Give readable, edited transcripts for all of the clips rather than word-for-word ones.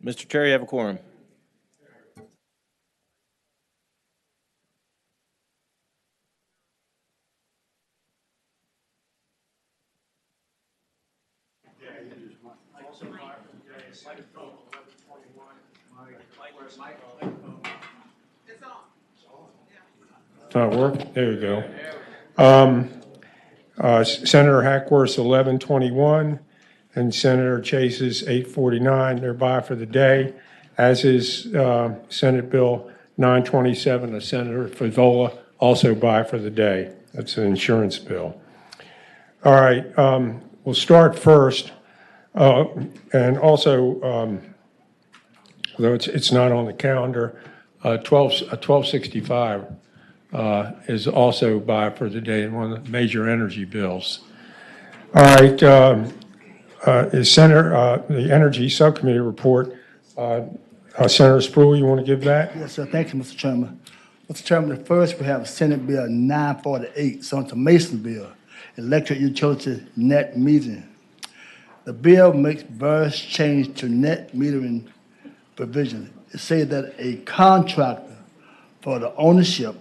Mr. Chair, you have a quorum. It's not working? There you go. Senator Hackworth's 1121 and Senator Chase's 849. They're by for the day, as is Senate Bill 927 of Senator Favola, also by for the day. That's an insurance bill. All right, we'll start first. And also, though it's not on the calendar, 1265 is also by for the day, one of the major energy bills. All right, is the Energy Subcommittee report. Senator Spruill, you want to give that? Yes, sir. Thank you, Mr. Chairman. Mr. Chairman, first we have Senate Bill 948, Senator Mason Bill, Electric Utility Net Metering. The bill makes various changes to net metering provisions. It says that a contractor for the ownership,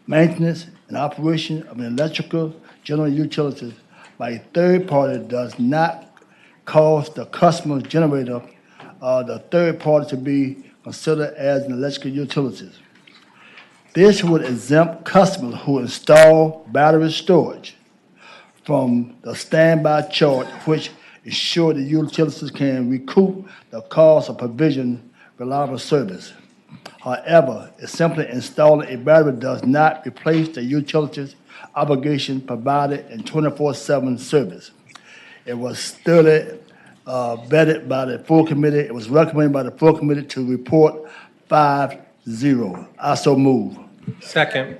maintenance, and operation of an electrical general utilities by a third party does not cause the customer generator or the third party to be considered as an electrical utilities. This would exempt customers who install battery storage from the standby charge, which ensure the utilities can recoup the cost of provision reliable service. However, simply installing a battery does not replace the utilities obligation provided in 24/7 service. It was thoroughly vetted by the full committee. It was recommended by the full committee to report 5-0. I so move. Second.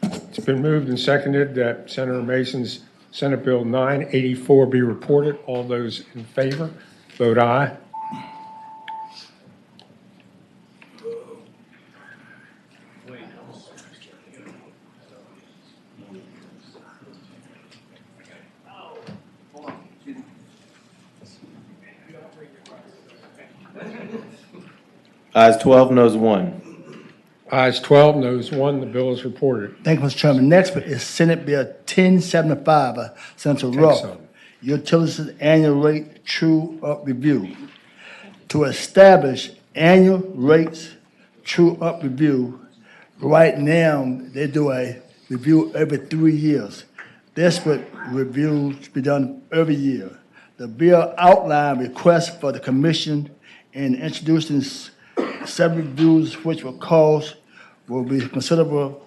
It's been moved and seconded that Senator Mason's Senate Bill 984 be reported. All those in favor, vote aye. Ayes 12, noes 1. Ayes 12, noes 1. The bill is reported. Thank you, Mr. Chairman. Next is Senate Bill 1075, Senator Ruff, some. Utilities Annual Rate True Up Review. To establish annual rates true up review, right now they do a review every 3 years. This would review be done every year. The bill outlined requests for the commission in introducing several reviews which will be considerable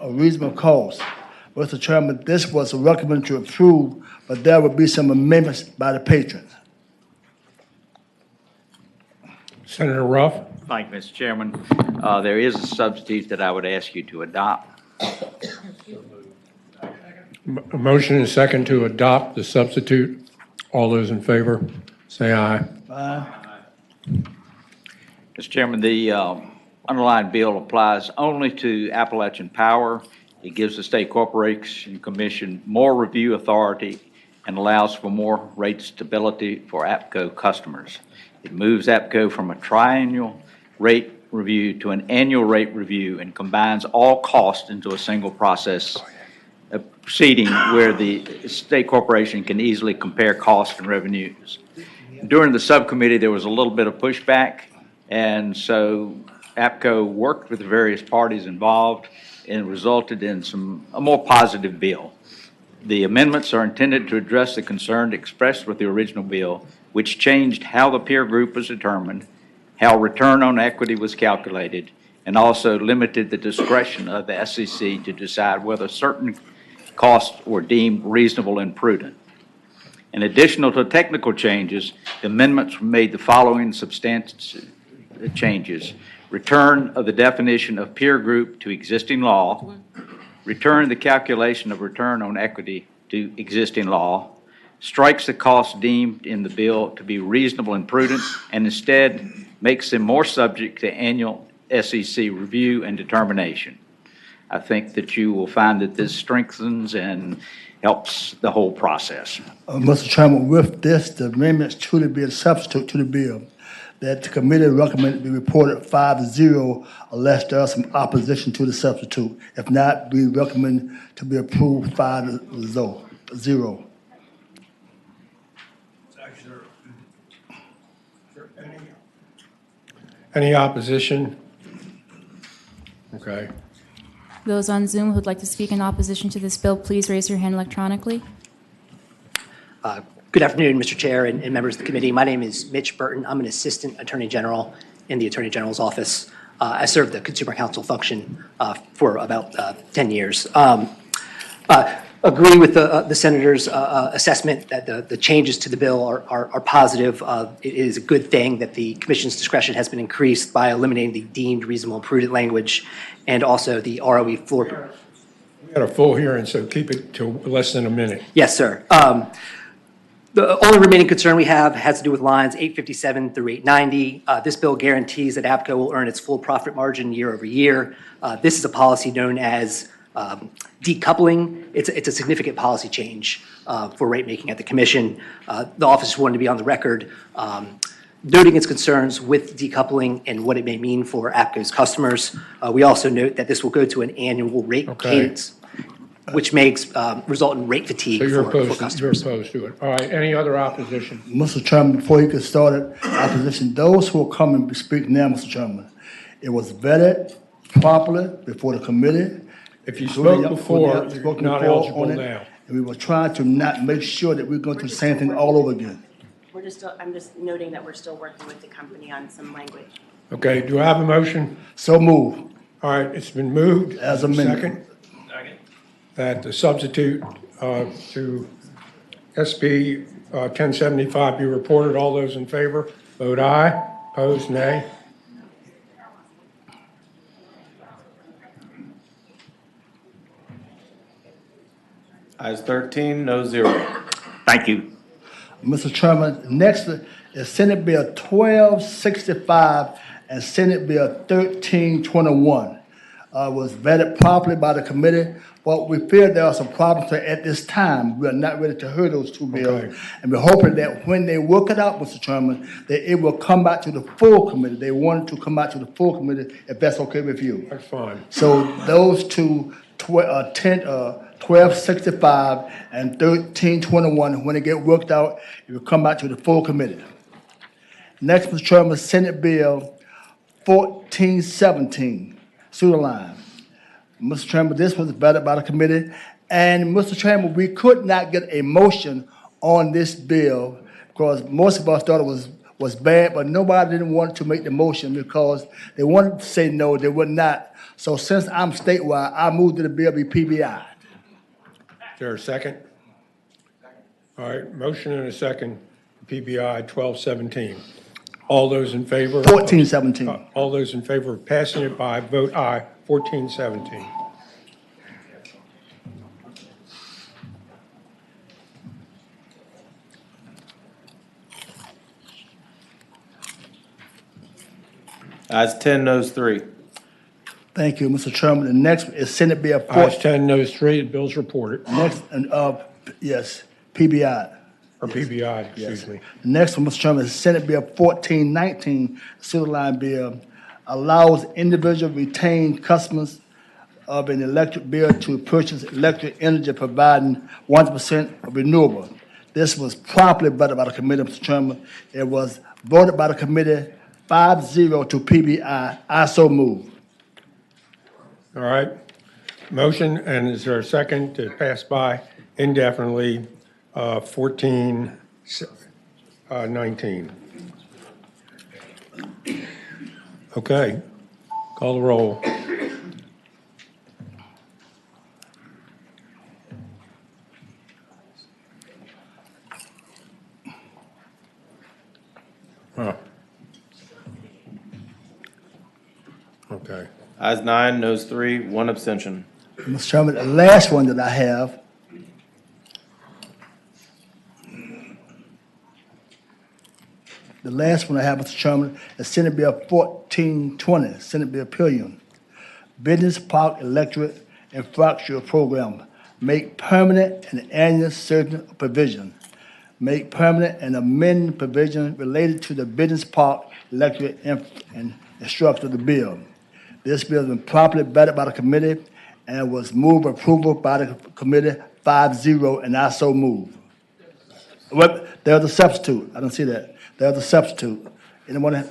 a reasonable cost. Mr. Chairman, this was recommended to approve, but there will be some amendments by the patrons. Senator Ruff. Thank you, Mr. Chairman. There is a substitute that I would ask you to adopt. A motion and a second to adopt the substitute. All those in favor, say aye. Aye. Mr. Chairman, the underlying bill applies only to Appalachian Power. It gives the State Corporation Commission more review authority and allows for more rate stability for APCO customers. It moves APCO from a triennial rate review to an annual rate review and combines all costs into a single process proceeding where the state corporation can easily compare costs and revenues. During the subcommittee, there was a little bit of pushback, and so APCO worked with the various parties involved and resulted in a more positive bill. The amendments are intended to address the concern expressed with the original bill, which changed how the peer group was determined, how return on equity was calculated, and also limited the discretion of the SEC to decide whether certain costs were deemed reasonable and prudent. In addition to technical changes, the amendments made the following substantive changes: return of the definition of peer group to existing law, return the calculation of return on equity to existing law, strikes the costs deemed in the bill to be reasonable and prudent, and instead makes them more subject to annual SEC review and determination. I think that you will find that this strengthens and helps the whole process. Mr. Chairman, with this, the amendments truly be a substitute to the bill that the committee recommended be reported 5-0 unless there is some opposition to the substitute. If not, we recommend to be approved 5-0. Any opposition? Okay. Those on Zoom who'd like to speak in opposition to this bill, please raise your hand electronically. Good afternoon, Mr. Chair and members of the committee. My name is Mitch Burton. I'm an Assistant Attorney General in the Attorney General's office. I served the Consumer Counsel function for about 10 years. Agree with the Senator's assessment that the changes to the bill are positive. It is a good thing that the Commission's discretion has been increased by eliminating the deemed reasonable and prudent language and also the ROE floor. We got a full hearing, so keep it to less than a minute. Yes, sir. The only remaining concern we have has to do with lines 857 through 890. This bill guarantees that APCO will earn its full profit margin year over year. This is a policy known as decoupling. It's a significant policy change for rate making at the Commission. The office wanted to be on the record noting its concerns with decoupling and what it may mean for APCO's customers. We also note that this will go to an annual rate cadence, which makes result in rate fatigue So you're for opposed, you're customers. opposed to it. All right, any other opposition? Mr. Chairman, before you get started, opposition, those who are coming to speak now, Mr. Chairman, it was vetted properly before the committee. If you spoke before, Spoke you're not before eligible on it, now. And we were trying to not make sure that we're going through the same thing all over again. I'm just noting that we're still working with the company on some language. Okay, do I have a motion? So move. All right, it's been moved. As amended. Second. That the substitute to SB 1075 be reported. All those in favor, vote aye. Opposed, nay. Ayes 13, no 0. Thank you. Mr. Chairman, next is Senate Bill 1265 and Senate Bill 1321. Was vetted properly by the committee, but we feel there are some problems at this time. We are not ready to hear those two bills. Okay. And we're hoping that when they work it out, Mr. Chairman, that it will come back to the full committee. They want it to come back to the full committee, if that's okay with you. That's fine. So those two, 1265 and 1321, when they get worked out, it will come back to the full committee. Next, Mr. Chairman, Senate Bill 1417, sewer line. Mr. Chairman, this was vetted by the committee, and Mr. Chairman, we could not get a motion on this bill because most of us thought it was bad, but nobody didn't want to make the motion because they wanted to say no, they would not. So since I'm statewide, I moved to the bill be PBI. Is there a second? All right, motion and a second, PBI 1217. All those in favor? 1417. All those in favor of passing it by vote aye, 1417. Ayes 10, noes 3. Thank you, Mr. Chairman. The next is Senate Bill Ayes 10, noes 3, the bill's reported, Next, yes, PBI. or PBI, excuse me. The next one, Mr. Chairman, is Senate Bill 1419, sewer line bill, allows individual retained customers of an electric bill to purchase electric energy providing 100% of renewable. This was properly vetted by the committee, Mr. Chairman. It was voted by the committee 5-0 to PBI. I so move. All right, motion, and is there a second to pass by indefinitely 1419? Okay, call the roll. Huh. Okay. Ayes 9, noes 3, 1 abstention. Mr. Chairman, the last one that I have Mr. Chairman, is Senate Bill 1420, Senate Bill Pillion, Business Park Electric Infrastructure Program. make permanent and annual certain provision, make permanent and amend provision related to the business park electric and structure of the bill. This bill has been properly vetted by the committee and was moved approval by the committee 5-0, and I so move. Well, there's a substitute. I don't see that. There's a substitute. Anyone?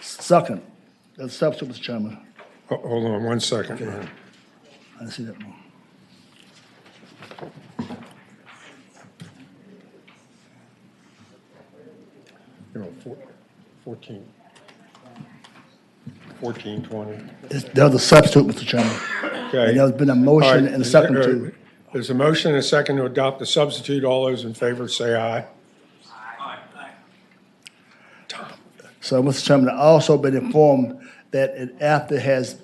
Second. There's a substitute, Mr. Chairman. Hold on 1 second. I don't see that one. You know, 1420. There's a substitute, Mr. Chairman. Okay. And there's been a All motion right, and a second is there- too. There's a motion and a second to adopt the substitute. All those in favor say aye. So, Mr. Chairman, I've also been informed that after it has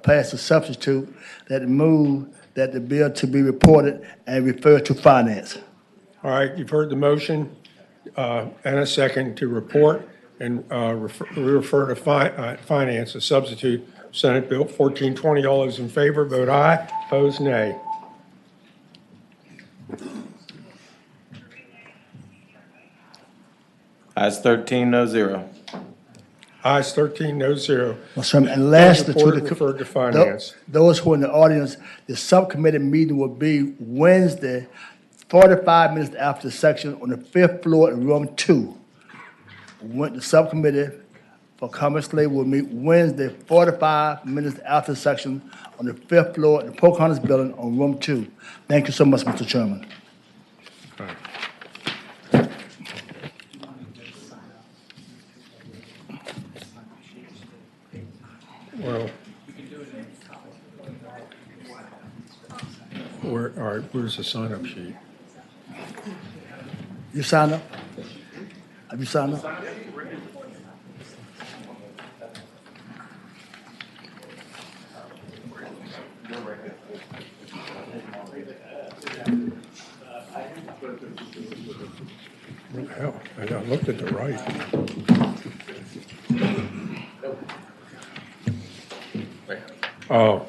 passed the substitute, that it moved that the bill to be reported and referred to finance. All right, you've heard the motion and a second to report and refer to finance, a substitute, Senate Bill 1420. All those in favor, vote aye. Opposed, nay. Ayes 13, no 0. Ayes 13, no 0. Mr. Chairman, and lastly, Reported, referred to finance. those who are in the audience, the subcommittee meeting will be Wednesday, 45 minutes after the section on the 5th floor in room 2. The subcommittee for Commerce Slave will meet Wednesday, 45 minutes after the section on the 5th floor in the Pocahontas Building on room 2. Thank you so much, Mr. Chairman. Well, all right, where's the sign-up sheet? You signed up? Have you signed up? What the hell? I looked at the right. Oh,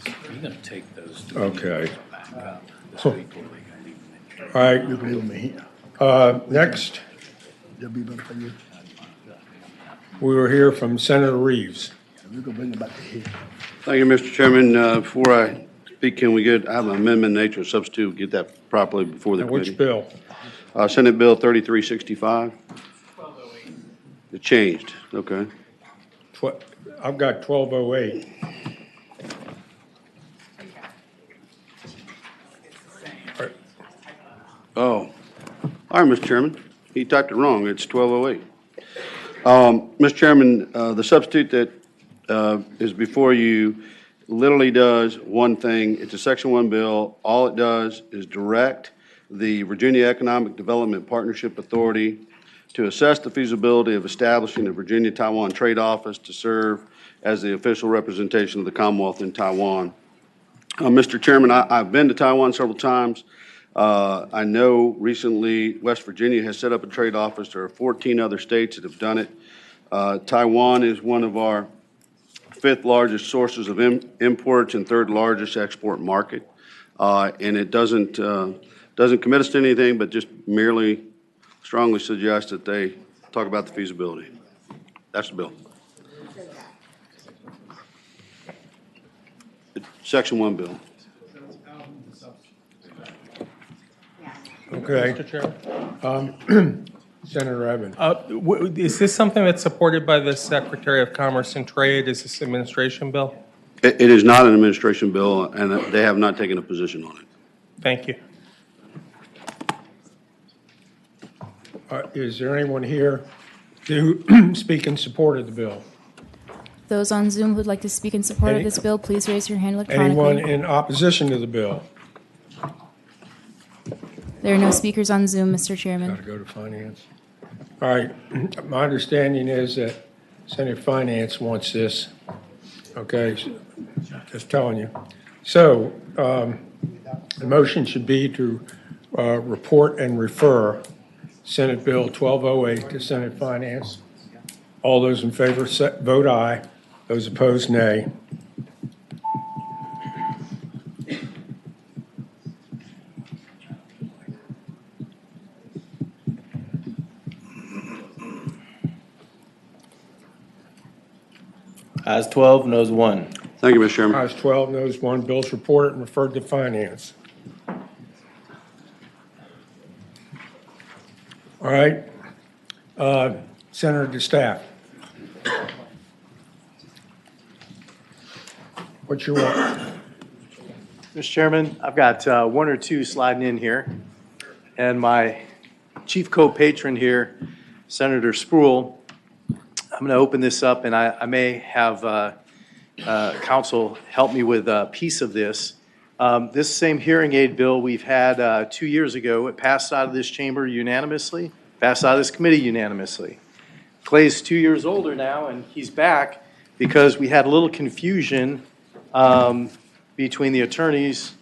You're gonna take those. okay. Back up this Huh. week, or they gonna leave them in? All right, You can leave them here. next, They'll be better for you. we will hear from Senator Reeves. We can bring them back to here. Thank you, Mr. Chairman. Before I speak, can we I have an amendment nature substitute, get that properly before the Now, which committee. bill? Senate Bill 3365. It changed, okay. I've got 1208. Oh, all right, Mr. Chairman. He typed it wrong. It's 1208. Mr. Chairman, the substitute that is before you literally does one thing. It's a Section 1 bill. All it does is direct the Virginia Economic Development Partnership Authority to assess the feasibility of establishing a Virginia-Taiwan Trade Office to serve as the official representation of the Commonwealth in Taiwan. Mr. Chairman, I've been to Taiwan several times. I know recently West Virginia has set up a trade office. There are 14 other states that have done it. Taiwan is one of our 5th largest sources of imports and 3rd largest export market. And it doesn't commit us to anything, but just merely strongly suggest that they talk about the feasibility. That's the bill. Section 1 bill. Okay. Mr. Chairman. Senator Evans. Is this something that's supported by the Secretary of Commerce and Trade? Is this administration bill? It is not an administration bill, and they have not taken a position on it. Thank you. Is there anyone here to speak in support of the bill? Those on Zoom who'd like to speak in support of Any- this bill, please raise your hand Anyone electronically. in opposition to the bill? There are no speakers on Zoom, Mr. Got Chairman. to go to finance. All right, my understanding is that Senate Finance wants this. Okay, just telling you. So, the motion should be to report and refer Senate Bill 1208 to Senate Finance. All those in favor vote aye. Those opposed, nay. Ayes 12, noes 1. Thank you, Mr. Chairman. Ayes 12, noes 1. Bill's reported and referred to finance. All right. Senator DeStaff. What you want? Mr. Chairman, I've got one or two sliding in here, and my chief co-patron here, Senator Spruill, I'm going to open this up, and I may have counsel help me with a piece of this. This same hearing aid bill we've had 2 years ago, it passed out of this chamber unanimously, passed out of this committee unanimously. Clay's 2 years older now, and he's back because we had a little confusion between the attorneys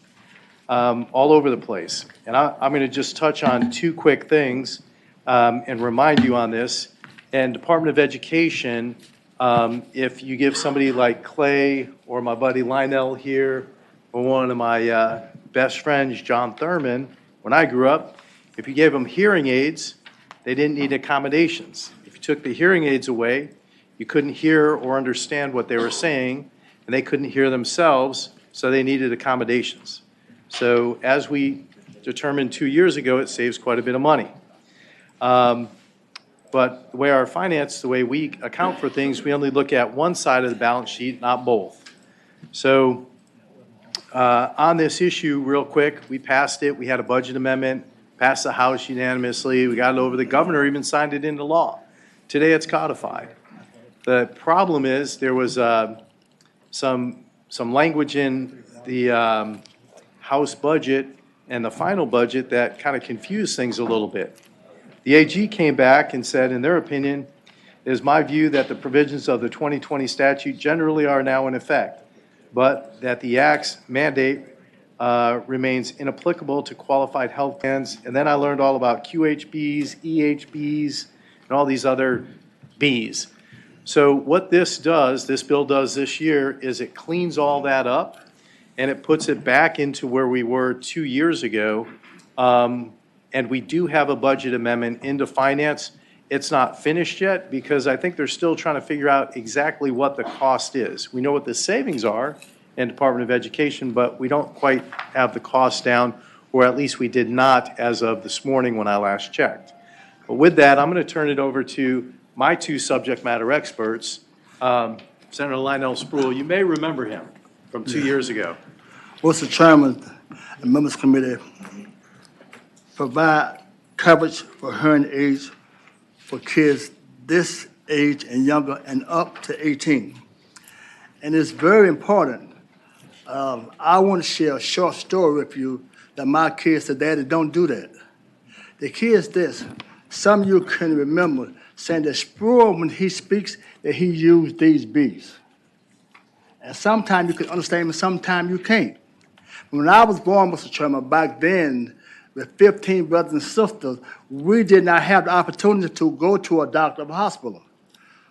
all over the place. And I'm going to just touch on two quick things and remind you on this. And Department of Education, if you give somebody like Clay or my buddy Lionel here, or one of my best friends, John Thurman, when I grew up, if you gave them hearing aids, they didn't need accommodations. If you took the hearing aids away, you couldn't hear or understand what they were saying, and they couldn't hear themselves, so they needed accommodations. So as we determined 2 years ago, it saves quite a bit of money. But the way our finance, the way we account for things, we only look at one side of the balance sheet, not both. So on this issue, real quick, we passed it. We had a budget amendment, passed the House unanimously. We got it over. The governor even signed it into law. Today it's codified. The problem is there was some language in the House budget and the final budget that kind of confused things a little bit. The AG came back and said, in their opinion, it is my view that the provisions of the 2020 statute generally are now in effect, but that the Act's mandate remains inapplicable to qualified health plans. And then I learned all about QHBs, EHBs, and all these other Bs. So what this does, this bill does this year, is it cleans all that up and it puts it back into where we were 2 years ago. And we do have a budget amendment into finance. It's not finished yet because I think they're still trying to figure out exactly what the cost is. We know what the savings are in Department of Education, but we don't quite have the cost down, or at least we did not as of this morning when I last checked. But with that, I'm going to turn it over to my two subject matter experts. Senator Lionel Spruill, you may remember him from 2 years ago. Mr. Chairman and members committee, provide coverage for hearing aids for kids this age and younger and up to 18. And it's very important. I want to share a short story with you that my kids said, Daddy, don't do that. The kids this, some of you can remember saying that Spruill, when he speaks, that he used these B's. And sometimes you can understand me, sometimes you can't. When I was born, Mr. Chairman, back then, with 15 brothers and sisters, we did not have the opportunity to go to a doctor or hospital.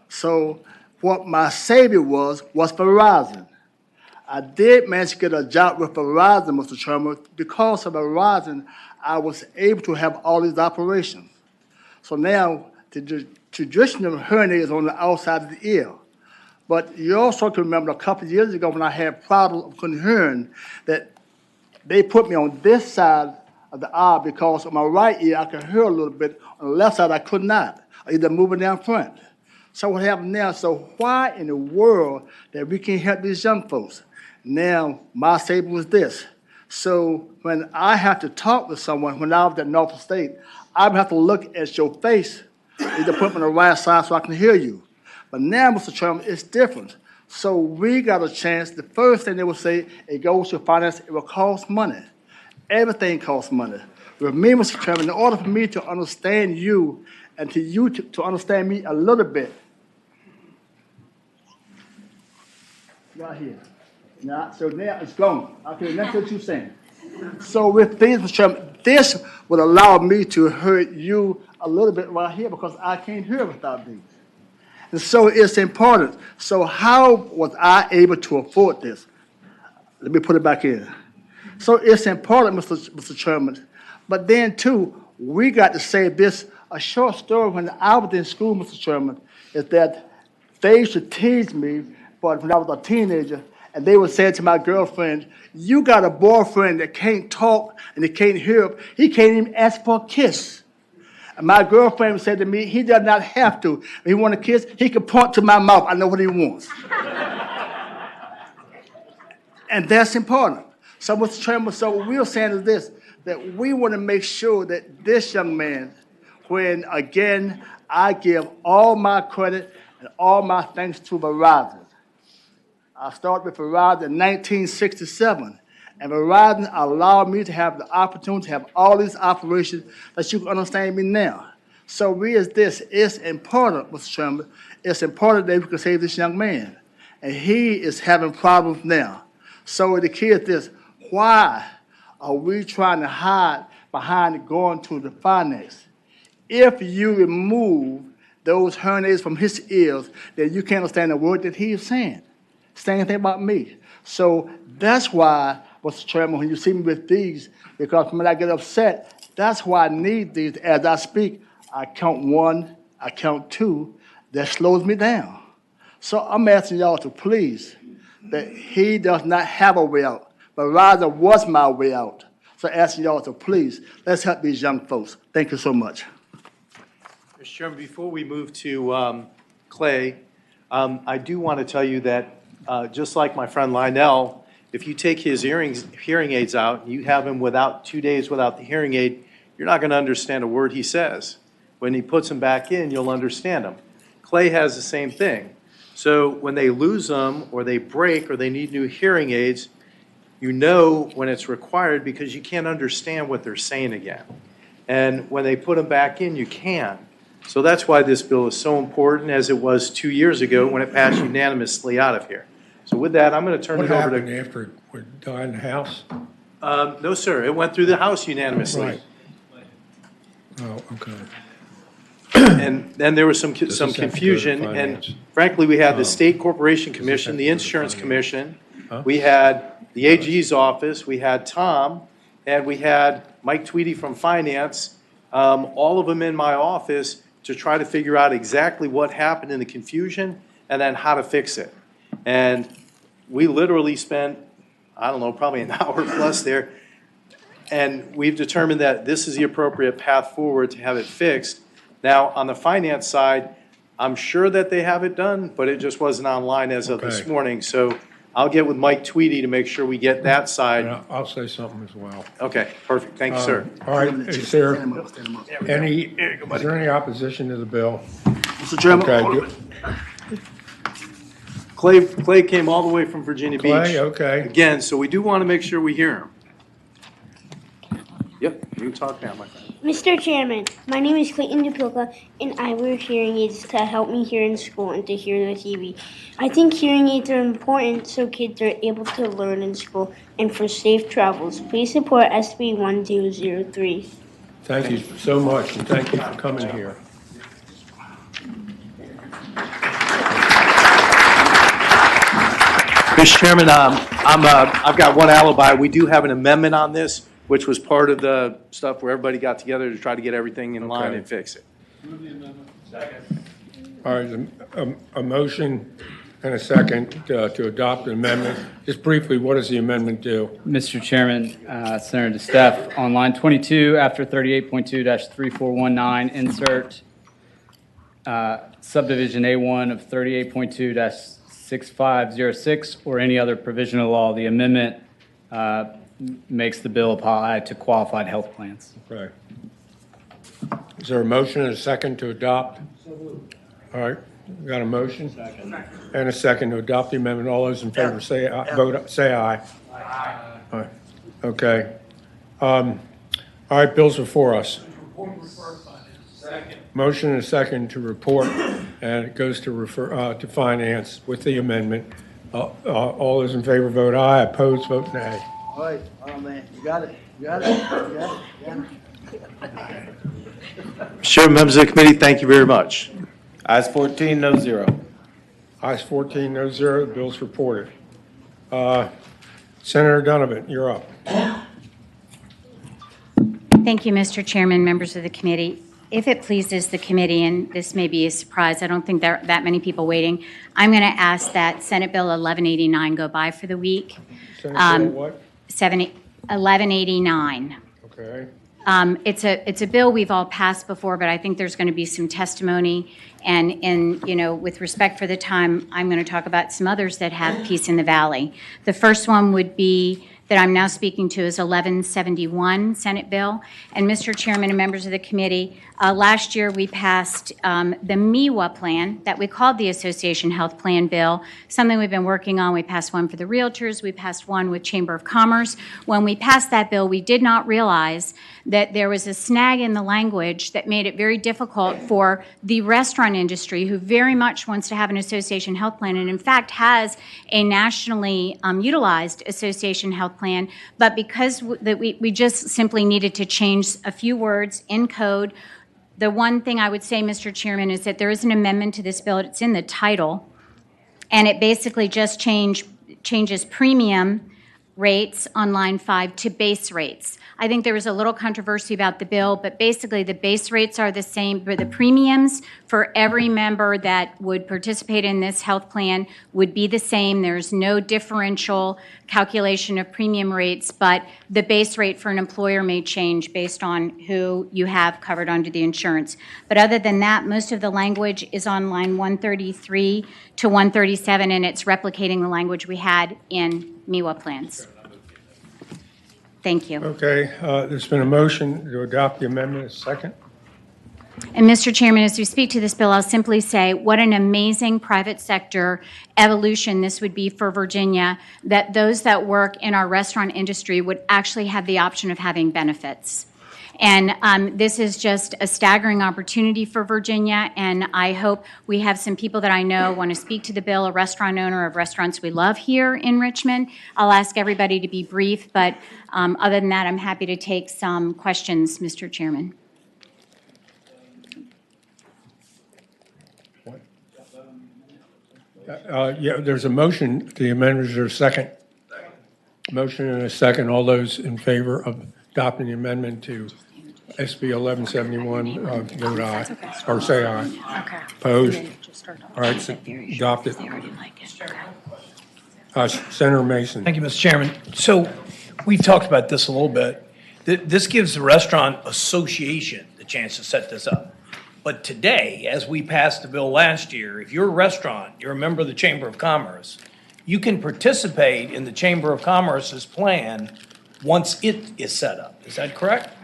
So what my savior was Verizon. I did manage to get a job with Verizon, Mr. Chairman. Because of Verizon, I was able to have all these operations. So now, the traditional hearing aid is on the outside of the ear. But you also can remember a couple of years ago when I had problems with hearing, that they put me on this side of the eye because on my right ear I could hear a little bit, on the left side I could not, either moving down front. So what happened now, so why in the world that we can't help these young folks? Now, my statement was this. So when I have to talk to someone, when I was at Norfolk State, I would have to look at your face, either put me on the right side so I can hear you. But now, Mr. Chairman, it's different. So we got a chance. The first thing they will say, it goes to finance, it will cost money. Everything costs money. With me, Mr. Chairman, in order for me to understand you and to you to understand me a little bit, right here. Now, so now it's gone. Okay, that's what you're saying. So with these, Mr. Chairman, this would allow me to hear you a little bit right here because I can't hear without these. And so it's important. So how was I able to afford this? Let me put it back in. So it's important, Mr. Chairman. But then, too, we got to say this. A short story when I was in school, Mr. Chairman, is that they used to tease me but when I was a teenager, and they would say to my girlfriend, "You got a boyfriend that can't talk and that can't hear. He can't even ask for a kiss." And my girlfriend said to me, "He does not have to. If he want a kiss, he can point to my mouth. I know what he wants." And that's important. So, Mr. Chairman, so what we're saying is this, that we want to make sure that this young man, when, again, I give all my credit and all my thanks to Verizon. I started with Verizon in 1967, and Verizon allowed me to have the opportunity to have all these operations that you can understand me now. So we as this, it's important, Mr. Chairman, it's important that we can save this young man. And he is having problems now. So the key is this, why are we trying to hide behind going to the finance? If you remove those hearing aids from his ears, then you can't understand the word that he is saying. Same thing about me. So that's why, Mr. Chairman, when you see me with these, because when I get upset, that's why I need these. As I speak, I count one, I count two, that slows me down. So I'm asking y'all to please, that he does not have a way out, but rather was my way out. So asking y'all to please, let's help these young folks. Thank you so much. Mr. Chairman, before we move to Clay, I do want to tell you that just like my friend Lionel, if you take his hearing aids out, and you have him without 2 days without the hearing aid, you're not going to understand a word he says. When he puts them back in, you'll understand them. Clay has the same thing. So when they lose them, or they break, or they need new hearing aids, you know when it's required because you can't understand what they're saying again. And when they put them back in, you can. So that's why this bill is so important, as it was 2 years ago when it passed unanimously out of here. So with that, I'm going to turn What it over happened to... after it died in the House? No, sir. It went through the House unanimously. Right. Oh, okay. And then there was some is have to go to confusion. finance. And frankly, we had the Oh. State Corporation Does this Commission, have the to go to Insurance finance? Commission. Huh? We had the AG's office, we had Tom, and we had Mike Tweedy from Finance, all of them in my office to try to figure out exactly what happened in the confusion and then how to fix it. And we literally spent, I don't know, probably an hour plus there. And we've determined that this is the appropriate path forward to have it fixed. Now, on the finance side, I'm sure that they have it done, but it just wasn't online as of this Okay. morning. So I'll get with Mike Tweedy to make sure we get that And side. I'll say something as well. Okay, perfect. Thank you, sir. All right, is there any opposition to the bill? Mr. Chairman. Okay, Clay came all the way from Virginia Beach. Clay, okay. Again, so we do want to make sure we hear him. Yep, you can talk now, my friend. Mr. Chairman, my name is Clayton DePilka, and I wear hearing aids to help me hear in school and to hear the TV. I think hearing aids are important so kids are able to learn in school and for safe travels. Please support SB 1003. Thank you so much, and thank you for coming here. Mr. Chairman, I've got one alibi. We do have an amendment on this, which was part of the stuff where everybody got together to try to get everything in line Okay. and fix it. All right, a motion and a second to adopt the amendment. Just briefly, what does the amendment do? Mr. Chairman, Senator DeSteph, on line 22, after 38.2-3419, insert subdivision A1 of 38.2-6506 or any other provision of law. The amendment makes the bill apply to qualified health plans. Okay. Is there a motion and a second to adopt? All right, we got a motion and a second to adopt the amendment. All those in favor say aye. Say aye. Aye. Okay. All right, bills before us. Motion and a second to report, and it goes to refer to finance with the amendment. All those in favor vote aye. Opposed, vote nay. All right, man, you got it, you got it, you got it, you got it. Mr. Chairman, members of the committee, thank you very much. Ayes 14, no zero. Ayes 14, no zero. The bill's reported. Senator Donovan, you're up. Thank you, Mr. Chairman, members of the committee. If it pleases the committee, and this may be a surprise, I don't think there are that many people waiting, I'm going to ask that Senate Bill 1189 go by for the week. Senate Bill what? 1189. Okay. It's a bill we've all passed before, but I think there's going to be some testimony. And with respect for the time, I'm going to talk about some others that have peace in the valley. The first one would be that I'm now speaking to is 1171 Senate bill. And Mr. Chairman and members of the committee, last year we passed the MEWA plan that we called the Association Health Plan Bill, something we've been working on. We passed one for the realtors. We passed one with Chamber of Commerce. When we passed that bill, we did not realize that there was a snag in the language that made it very difficult for the restaurant industry, who very much wants to have an association health plan, and in fact has a nationally utilized association health plan, but because we just simply needed to change a few words in code. The one thing I would say, Mr. Chairman, is that there is an amendment to this bill. It's in the title, and it basically just changes premium rates on line 5 to base rates. I think there was a little controversy about the bill, but basically the base rates are the same, but the premiums for every member that would participate in this health plan would be the same. There's no differential calculation of premium rates, but the base rate for an employer may change based on who you have covered under the insurance. But other than that, most of the language is on line 133 to 137, and it's replicating the language we had in MEWA plans. Thank you. Okay, there's been a motion to adopt the amendment. A second. And Mr. Chairman, as we speak to this bill, I'll simply say what an amazing private sector evolution this would be for Virginia, that those that work in our restaurant industry would actually have the option of having benefits. And this is just a staggering opportunity for Virginia, and I hope we have some people that I know want to speak to the bill, a restaurant owner of restaurants we love here in Richmond. I'll ask everybody to be brief, but other than that, I'm happy to take some questions, Mr. Chairman. Yeah, there's a motion to the amendment. Is there a second? Motion and a second. All those in favor of adopting the amendment to SB 1171, vote aye, or say aye. Okay. Opposed? All right, so adopted. Senator Mason. Thank you, Mr. Chairman. So we've talked about this a little bit. This gives the restaurant association the chance to set this up. But today, as we passed the bill last year, if you're a restaurant, you're a member of the Chamber of Commerce, you can participate in the Chamber of Commerce's plan once it is set up. Is that correct?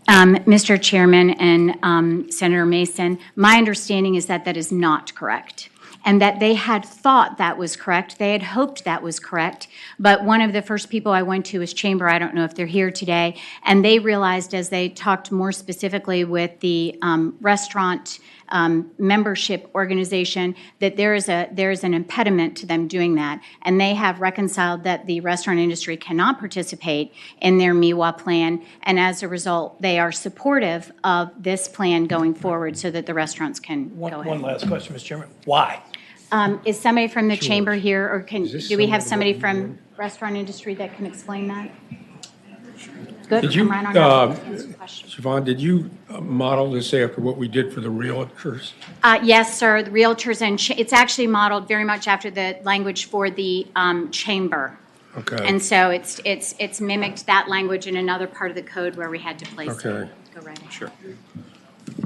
Mr. Chairman and Senator Mason, my understanding is that that is not correct, and that they had thought that was correct. They had hoped that was correct, but one of the first people I went to was Chamber. I don't know if they're here today, and they realized as they talked more specifically with the restaurant membership organization that there is an impediment to them doing that, and they have reconciled that the restaurant industry cannot participate in their MEWA plan, and as a result, they are supportive of this plan going forward so that the restaurants can go ahead. One last question, Mr. Chairman. Why? Is somebody from the chamber here, or Is do we this have somebody somebody that from restaurant industry that can explain that? Good, Did you, come right on up and answer questions. Siobhan, did you model this after what we did for the realtors? Yes, sir, the realtors, and it's actually modeled very much after the language for the chamber. Okay. And so it's mimicked that language in another part of the code where we had to place it. Okay. Go right ahead. Sure.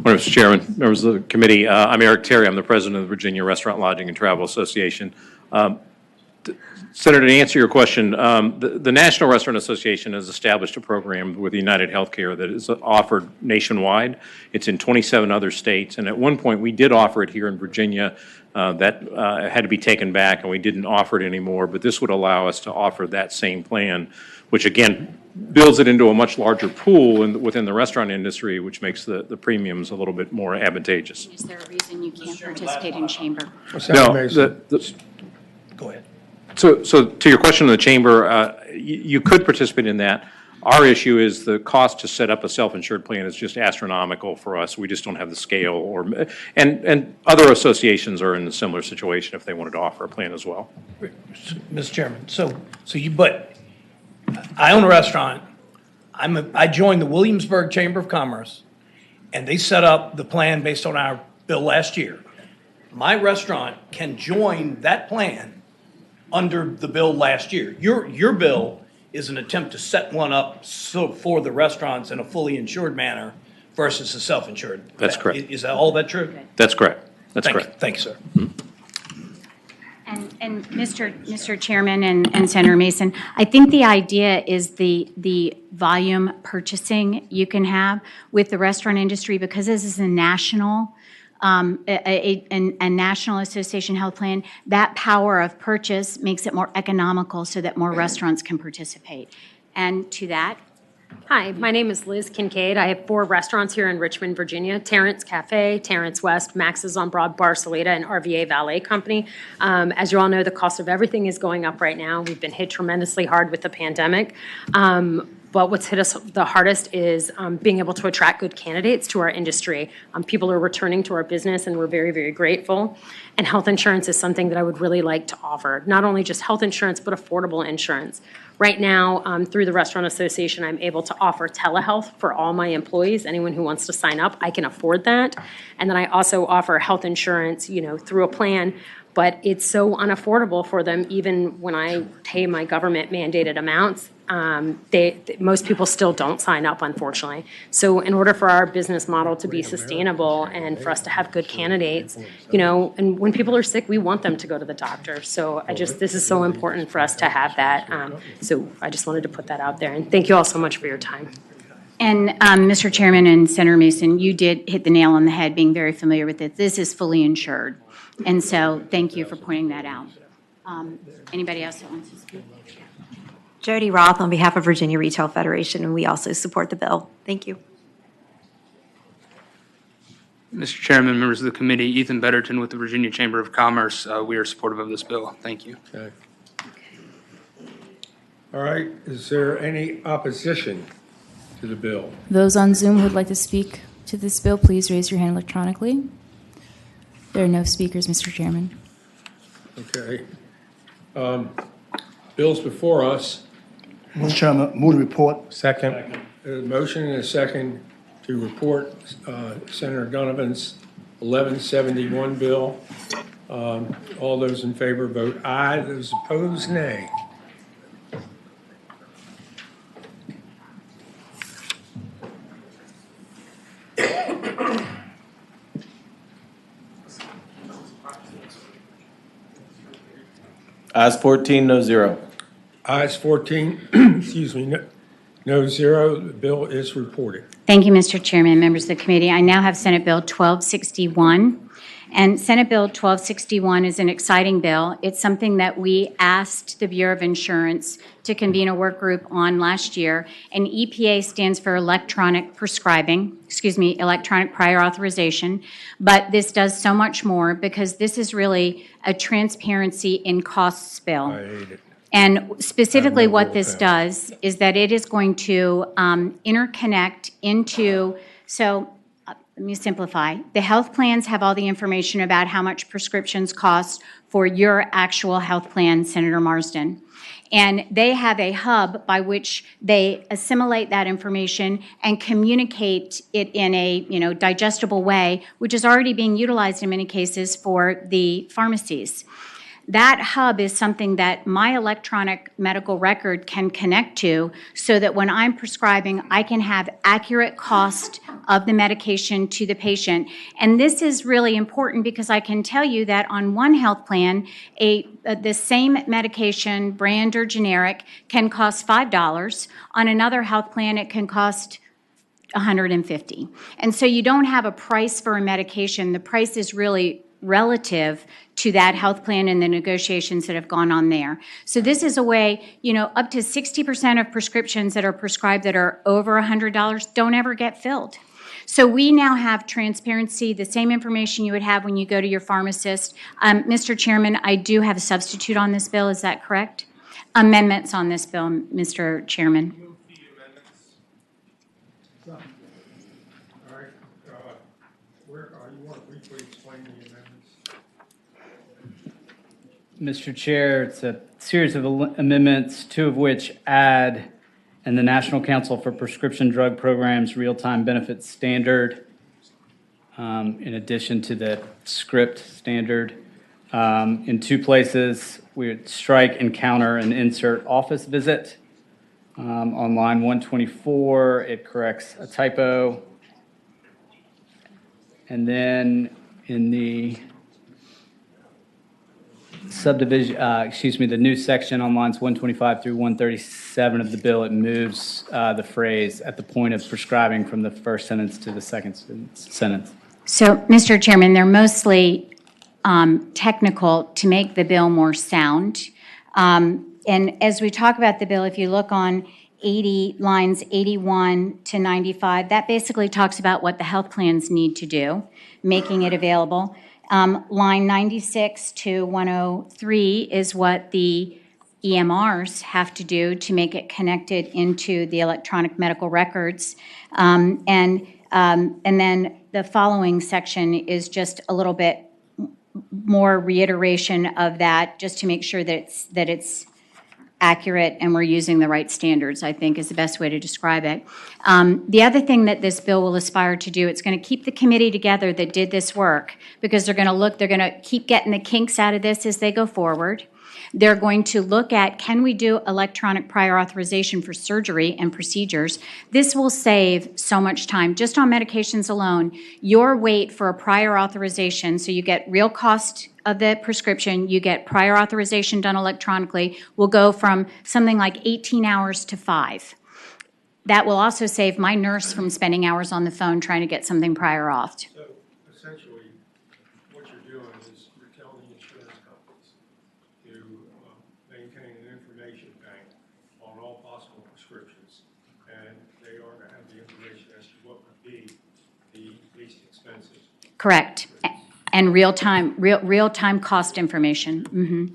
Morning, Mr. Chairman, members of the committee. I'm Eric Terry. I'm the president of the Virginia Restaurant, Lodging, and Travel Association. Senator, to answer your question, the National Restaurant Association has established a program with United Healthcare that is offered nationwide. It's in 27 other states, and at one point we did offer it here in Virginia. That had to be taken back, and we didn't offer it anymore, but this would allow us to offer that same plan, which again builds it into a much larger pool within the restaurant industry, which makes the premiums a little bit more advantageous. Is there a reason you can't participate in chamber? No, Go ahead. So to your question on the chamber, you could participate in that. Our issue is the cost to set up a self-insured plan is just astronomical for us. We just don't have the scale, and other associations are in a similar situation if they wanted to offer a plan as well. Mr. Chairman, but I own a restaurant. I joined the Williamsburg Chamber of Commerce, and they set up the plan based on our bill last year, my restaurant can join that plan under the bill last year. Your bill is an attempt to set one up for the restaurants in a fully insured manner versus a self-insured. That's correct. Is that all that true? That's correct. That's Thank you. correct. Thank you, sir. And Mr. Chairman and Senator Mason, I think the idea is the volume purchasing you can have with the restaurant industry, because this is a national, a national association health plan. That power of purchase makes it more economical so that more restaurants can participate. And to that, Hi, my name is Liz Kincaid. I have 4 restaurants here in Richmond, Virginia: Terrence Cafe, Terrence West, Max's on Broad, Barceleta, and RVA Valet Company. As you all know, the cost of everything is going up right now. We've been hit tremendously hard with the pandemic. But what's hit us the hardest is being able to attract good candidates to our industry. People are returning to our business, and we're very, very grateful. And health insurance is something that I would really like to offer. Not only just health insurance, but affordable insurance. Right now, through the Restaurant Association, I'm able to offer telehealth for all my employees. Anyone who wants to sign up, I can afford that. And then I also offer health insurance, through a plan, but it's so unaffordable for them. Even when I pay my government mandated amounts, most people still don't sign up, unfortunately. So in order for our business model to be sustainable and for us to have good candidates, and when people are sick, we want them to go to the doctor. So this is so important for us to have that. So I just wanted to put that out there. And thank you all so much for your time. and Mr. Chairman and Senator Mason, you did hit the nail on the head, being very familiar with it. This is fully insured. And so thank you for pointing that out. Anybody else that wants to speak? Jody Roth on behalf of Virginia Retail Federation, and we also support the bill. Thank you. Mr. Chairman, members of the committee, Ethan Betterton with the Virginia Chamber of Commerce. We are supportive of this bill. Thank you. Okay. All right, is there any opposition to the bill? Those on Zoom who would like to speak to this bill, please raise your hand electronically. There are no speakers, Mr. Chairman. Okay. Bills before us. Mr. Chairman, move the report. Second. A motion and a second to report Senator Donovan's 1171 bill. All those in favor vote aye. Those opposed, nay. Ayes 14, no zero. Ayes 14, excuse me, no zero. The bill is reported. Thank you, Mr. Chairman, members of the committee. I now have Senate Bill 1261. And Senate Bill 1261 is an exciting bill. It's something that we asked the Bureau of Insurance to convene a work group on last year. And EPA stands for electronic prior authorization. But this does so much more, because this is really a transparency in costs bill. I hate it. And specifically what this does is that it is going to interconnect into, let me simplify. The health plans have all the information about how much prescriptions cost for your actual health plan, Senator Marsden. And they have a hub by which they assimilate that information and communicate it in a digestible way, which is already being utilized in many cases for the pharmacies. That hub is something that my electronic medical record can connect to, so that when I'm prescribing, I can have accurate cost of the medication to the patient. And this is really important, because I can tell you that on one health plan, the same medication, brand or generic, can cost $5. On another health plan, it can cost $150. And so you don't have a price for a medication. The price is really relative to that health plan and the negotiations that have gone on there. So this is a way, up to 60% of prescriptions that are prescribed that are over $100 don't ever get filled. So we now have transparency, the same information you would have when you go to your pharmacist. Mr. Chairman, I do have a substitute on this bill. Is that correct? Amendments on this bill, Mr. Chairman. Mr. Chair, it's a series of amendments, two of which add, and the National Council for Prescription Drug Programs real-time benefits standard in addition to the script standard. In two places, we would strike encounter and insert office visit. On line 124, it corrects a typo. And then in the subdivision, the new section on lines 125 through 137 of the bill, it moves the phrase at the point of prescribing from the first sentence to the second sentence. So, Mr. Chairman, they're mostly technical to make the bill more sound. And as we talk about the bill, if you look on lines 81 to 95, that basically talks about what the health plans need to do, making it available. Line 96 to 103 is what the EMRs have to do to make it connected into the electronic medical records. And then the following section is just a little bit more reiteration of that, just to make sure that it's accurate and we're using the right standards, I think is the best way to describe it. The other thing that this bill will aspire to do, it's going to keep the committee together that did this work, because they're going to keep getting the kinks out of this as they go forward. They're going to look at, can we do electronic prior authorization for surgery and procedures? This will save so much time. Just on medications alone, your wait for a prior authorization, so you get real cost of the prescription, you get prior authorization done electronically, will go from something like 18 hours to 5. That will also save my nurse from spending hours on the phone trying to get something prior authed. So essentially, what you're doing is you're telling the insurance companies to maintain an information bank on all possible prescriptions, and they are to have the information as to what would be the least expensive. Correct. And real-time cost information. Mm-hmm.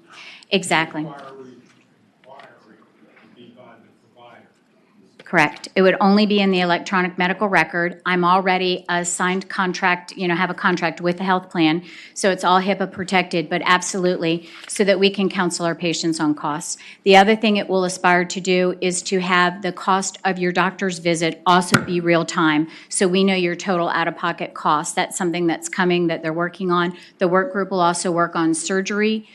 Exactly. Correct. It would only be in the electronic medical record. I'm already a signed contract, have a contract with the health plan, so it's all HIPAA protected, but absolutely, so that we can counsel our patients on costs. The other thing it will aspire to do is to have the cost of your doctor's visit also be real time, so we know your total out-of-pocket cost. That's something that's coming that they're working on. The work group will also work on surgery,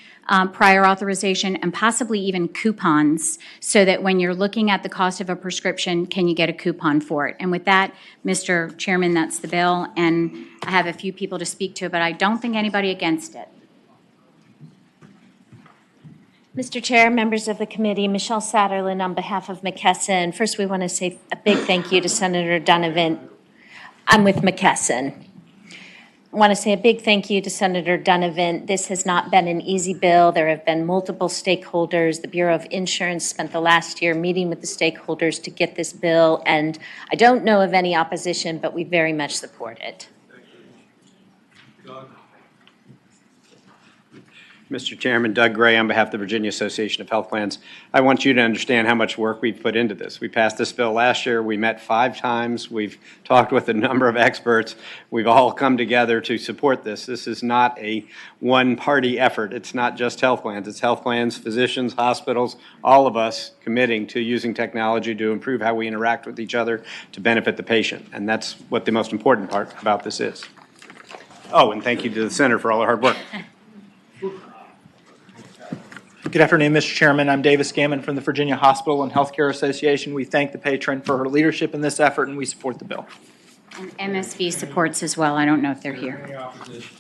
prior authorization, and possibly even coupons, so that when you're looking at the cost of a prescription, can you get a coupon for it? And with that, Mr. Chairman, that's the bill, and I have a few people to speak to it, but I don't think anybody against it. Mr. Chair, members of the committee, Michelle Satterlin on behalf of McKesson. First, we want to say a big thank you to Senator Donovan. I'm with McKesson. I want to say a big thank you to Senator Donovan. This has not been an easy bill. There have been multiple stakeholders. The Bureau of Insurance spent the last year meeting with the stakeholders to get this bill, and I don't know of any opposition, but we very much support it. Mr. Chairman, Doug Gray on behalf of the Virginia Association of Health Plans. I want you to understand how much work we've put into this. We passed this bill last year. We met 5 times. We've talked with a number of experts. We've all come together to support this. This is not a one-party effort. It's not just health plans. It's health plans, physicians, hospitals, all of us committing to using technology to improve how we interact with each other to benefit the patient. And that's what the most important part about this is. Oh, and thank you to the Center for all their hard work. Good afternoon, Mr. Chairman. I'm Davis Gammon from the Virginia Hospital and Healthcare Association. We thank the patron for her leadership in this effort, and we support the bill. And MSV supports as well. I don't know if they're here. Any opposition?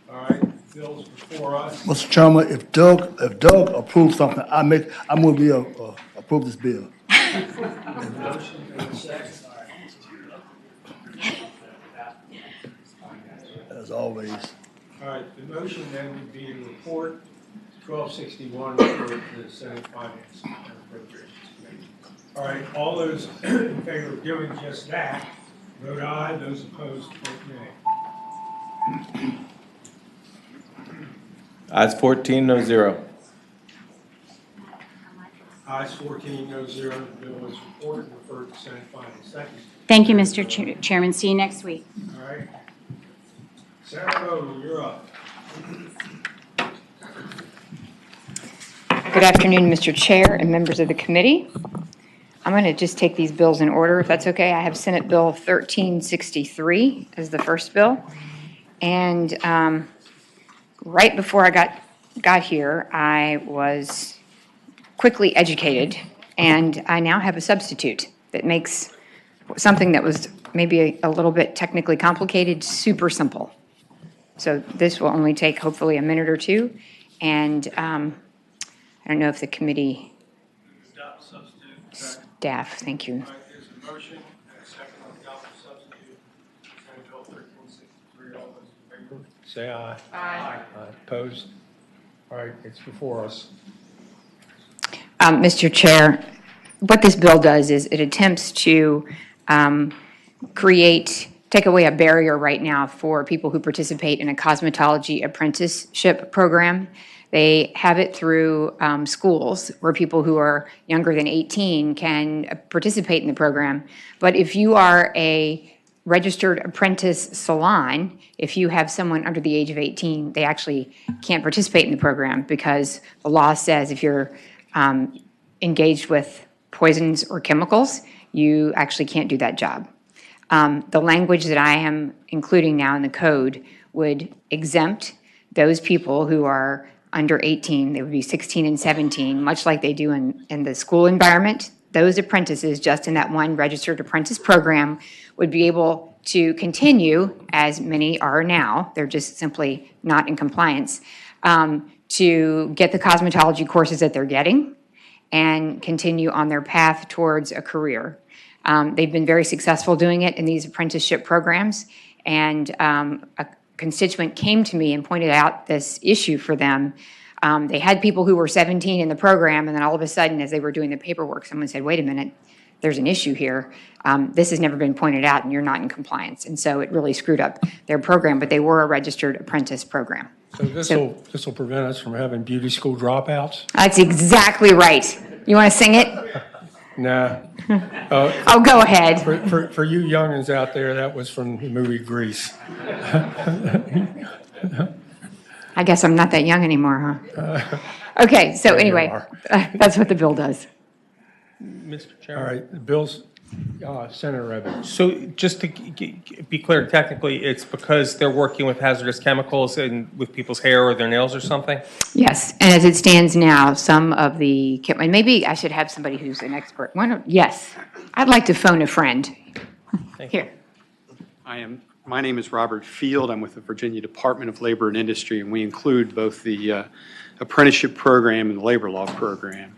All right, bills before us. Mr. Chairman, if Doug approves something, I move we approve this bill. As always. All right, the motion then would be to report 1261 for the Senate Finance and Appropriations Committee. All right, all those in favor of doing just that, vote aye. Those opposed, vote nay. Ayes 14, no zero. Ayes 14, no zero. The bill is reported and referred to Senate Finance. Thank you. Thank you, Mr. Chairman. See you next week. All right. Sarah Bowden, you're up. Good afternoon, Mr. Chair and members of the committee. I'm going to just take these bills in order, if that's okay. I have Senate Bill 1363 as the first bill. And right before I got here, I was quickly educated, and I now have a substitute that makes something that was maybe a little bit technically complicated super simple. So this will only take hopefully a minute or two. And I don't know if the committee staff, thank you. There's a motion and a second on the adopt the substitute. Senate Bill 1363. All those in favor, say aye. Aye. Opposed? All right, it's before us. Mr. Chair, what this bill does is it attempts to take away a barrier right now for people who participate in a cosmetology apprenticeship program. They have it through schools where people who are younger than 18 can participate in the program. But if you are a registered apprentice salon, if you have someone under the age of 18, they actually can't participate in the program because the law says if you're engaged with poisons or chemicals, you actually can't do that job. The language that I am including now in the code would exempt those people who are under 18, they would be 16 and 17, much like they do in the school environment. Those apprentices, just in that one registered apprentice program, would be able to continue, as many are now, they're just simply not in compliance, to get the cosmetology courses that they're getting and continue on their path towards a career. They've been very successful doing it in these apprenticeship programs, and a constituent came to me and pointed out this issue for them. They had people who were 17 in the program, and then all of a sudden, as they were doing the paperwork, someone said, wait a minute, there's an issue here. This has never been pointed out, and you're not in compliance. And so it really screwed up their program, but they were a registered apprentice program. So this will prevent us from having beauty school dropouts? That's exactly right. You want to sing it? Nah. Oh, go ahead. For you youngins out there, that was from the movie Grease. I guess I'm not that young anymore, huh? Okay, so anyway, that's what the bill does. Mr. Chairman. All right, the bill's, Senator Evans. So just to be clear, technically, it's because they're working with hazardous chemicals and with people's hair or their nails or something? Yes, and as it stands now, some of the, and maybe I should have somebody who's an expert. Yes, I'd like to phone a friend. Here. My name is Robert Field. I'm with the Virginia Department of Labor and Industry, and we include both the apprenticeship program and the labor law program.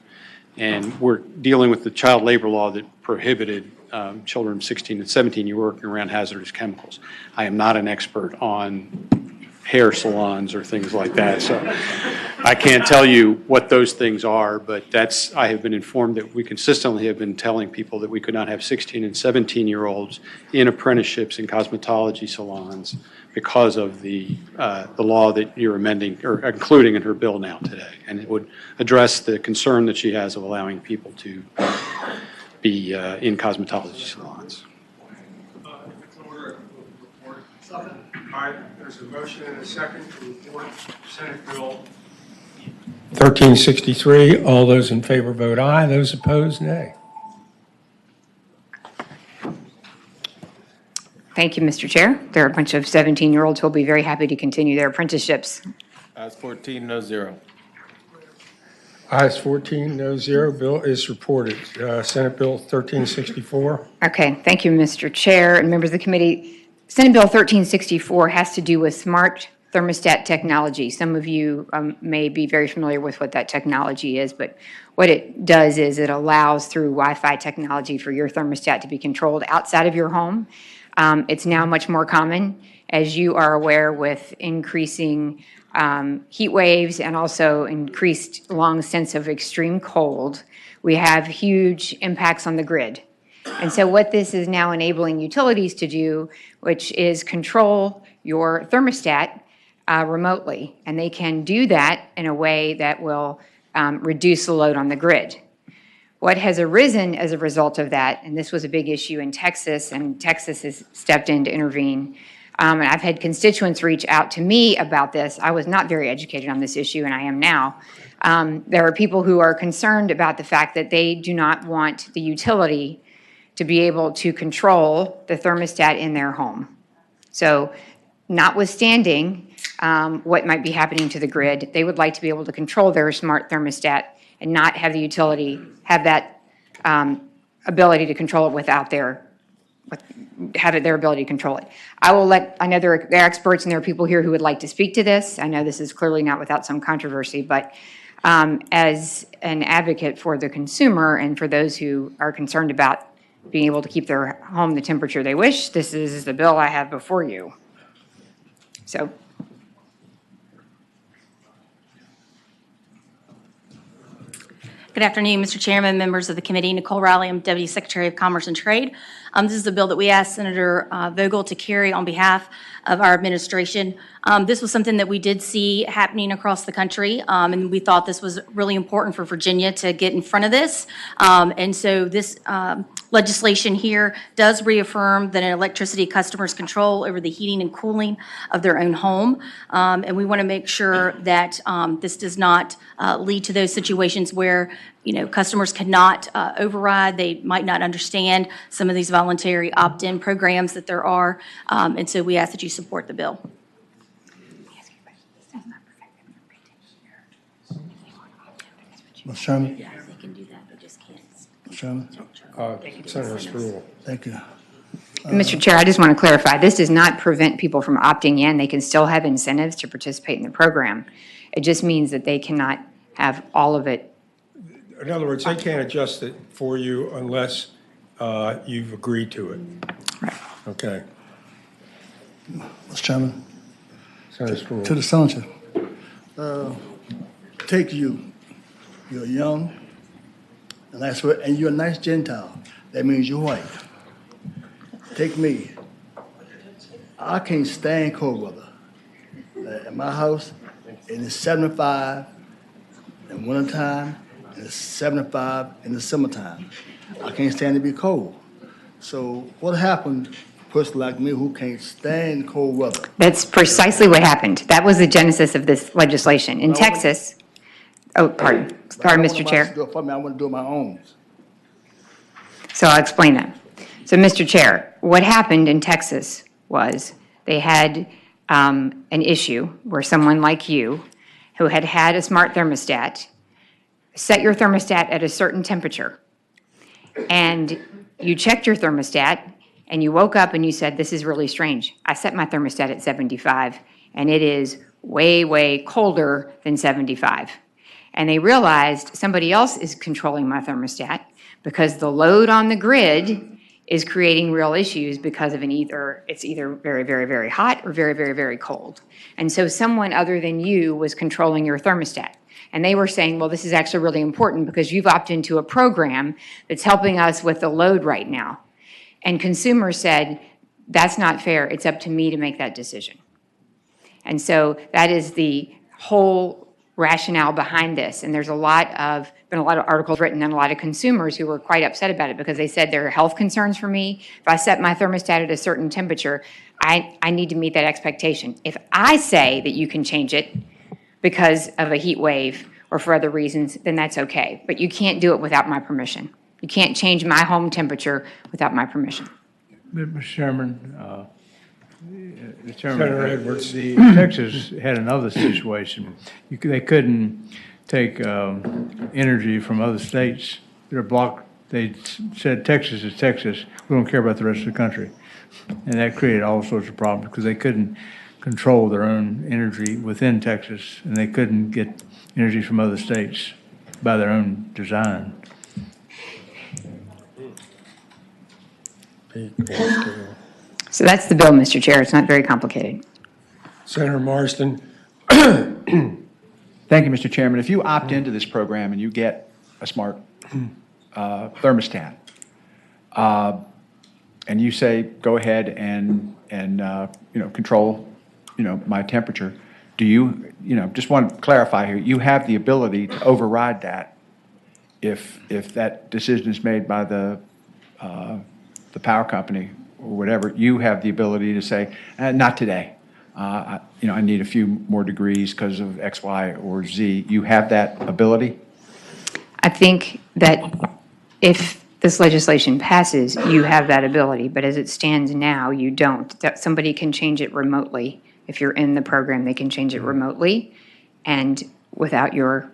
And we're dealing with the child labor law that prohibited children 16 and 17 years working around hazardous chemicals. I am not an expert on hair salons or things like that, so I can't tell you what those things are, but I have been informed that we consistently have been telling people that we could not have 16 and 17-year-olds in apprenticeships in cosmetology salons because of the law that you're amending or including in her bill now today. And it would address the concern that she has of allowing people to be in cosmetology salons. All right, there's a motion and a second to report Senate Bill 1363. All those in favor vote aye. Those opposed, nay. Thank you, Mr. Chair. There are a bunch of 17-year-olds who will be very happy to continue their apprenticeships. Ayes 14, no zero. Ayes 14, no zero. Bill is reported. Senate Bill 1364. Okay, thank you, Mr. Chair and members of the committee. Senate Bill 1364 has to do with smart thermostat technology. Some of you may be very familiar with what that technology is, but what it does is it allows through Wi-Fi technology for your thermostat to be controlled outside of your home. It's now much more common, as you are aware, with increasing heat waves and also increased long stints of extreme cold. We have huge impacts on the grid. And so what this is now enabling utilities to do, which is control your thermostat remotely. And they can do that in a way that will reduce the load on the grid. What has arisen as a result of that, and this was a big issue in Texas, and Texas has stepped in to intervene, And I've had constituents reach out to me about this. I was not very educated on this issue, and I am now. There are people who are concerned about the fact that they do not want the utility to be able to control the thermostat in their home. So notwithstanding what might be happening to the grid, they would like to be able to control their smart thermostat and not have the utility have that ability to control it without their ability to control it. I know there are experts and there are people here who would like to speak to this. I know this is clearly not without some controversy, but as an advocate for the consumer and for those who are concerned about being able to keep their home the temperature they wish, this is the bill I have before you. So. Good afternoon, Mr. Chairman, members of the committee. Nicole Riley, I'm Deputy Secretary of Commerce and Trade. This is a bill that we asked Senator Vogel to carry on behalf of our administration. This was something that we did see happening across the country, and we thought this was really important for Virginia to get in front of this. And so this legislation here does reaffirm that electricity customers control over the heating and cooling of their own home. And we want to make sure that this does not lead to those situations where customers cannot override. They might not understand some of these voluntary opt-in programs that there are. And so we ask that you support the bill. Mr. Chairman? Yeah, they can do that, they just can't. Mr. Chairman? Senator Spruill. Thank you. Mr. Chair, I just want to clarify, this does not prevent people from opting in. They can still have incentives to participate in the program. It just means that they cannot have all of it. In other words, they can't adjust it for you unless you've agreed to it. Right. Okay. Mr. Chairman? Senator Spruill. To the senator. Take you. You're young, and that's what, and you're a nice Gentile. That means you're white. Take me. I can't stand cold weather. At my house, it is 75 in wintertime, and it's 75 in the summertime. I can't stand to be cold. So what happened, a person like me who can't stand cold weather? That's precisely what happened. That was the genesis of this legislation. In Texas, pardon, Mr. Chair. I want to do my own. So I'll explain that. So, Mr. Chair, what happened in Texas was they had an issue where someone like you, who had had a smart thermostat, set your thermostat at a certain temperature, and you checked your thermostat, and you woke up and you said, this is really strange. I set my thermostat at 75, and it is way, way colder than 75. And they realized somebody else is controlling my thermostat because the load on the grid is creating real issues because of it's either very, very, very hot or very, very, very cold. And so someone other than you was controlling your thermostat. And they were saying, well, this is actually really important because you've opted into a program that's helping us with the load right now. And consumers said, that's not fair. It's up to me to make that decision. And so that is the whole rationale behind this. And there's been a lot of articles written and a lot of consumers who were quite upset about it because they said there are health concerns for me. If I set my thermostat at a certain temperature, I need to meet that expectation. If I say that you can change it because of a heat wave or for other reasons, then that's okay. But you can't do it without my permission. You can't change my home temperature without my permission. Mr. Chairman, Senator Edwards. Texas had another situation. They couldn't take energy from other states. They're blocked. They said Texas is Texas. We don't care about the rest of the country. And that created all sorts of problems because they couldn't control their own energy within Texas, and they couldn't get energy from other states by their own design. So that's the bill, Mr. Chair. It's not very complicated. Senator Marsden. Thank you, Mr. Chairman. If you opt into this program and you get a smart thermostat, and you say, go ahead and control, my temperature, do you, just want to clarify here, you have the ability to override that if that decision is made by the power company or whatever, you have the ability to say, not today. I need a few more degrees because of X, Y, or Z. You have that ability? I think that if this legislation passes, you have that ability, but as it stands now, you don't. That somebody can change it remotely. If you're in the program, they can change it remotely and without your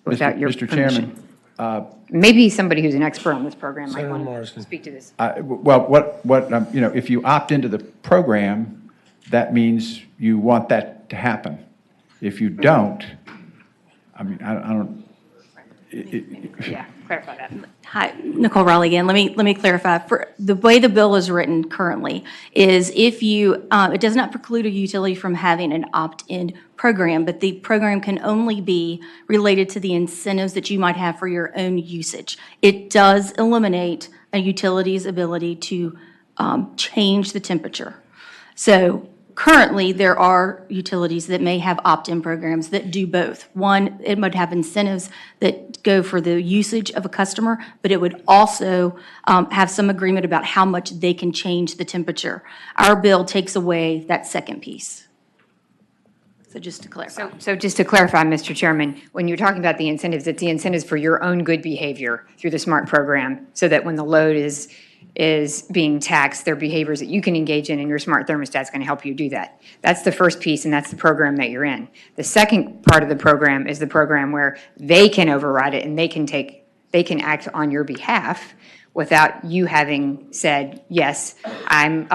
Mr. permission. Chairman, Maybe somebody who's an expert on this program might Senator want to Marsden. speak to this. well, if you opt into the program, that means you want that to happen. If you don't, I don't. Yeah, clarify that. Hi, Nicole Raleigh again. Let me clarify. For the way the bill is written currently is if you, it does not preclude a utility from having an opt-in program, but the program can only be related to the incentives that you might have for your own usage. It does eliminate a utility's ability to change the temperature. So currently, there are utilities that may have opt-in programs that do both. One, it might have incentives that go for the usage of a customer, but it would also have some agreement about how much they can change the temperature. Our bill takes away that second piece. So just to clarify. So just to clarify, Mr. Chairman, when you're talking about the incentives, it's the incentives for your own good behavior through the SMART program, so that when the load is being taxed, there are behaviors that you can engage in, and your smart thermostat is going to help you do that. That's the first piece, and that's the program that you're in. The second part of the program is the program where they can override it, and they can act on your behalf without you having said, yes, I'm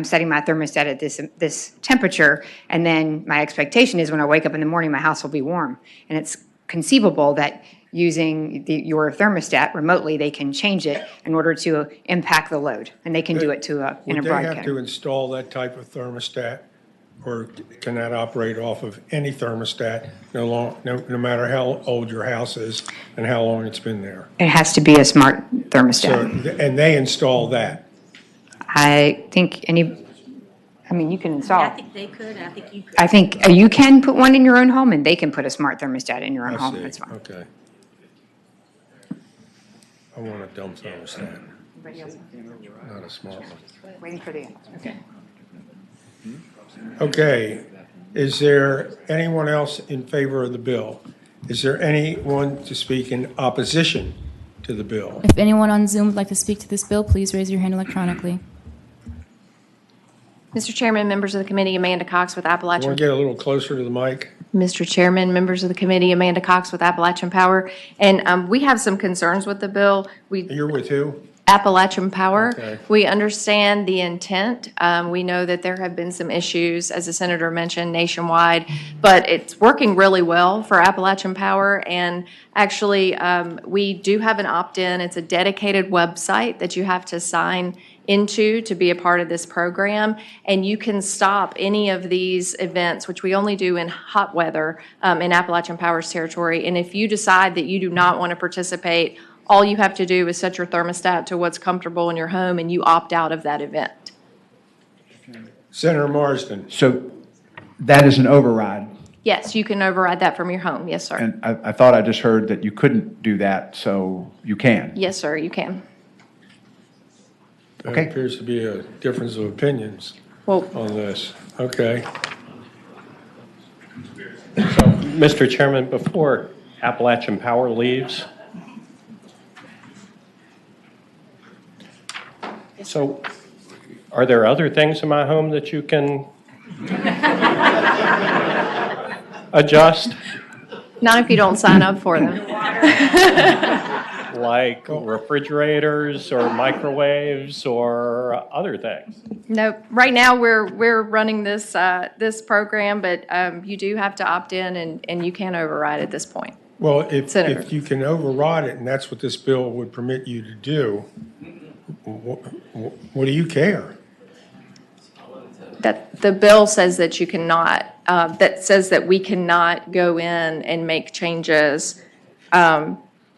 setting my thermostat at this temperature, and then my expectation is when I wake up in the morning, my house will be warm. And it's conceivable that using your thermostat remotely, they can change it in order to impact the load, and they can do it in a Would they have broadcast. to install that type of thermostat, or can that operate off of any thermostat, no matter how old your house is and how long it's been there? It has to be a smart thermostat. So, and they install that? I think you can install. I think they could, I think you could. I think you can put one in your own home, and they can put a smart thermostat in your own home. That's fine. Okay. I want a dumb thermostat, not a smart one. Waiting for the, okay. Okay, is there anyone else in favor of the bill? Is there anyone to speak in opposition to the bill? If anyone on Zoom would like to speak to this bill, please raise your hand electronically. Mr. Chairman, members of the committee, Amanda Cox with Want Appalachian. to get a little closer to the mic? Mr. Chairman, members of the committee, Amanda Cox with Appalachian Power. And we have some concerns with the bill. You're with who? Appalachian Power. Okay. We understand the intent. We know that there have been some issues, as the senator mentioned, nationwide, but it's working really well for Appalachian Power. And actually, we do have an opt-in. It's a dedicated website that you have to sign into to be a part of this program, and you can stop any of these events, which we only do in hot weather in Appalachian Power's territory. And if you decide that you do not want to participate, all you have to do is set your thermostat to what's comfortable in your home, and you opt out of that event. Senator Marsden. So that is an override. Yes, you can override that from your home. Yes, sir. And I thought I just heard that you couldn't do that, so you can. Yes, sir, you can. There appears to be a difference of opinions on this. Okay. Mr. Chairman, before Appalachian Power leaves, so are there other things in my home that you can adjust? Not if you don't sign up for them. Like refrigerators or microwaves or other things? No, right now we're running this program, but you do have to opt in, and you can override at this point. Well, if you can override it, and that's what this bill would permit you to do, what do you care? That the bill says that you cannot, that says that we cannot go in and make changes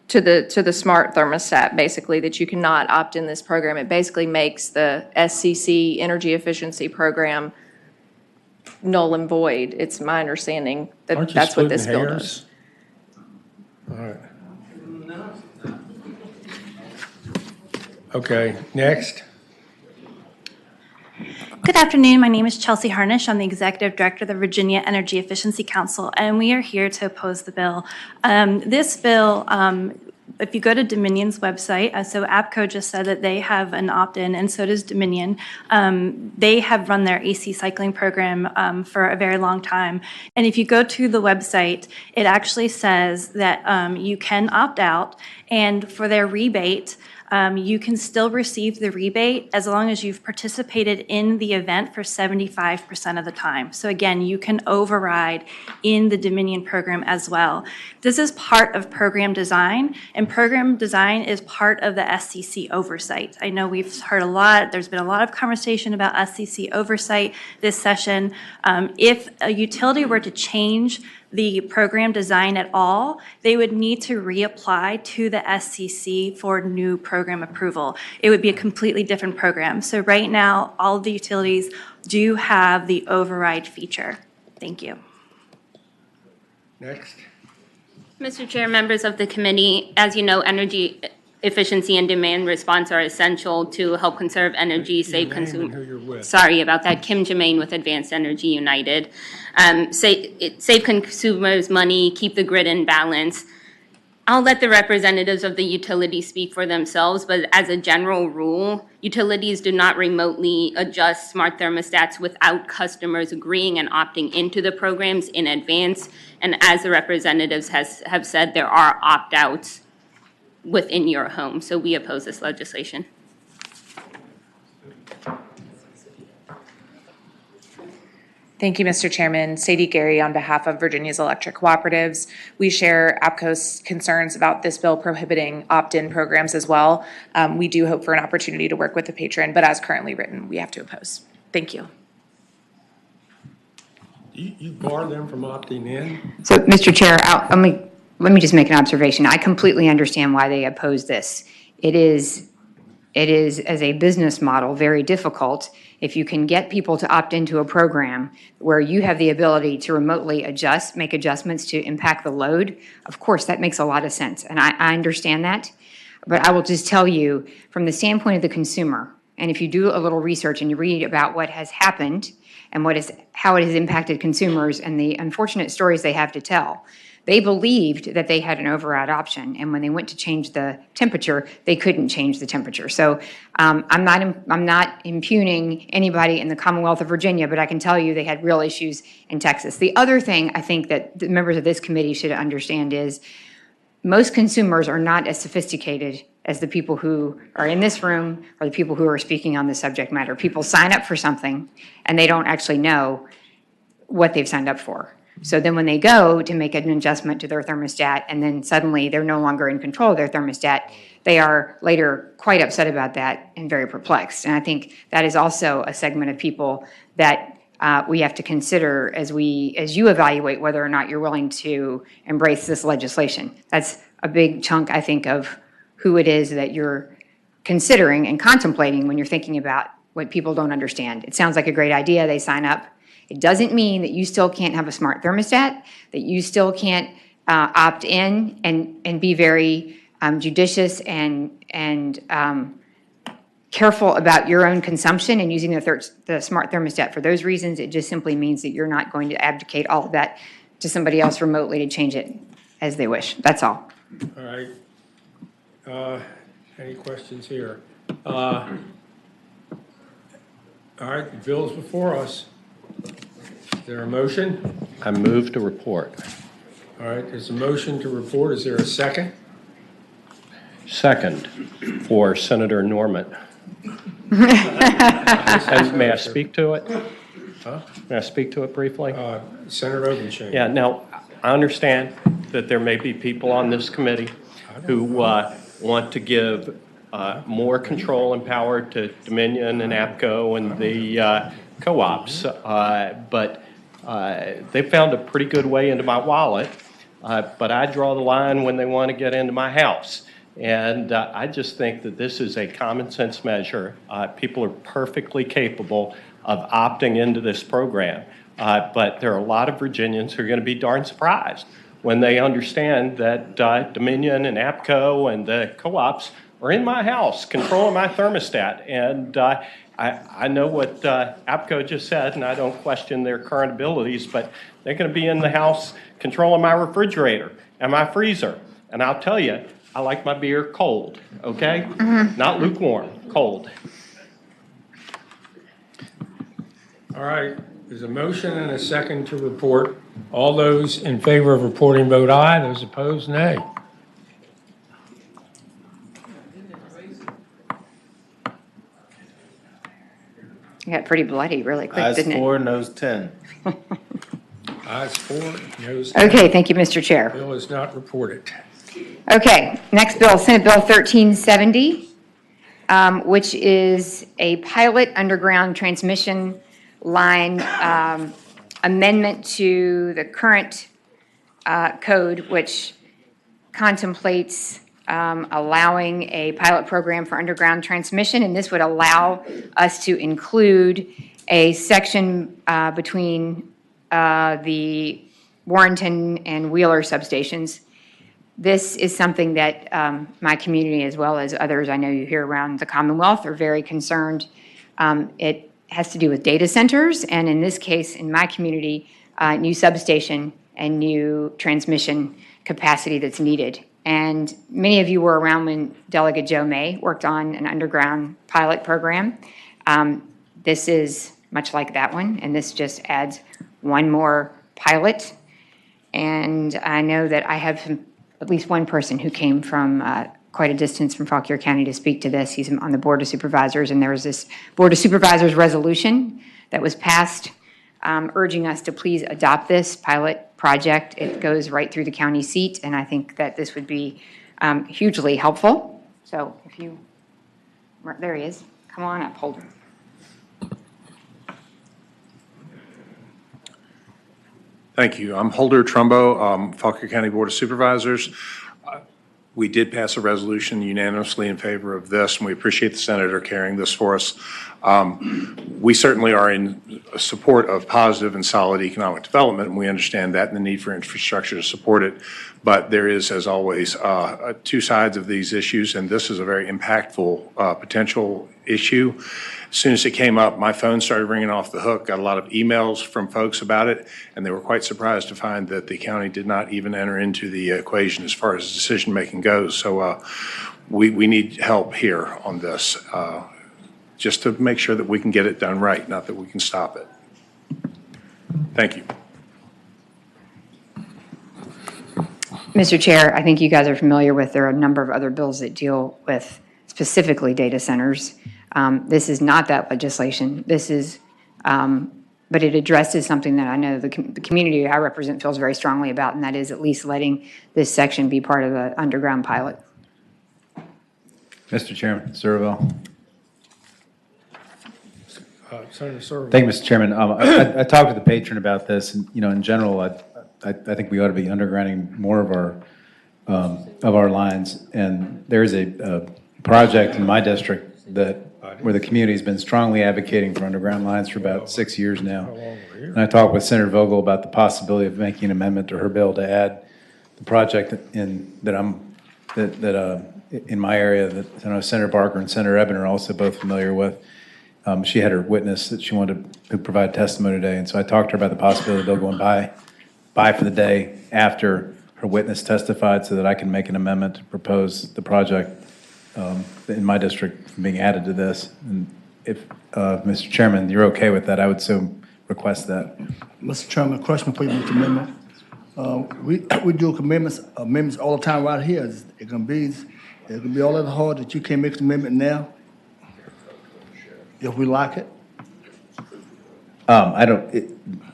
to the smart thermostat, basically, that you cannot opt in this program. It basically makes the SCC energy efficiency program null and void. It's my understanding that that's what this bill does. All right. Okay, next. Good afternoon. My name is Chelsea Harnish. I'm the Executive Director of the Virginia Energy Efficiency Council, and we are here to oppose the bill. This bill, if you go to Dominion's website, so APCO just said that they have an opt-in, and so does Dominion. They have run their AC cycling program for a very long time. And if you go to the website, it actually says that you can opt out, and for their rebate, you can still receive the rebate as long as you've participated in the event for 75% of the time. So again, you can override in the Dominion program as well. This is part of program design, and program design is part of the SCC oversight. I know we've heard a lot, there's been a lot of conversation about SCC oversight this session. If a utility were to change the program design at all, they would need to reapply to the SCC for new program approval. It would be a completely different program. So right now, all of the utilities do have the override feature. Thank you. Next. Mr. Chair, members of the committee, as you know, energy efficiency and demand response are essential to help conserve energy, save consumers. Sorry about that. Kim Jermaine with Advanced Energy United. Save consumers money, keep the grid in balance. I'll let the representatives of the utilities speak for themselves, but as a general rule, utilities do not remotely adjust smart thermostats without customers agreeing and opting into the programs in advance. And as the representatives have said, there are opt-outs within your home. So we oppose this legislation. Thank you, Mr. Chairman. Sadie Gary on behalf of Virginia's Electric Cooperatives. We share APCO's concerns about this bill prohibiting opt-in programs as well. We do hope for an opportunity to work with the patron, but as currently written, we have to oppose. Thank you. You bar them from opting in? So, Mr. Chair, let me just make an observation. I completely understand why they oppose this. It is, as a business model, very difficult if you can get people to opt into a program where you have the ability to remotely make adjustments to impact the load. Of course, that makes a lot of sense, and I understand that. But I will just tell you, from the standpoint of the consumer, and if you do a little research and you read about what has happened and how it has impacted consumers and the unfortunate stories they have to tell, they believed that they had an override option, and when they went to change the temperature, they couldn't change the temperature. So I'm not impugning anybody in the Commonwealth of Virginia, but I can tell you they had real issues in Texas. The other thing I think that the members of this committee should understand is most consumers are not as sophisticated as the people who are in this room or the people who are speaking on the subject matter. People sign up for something, and they don't actually know what they've signed up for. So then when they go to make an adjustment to their thermostat and then suddenly they're no longer in control of their thermostat, they are later quite upset about that and very perplexed. And I think that is also a segment of people that we have to consider as you evaluate whether or not you're willing to embrace this legislation. That's a big chunk, I think, of who it is that you're considering and contemplating when you're thinking about what people don't understand. It sounds like a great idea. They sign up. It doesn't mean that you still can't have a smart thermostat, that you still can't opt in and be very judicious and careful about your own consumption and using the smart thermostat for those reasons. It just simply means that you're not going to abdicate all of that to somebody else remotely to change it as they wish. That's all. All right. Any questions here? All right, the bill's before us. Is there a motion? I move to report. All right, there's a motion to report. Is there a second? Second, for Senator Norman. And may I speak to it? Huh? May I speak to it briefly? Senator Obenchain. Yeah, now, I understand that there may be people on this committee who want to give more control and power to Dominion and APCO and the co-ops, but they found a pretty good way into my wallet, but I draw the line when they want to get into my house. And I just think that this is a common sense measure. People are perfectly capable of opting into this program, but there are a lot of Virginians who are going to be darn surprised when they understand that Dominion and APCO and the co-ops are in my house, controlling my thermostat, and I know what APCO just said, and I don't question their current abilities, but they're going to be in the house controlling my refrigerator and my freezer. And I'll tell you, I like my beer cold, okay? Not lukewarm, cold. All right, there's a motion and a second to report. All those in favor of reporting vote aye, those opposed nay. It got pretty bloody really quick, Ayes didn't it? 4, noes 10. Ayes 4, noes 10. Okay, thank you, Mr. Chair. Bill is not reported. Okay, next bill, Senate Bill 1370, which is a pilot underground transmission line amendment to the current code, which contemplates allowing a pilot program for underground transmission, and this would allow us to include a section between the Warrenton and Wheeler substations. This is something that my community, as well as others I know you here around the Commonwealth, are very concerned. It has to do with data centers, and in this case, in my community, new substation and new transmission capacity that's needed. And many of you were around when Delegate Joe May worked on an underground pilot program. This is much like that one, and this just adds one more pilot. And I know that I have at least one person who came from quite a distance from Fauquier County to speak to this. He's on the Board of Supervisors, and there was this Board of Supervisors resolution that was passed urging us to please adopt this pilot project. It goes right through the county seat, and I think that this would be hugely helpful. So if you, there he is. Come on up, Holder. Thank you. I'm Holder Trumbo, Fauquier County Board of Supervisors. We did pass a resolution unanimously in favor of this, and we appreciate the senator carrying this for us. We certainly are in support of positive and solid economic development, and we understand that and the need for infrastructure to support it. But there is, as always, two sides of these issues, and this is a very impactful potential issue. As soon as it came up, my phone started ringing off the hook, got a lot of emails from folks about it, and they were quite surprised to find that the county did not even enter into the equation as far as decision-making goes. So we need help here on this, just to make sure that we can get it done right, not that we can stop it. Thank you. Mr. Chair, I think you guys are familiar with, there are a number of other bills that deal with specifically data centers. This is not that legislation. This is, but it addresses something that I know the community I represent feels very strongly about, and that is at least letting this section be part of the underground pilot. Mr. Chairman, Surville. Senator Surville. Thank you, Mr. Chairman. I talked to the patron about this, and in general, I think we ought to be undergrounding more of our lines. And there is a project in my district where the community's been strongly advocating for underground lines for about 6 years now. And I talked with Senator Vogel about the possibility of making an amendment to her bill to add the project in my area that I know Senator Barker and Senator Eben are also both familiar with. She had her witness that she wanted to provide testimony today, and so I talked to her about the possibility of the bill going by for the day after her witness testified, so that I can make an amendment to propose the project in my district being added to this. And if, Mr. Chairman, you're okay with that, I would so request that. Mr. Chairman, question for you, Mr. Amendment. We do amendments all the time right here. It can be all that hard that you can't make an amendment now, if we like it.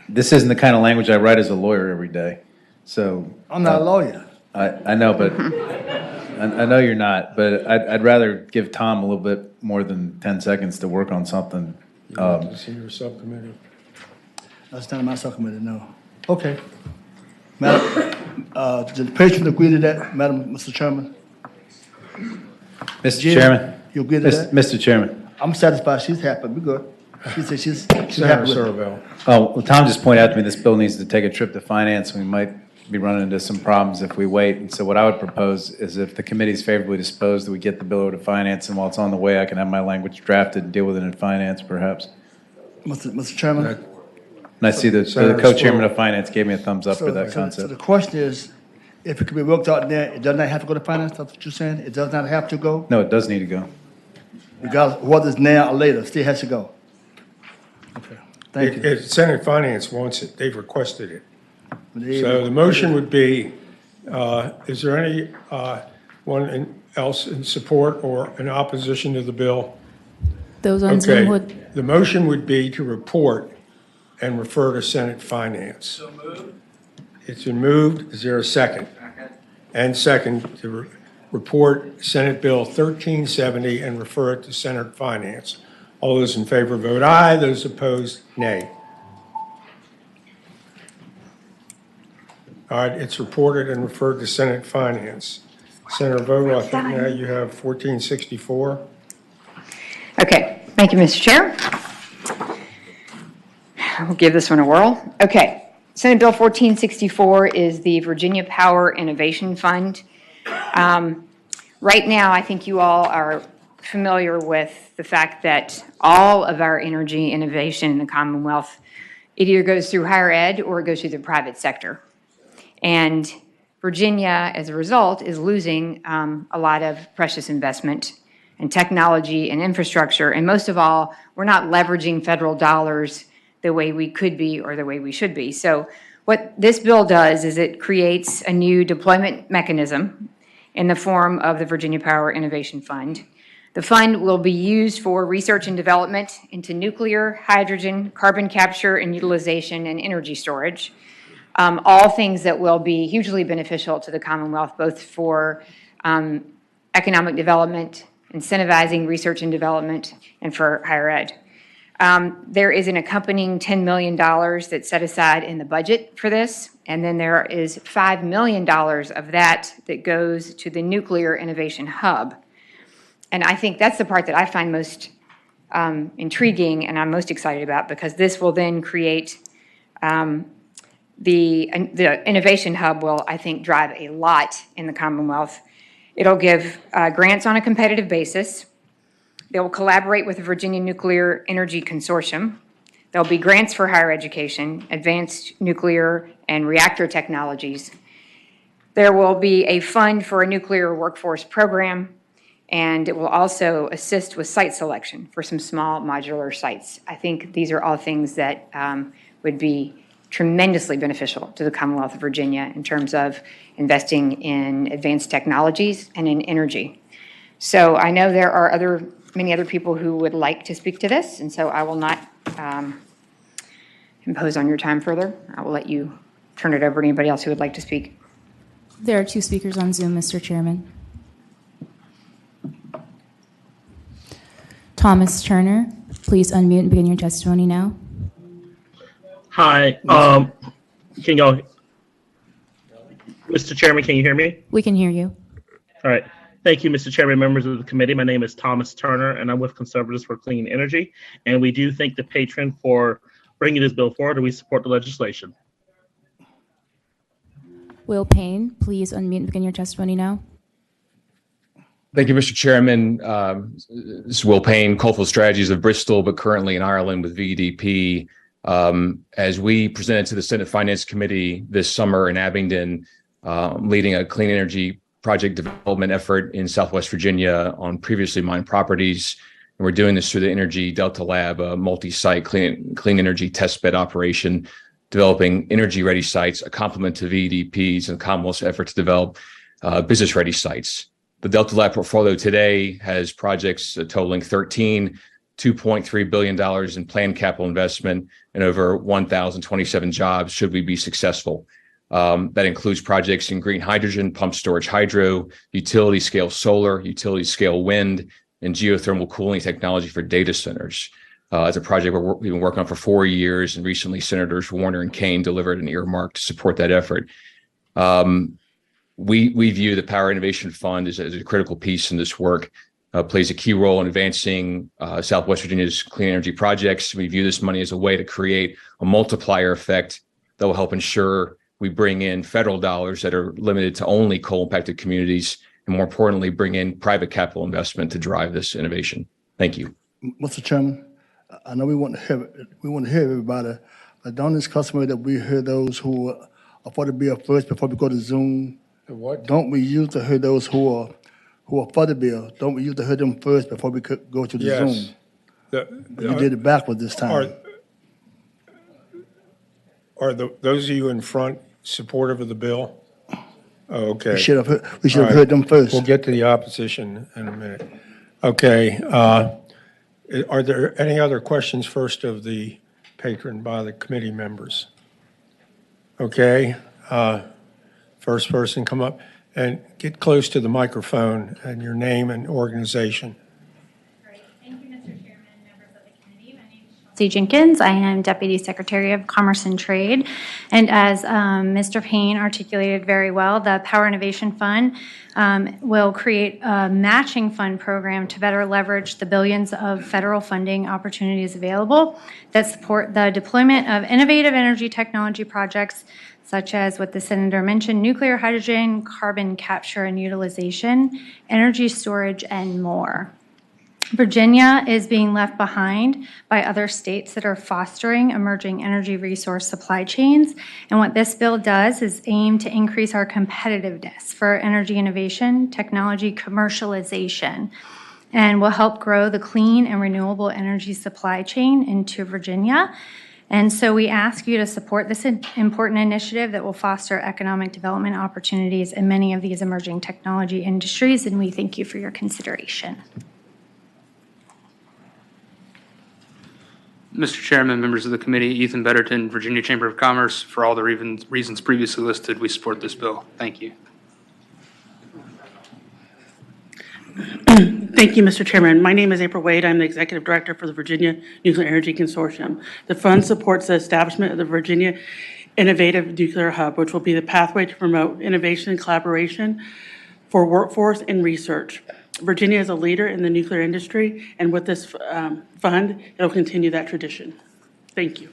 This isn't the kind of language I write as a lawyer every day, so. I'm not a lawyer. I know, but I know you're not, but I'd rather give Tom a little bit more than 10 seconds to work on something. Senior subcommittee. That's not my subcommittee, no. Okay. Madam, did the patron agree to that, Mr. Chairman? Mr. Jim, Chairman. You agree to that? Mr. Chairman. I'm satisfied. She's happy. We good. She said she's happy with it. Oh, well, Tom just pointed out to me this bill needs to take a trip to finance, and we might be running into some problems if we wait. And so what I would propose is if the committee is favorably disposed, that we get the bill over to finance, and while it's on the way, I can have my language drafted and deal with it in finance, perhaps. Mr. Chairman? And I see the co-chairman of finance gave me a thumbs up for that So concept. the question is, if it could be worked out there, it does not have to go to finance, that's what you're saying? It does not have to go? No, it does need to go. Regardless, whether it's now or later, still has to go? Okay, thank you. Senate Finance wants it, they've requested it. So the motion would be, is there any one else in support or in opposition to the bill? Those on Zoom would. The motion would be to report and refer to Senate Finance. So moved. It's been moved. Is there a second? And second to report Senate Bill 1370 and refer it to Senate Finance. All those in favor vote aye. Those opposed, nay. All right, it's reported and referred to Senate Finance. Senator Vogel, I think now you have 1464. Okay, thank you, Mr. Chair. We'll give this one a whirl. Okay, Senate Bill 1464 is the Virginia Power Innovation Fund. Right now, I think you all are familiar with the fact that all of our energy innovation in the Commonwealth, it either goes through higher ed or it goes through the private sector. And Virginia, as a result, is losing a lot of precious investment in technology and infrastructure. And most of all, we're not leveraging federal dollars the way we could be or the way we should be. So what this bill does is it creates a new deployment mechanism in the form of the Virginia Power Innovation Fund. The fund will be used for research and development into nuclear, hydrogen, carbon capture and utilization, and energy storage. All things that will be hugely beneficial to the Commonwealth, both for economic development, incentivizing research and development, and for higher ed. There is an accompanying $10 million that's set aside in the budget for this, and then there is $5 million of that that goes to the Nuclear Innovation Hub. And I think that's the part that I find most intriguing and I'm most excited about, because this will then create the Innovation Hub will, I think, drive a lot in the Commonwealth. It'll give grants on a competitive basis. They will collaborate with the Virginia Nuclear Energy Consortium. There'll be grants for higher education, advanced nuclear and reactor technologies. There will be a fund for a nuclear workforce program, and it will also assist with site selection for some small modular sites. I think these are all things that would be tremendously beneficial to the Commonwealth of Virginia in terms of investing in advanced technologies and in energy. So I know there are many other people who would like to speak to this, and so I will not impose on your time further. I will let you turn it over to anybody else who would like to speak. There are 2 speakers on Zoom, Mr. Chairman. Thomas Turner, please unmute and begin your testimony now. Hi, can y'all, Mr. Chairman, can you hear me? We can hear you. All right. Thank you, Mr. Chairman, members of the committee. My name is Thomas Turner, and I'm with Conservatives for Clean Energy. And we do thank the patron for bringing this bill forward, and we support the legislation. Will Payne, please unmute and begin your testimony now. Thank you, Mr. Chairman. This is Will Payne, Coalfield Strategies of Bristol, but currently in Ireland with VDP. As we presented to the Senate Finance Committee this summer in Abingdon, leading a clean energy project development effort in Southwest Virginia on previously mined properties. And we're doing this through the Energy Delta Lab, a multi-site clean energy testbed operation, developing energy-ready sites, a complement to VDP's and Commonwealth's effort to develop business-ready sites. The Delta Lab portfolio today has projects totaling $2.3 billion in planned capital investment and over 1,027 jobs should we be successful. That includes projects in green hydrogen, pumped storage hydro, utility scale solar, utility scale wind, and geothermal cooling technology for data centers. It's a project we've been working on for 4 years, and recently Senators Warner and Kane delivered an earmark to support that effort. We view the Power Innovation Fund as a critical piece in this work. Plays a key role in advancing Southwest Virginia's clean energy projects. We view this money as a way to create a multiplier effect that will help ensure we bring in federal dollars that are limited to only coal-impacted communities, and more importantly, bring in private capital investment to drive this innovation. Thank you. Mr. Chairman, I know we want to hear everybody, but don't this customary that we hear those who are for the bill first before we go to Zoom? What? Don't we use to hear those who are for the bill? Don't we use to hear them first before we could go to the Yes. Zoom? You did it backwards this time. Are those of you in front supportive of the bill? Oh, okay. We should have All right. heard them first. We'll get to the opposition in a minute. Okay. Are there any other questions first of the patron by the committee members? Okay. First person come up and get close to the microphone and your name and organization. C. Jenkins. I am Deputy Secretary of Commerce and Trade. And as Mr. Payne articulated very well, the Power Innovation Fund will create a matching fund program to better leverage the billions of federal funding opportunities available that support the deployment of innovative energy technology projects such as what the Senator mentioned, nuclear, hydrogen, carbon capture and utilization, energy storage, and more. Virginia is being left behind by other states that are fostering emerging energy resource supply chains. And what this bill does is aim to increase our competitiveness for energy innovation, technology commercialization, and will help grow the clean and renewable energy supply chain into Virginia. And so we ask you to support this important initiative that will foster economic development opportunities in many of these emerging technology industries, and we thank you for your consideration. Mr. Chairman, members of the committee, Ethan Betterton, Virginia Chamber of Commerce. For all the reasons previously listed, we support this bill. Thank you. Thank you, Mr. Chairman. My name is April Wade. I'm the Executive Director for the Virginia Nuclear Energy Consortium. The fund supports the establishment of the Virginia Innovative Nuclear Hub, which will be the pathway to promote innovation and collaboration for workforce and research. Virginia is a leader in the nuclear industry, and with this fund, it will continue that tradition. Thank you.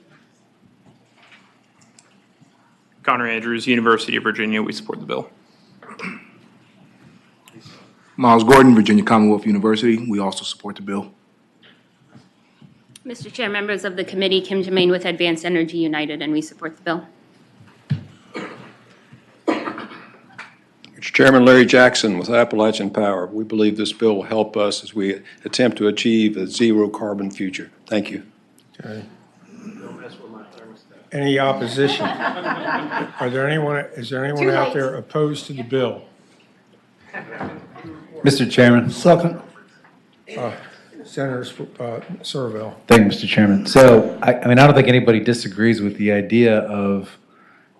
Connor Andrews, University of Virginia. We support the bill. Miles Gordon, Virginia Commonwealth University. We also support the bill. Mr. Chair, members of the committee, Kim Jermaine with Advanced Energy United, and we support the bill. Mr. Chairman, Larry Jackson with Appalachian Power. We believe this bill will help us as we attempt to achieve a zero carbon future. Thank you. Okay. Any opposition? Is there anyone out there opposed to the bill? Mr. Chairman. Second. Senator Serville. Thank you, Mr. Chairman. So, I mean, I don't think anybody disagrees with the idea of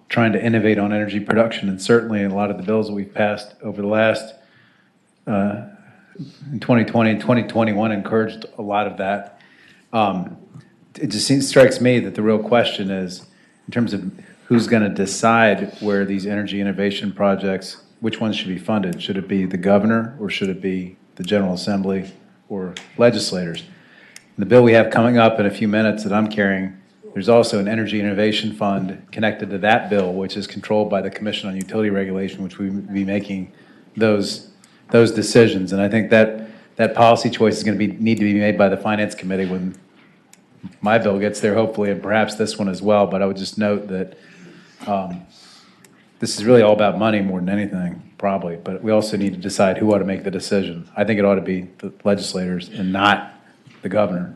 trying to innovate on energy production, and certainly a lot of the bills that we've passed over the last, in 2020 and 2021 encouraged a lot of that. It just strikes me that the real question is, in terms of who's going to decide where these energy innovation projects, which ones should be funded? Should it be the governor, or should it be the General Assembly or legislators? The bill we have coming up in a few minutes that I'm carrying, there's also an Energy Innovation Fund connected to that bill, which is controlled by the Commission on Utility Regulation, which we will be making those decisions. And I think that policy choice is going to need to be made by the Finance Committee when my bill gets there, hopefully, and perhaps this one as well. But I would just note that this is really all about money more than anything, probably. But we also need to decide who ought to make the decision. I think it ought to be the legislators and not the governor.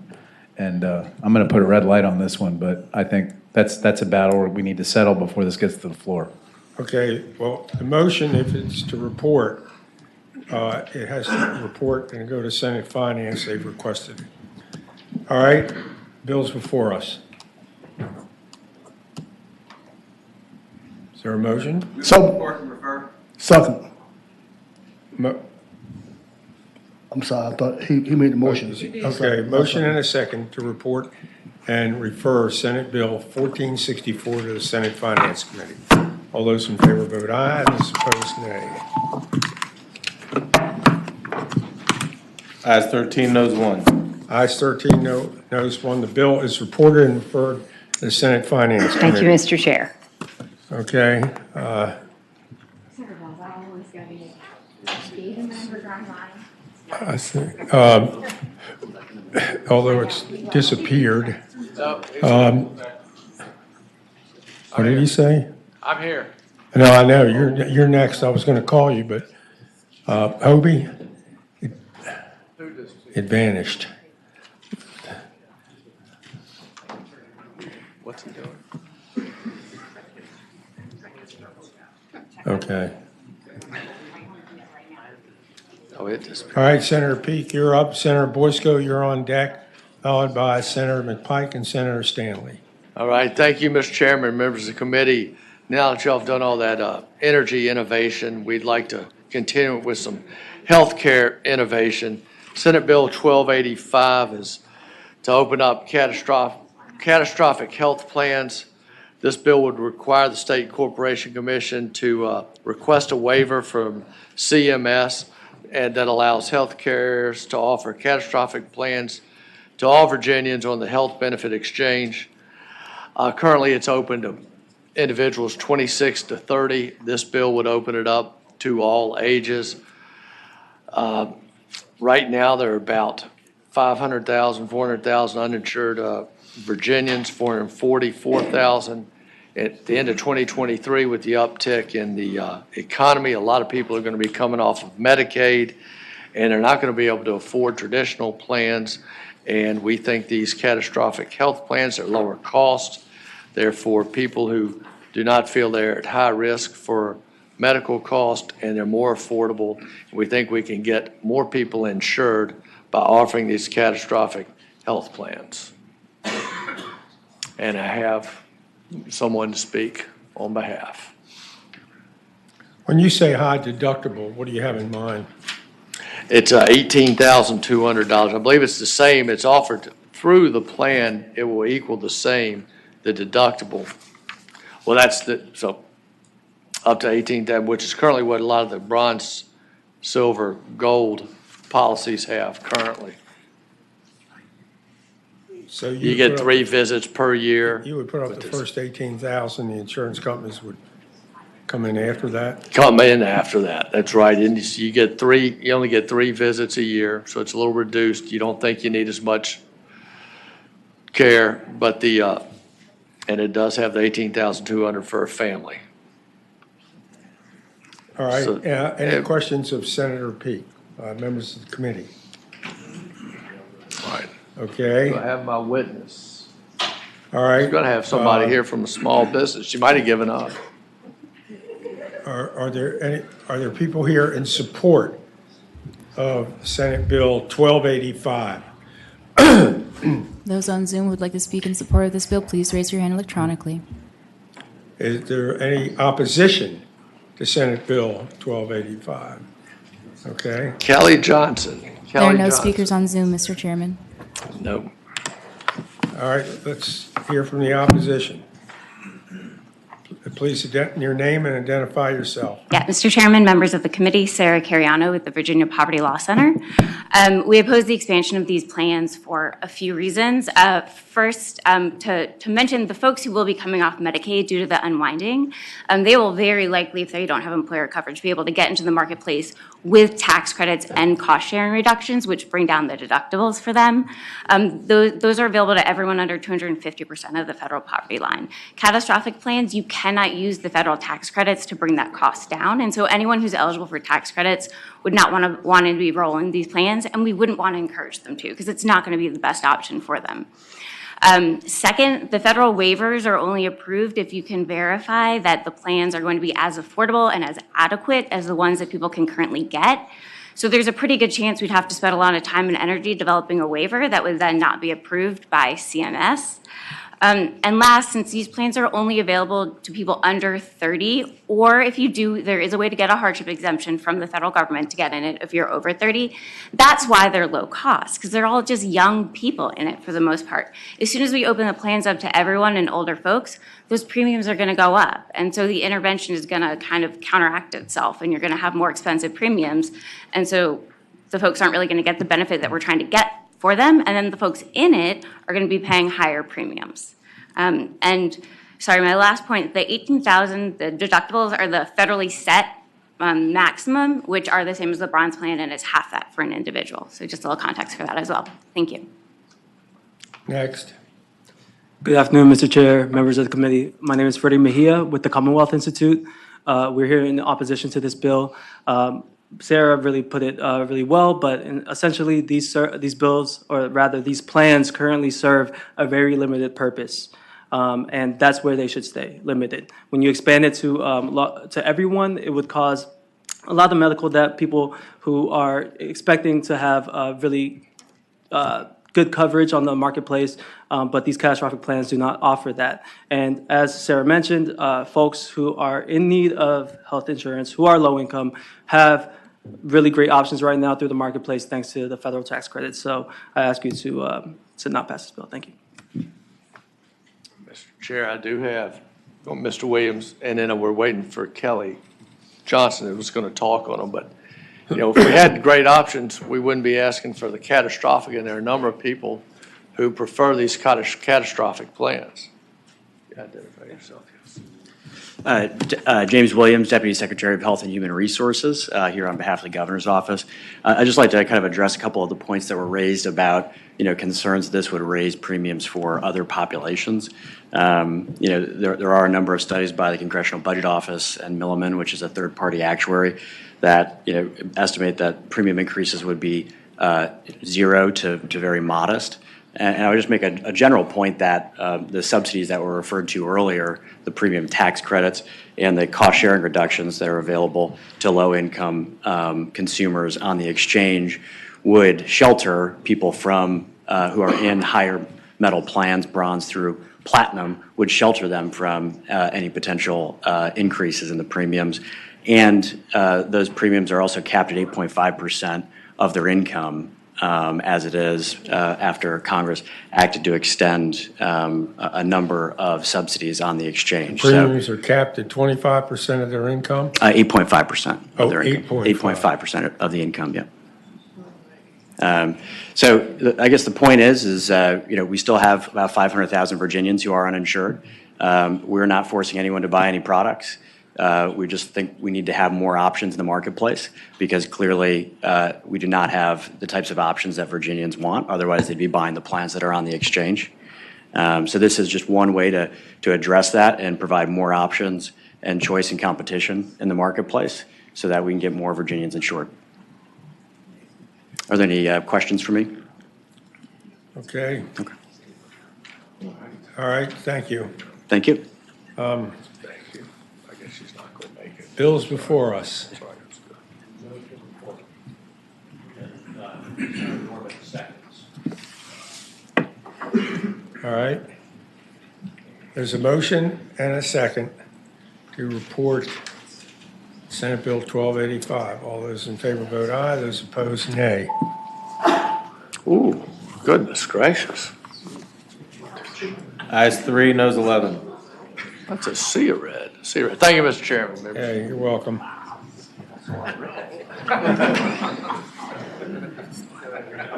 And I'm going to put a red light on this one, but I think that's a battle we need to settle before this gets to the floor. Okay, well, the motion, if it's to report, it has to report and go to Senate Finance. They've requested it. All right, bill's before us. Is there a motion? So, second. I'm sorry, I thought he made the motion. Okay, motion and a second to report and refer Senate Bill 1464 to the Senate Finance Committee. All those in favor vote aye, those opposed nay. Ayes 13, noes 1. Ayes 13, noes 1. The bill is reported and referred to the Senate Finance Committee. Thank you, Mr. Chair. Okay. I see. Although it's disappeared. What did he say? I'm here. No, I know, you're next. I was going to call you, but Hobie, it vanished. What's he doing? Okay. Oh, it just. All right, Senator Peake, you're up. Senator Boysko, you're on deck, followed by Senator McPike and Senator Stanley. All right, thank you, Mr. Chairman, members of the committee. Now that y'all have done all that energy innovation, we'd like to continue with some healthcare innovation. Senate Bill 1285 is to open up catastrophic health plans. This bill would require the State Corporation Commission to request a waiver from CMS, and that allows health carriers to offer catastrophic plans to all Virginians on the health benefit exchange. Currently, it's open to individuals 26 to 30. This bill would open it up to all ages. Right now, there are about 500,000, 400,000 uninsured Virginians, 444,000. At the end of 2023, with the uptick in the economy, a lot of people are going to be coming off of Medicaid, and they're not going to be able to afford traditional plans. And we think these catastrophic health plans are lower cost. Therefore, people who do not feel they're at high risk for medical cost, and they're more affordable. We think we can get more people insured by offering these catastrophic health plans. And I have someone to speak on behalf. When you say high deductible, what do you have in mind? It's $18,200. I believe it's the same. It's offered through the plan. It will equal the same, the deductible. Well, so up to $18,000, which is currently what a lot of the bronze, silver, gold policies have currently. So you get 3 visits per year. You would put up the first 18,000. The insurance companies would come in after that? Come in after that, that's right. And you get 3, you only get 3 visits a year, so it's a little reduced. You don't think you need as much care, but and it does have the $18,200 for a family. All right, So, any questions of Senator Peake, members of the committee? Right. Okay. Do I have my witness? All right. You're going to have somebody here from a small business. She might have given up. Are there people here in support of Senate Bill 1285? Those on Zoom who would like to speak in support of this bill, please raise your hand electronically. Is there any opposition to Senate Bill 1285? Okay. Kelly Johnson. There are no speakers on Zoom, Mr. Chairman. No. All right, let's hear from the opposition. Please your name and identify yourself. Yeah, Mr. Chairman, members of the committee, Sarah Cariano with the Virginia Poverty Law Center. We oppose the expansion of these plans for a few reasons. First, to mention the folks who will be coming off Medicaid due to the unwinding, they will very likely, if they don't have employer coverage, be able to get into the marketplace with tax credits and cost sharing reductions, which bring down the deductibles for them. Those are available to everyone under 250% of the federal poverty line. Catastrophic plans, you cannot use the federal tax credits to bring that cost down. And so anyone who's eligible for tax credits would not want to be rolling these plans, and we wouldn't want to encourage them to, because it's not going to be the best option for them. Second, the federal waivers are only approved if you can verify that the plans are going to be as affordable and as adequate as the ones that people can currently get. So there's a pretty good chance we'd have to spend a lot of time and energy developing a waiver that would then not be approved by CMS. And last, since these plans are only available to people under 30, or if you do, there is a way to get a hardship exemption from the federal government to get in it if you're over 30. That's why they're low cost, because they're all just young people in it for the most part. As soon as we open the plans up to everyone and older folks, those premiums are going to go up. And so the intervention is going to kind of counteract itself, and you're going to have more expensive premiums. And so the folks aren't really going to get the benefit that we're trying to get for them, and then the folks in it are going to be paying higher premiums. And Sorry, my last point, the 18,000, the deductibles are the federally set maximum, which are the same as the bronze plan, and it's half that for an individual. So just a little context for that as well. Thank you. Next. Good afternoon, Mr. Chair, members of the committee. My name is Freddie Mejia with the Commonwealth Institute. We're here in opposition to this bill. Sarah really put it really well, but essentially these bills, or rather these plans, currently serve a very limited purpose. And that's where they should stay, limited. When you expand it to everyone, it would cause a lot of medical debt, people who are expecting to have really good coverage on the marketplace, but these catastrophic plans do not offer that. And as Sarah mentioned, folks who are in need of health insurance, who are low income, have really great options right now through the marketplace thanks to the federal tax credits. So I ask you to not pass this bill. Thank you. Mr. Chair, I do have Mr. Williams, and then we're waiting for Kelly Johnson, who was going to talk on them. But, you know, if we had great options, we wouldn't be asking for the catastrophic, and there are a number of people who prefer these catastrophic plans. Identify yourself, yes. James Williams, Deputy Secretary of Health and Human Resources, here on behalf of the Governor's Office. I'd just like to kind of address a couple of the points that were raised about, concerns this would raise premiums for other populations. There are a number of studies by the Congressional Budget Office and Milliman, which is a third-party actuary, that estimate that premium increases would be 0 to very modest. And I would just make a general point that the subsidies that were referred to earlier, the premium tax credits and the cost-sharing reductions that are available to low-income consumers on the exchange would shelter people from who are in higher metal plans, bronze through platinum, would shelter them from any potential increases in the premiums. And those premiums are also capped at 8.5% of their income, as it is after Congress acted to extend a number of subsidies on the exchange. Premiums are capped at 25% of their income? 8.5% of their income. 8.5% of the income, yeah. So I guess the point is we still have about 500,000 Virginians who are uninsured. We're not forcing anyone to buy any products. We just think we need to have more options in the marketplace because clearly we do not have the types of options that Virginians want. Otherwise, they'd be buying the plans that are on the exchange. So this is just one way to address that and provide more options and choice and competition in the marketplace so that we can get more Virginians insured. Are there any questions for me? Okay. All right, thank you. Thank you. Bills before us. All right. There's a motion and a second to report Senate Bill 1285. All those in favor vote aye. Those opposed, nay. Ooh, goodness gracious. Ayes 3, noes 11. That's a sea of red. Sea of red. Thank you, Mr. Chairman. Hey, you're welcome. I'm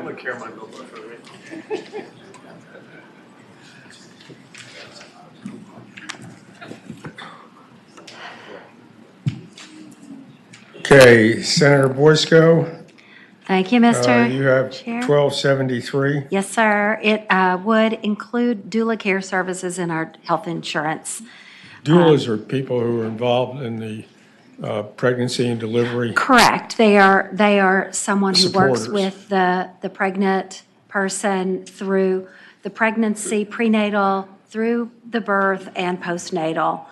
going to carry my bill for the Okay, Senator Boysko. Thank you, Mr. You have Chair. 1273. Yes, sir. It would include doula care services in our health insurance. Doulas are people who are involved in the pregnancy and delivery. Correct. They are someone who works Supporters. with the pregnant person through the pregnancy, prenatal, through the birth, and postnatal.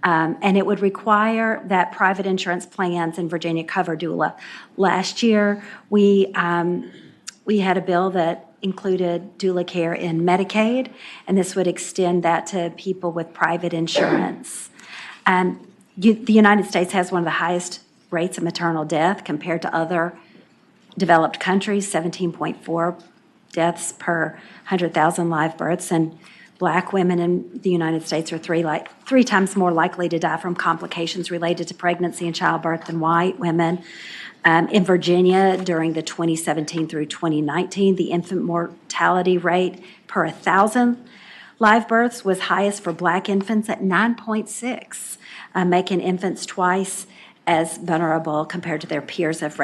And it would require that private insurance plans in Virginia cover doula. Last year, we had a bill that included doula care in Medicaid, and this would extend that to people with private insurance. The United States has one of the highest rates of maternal death compared to other developed countries, 17.4 deaths per 100,000 live births, and Black women in the United States are three times more likely to die from complications related to pregnancy and childbirth than white women. In Virginia, during the 2017 through 2019, the infant mortality rate per 1,000 Live births was highest for Black infants at 9.6, making infants twice as vulnerable compared to their peers of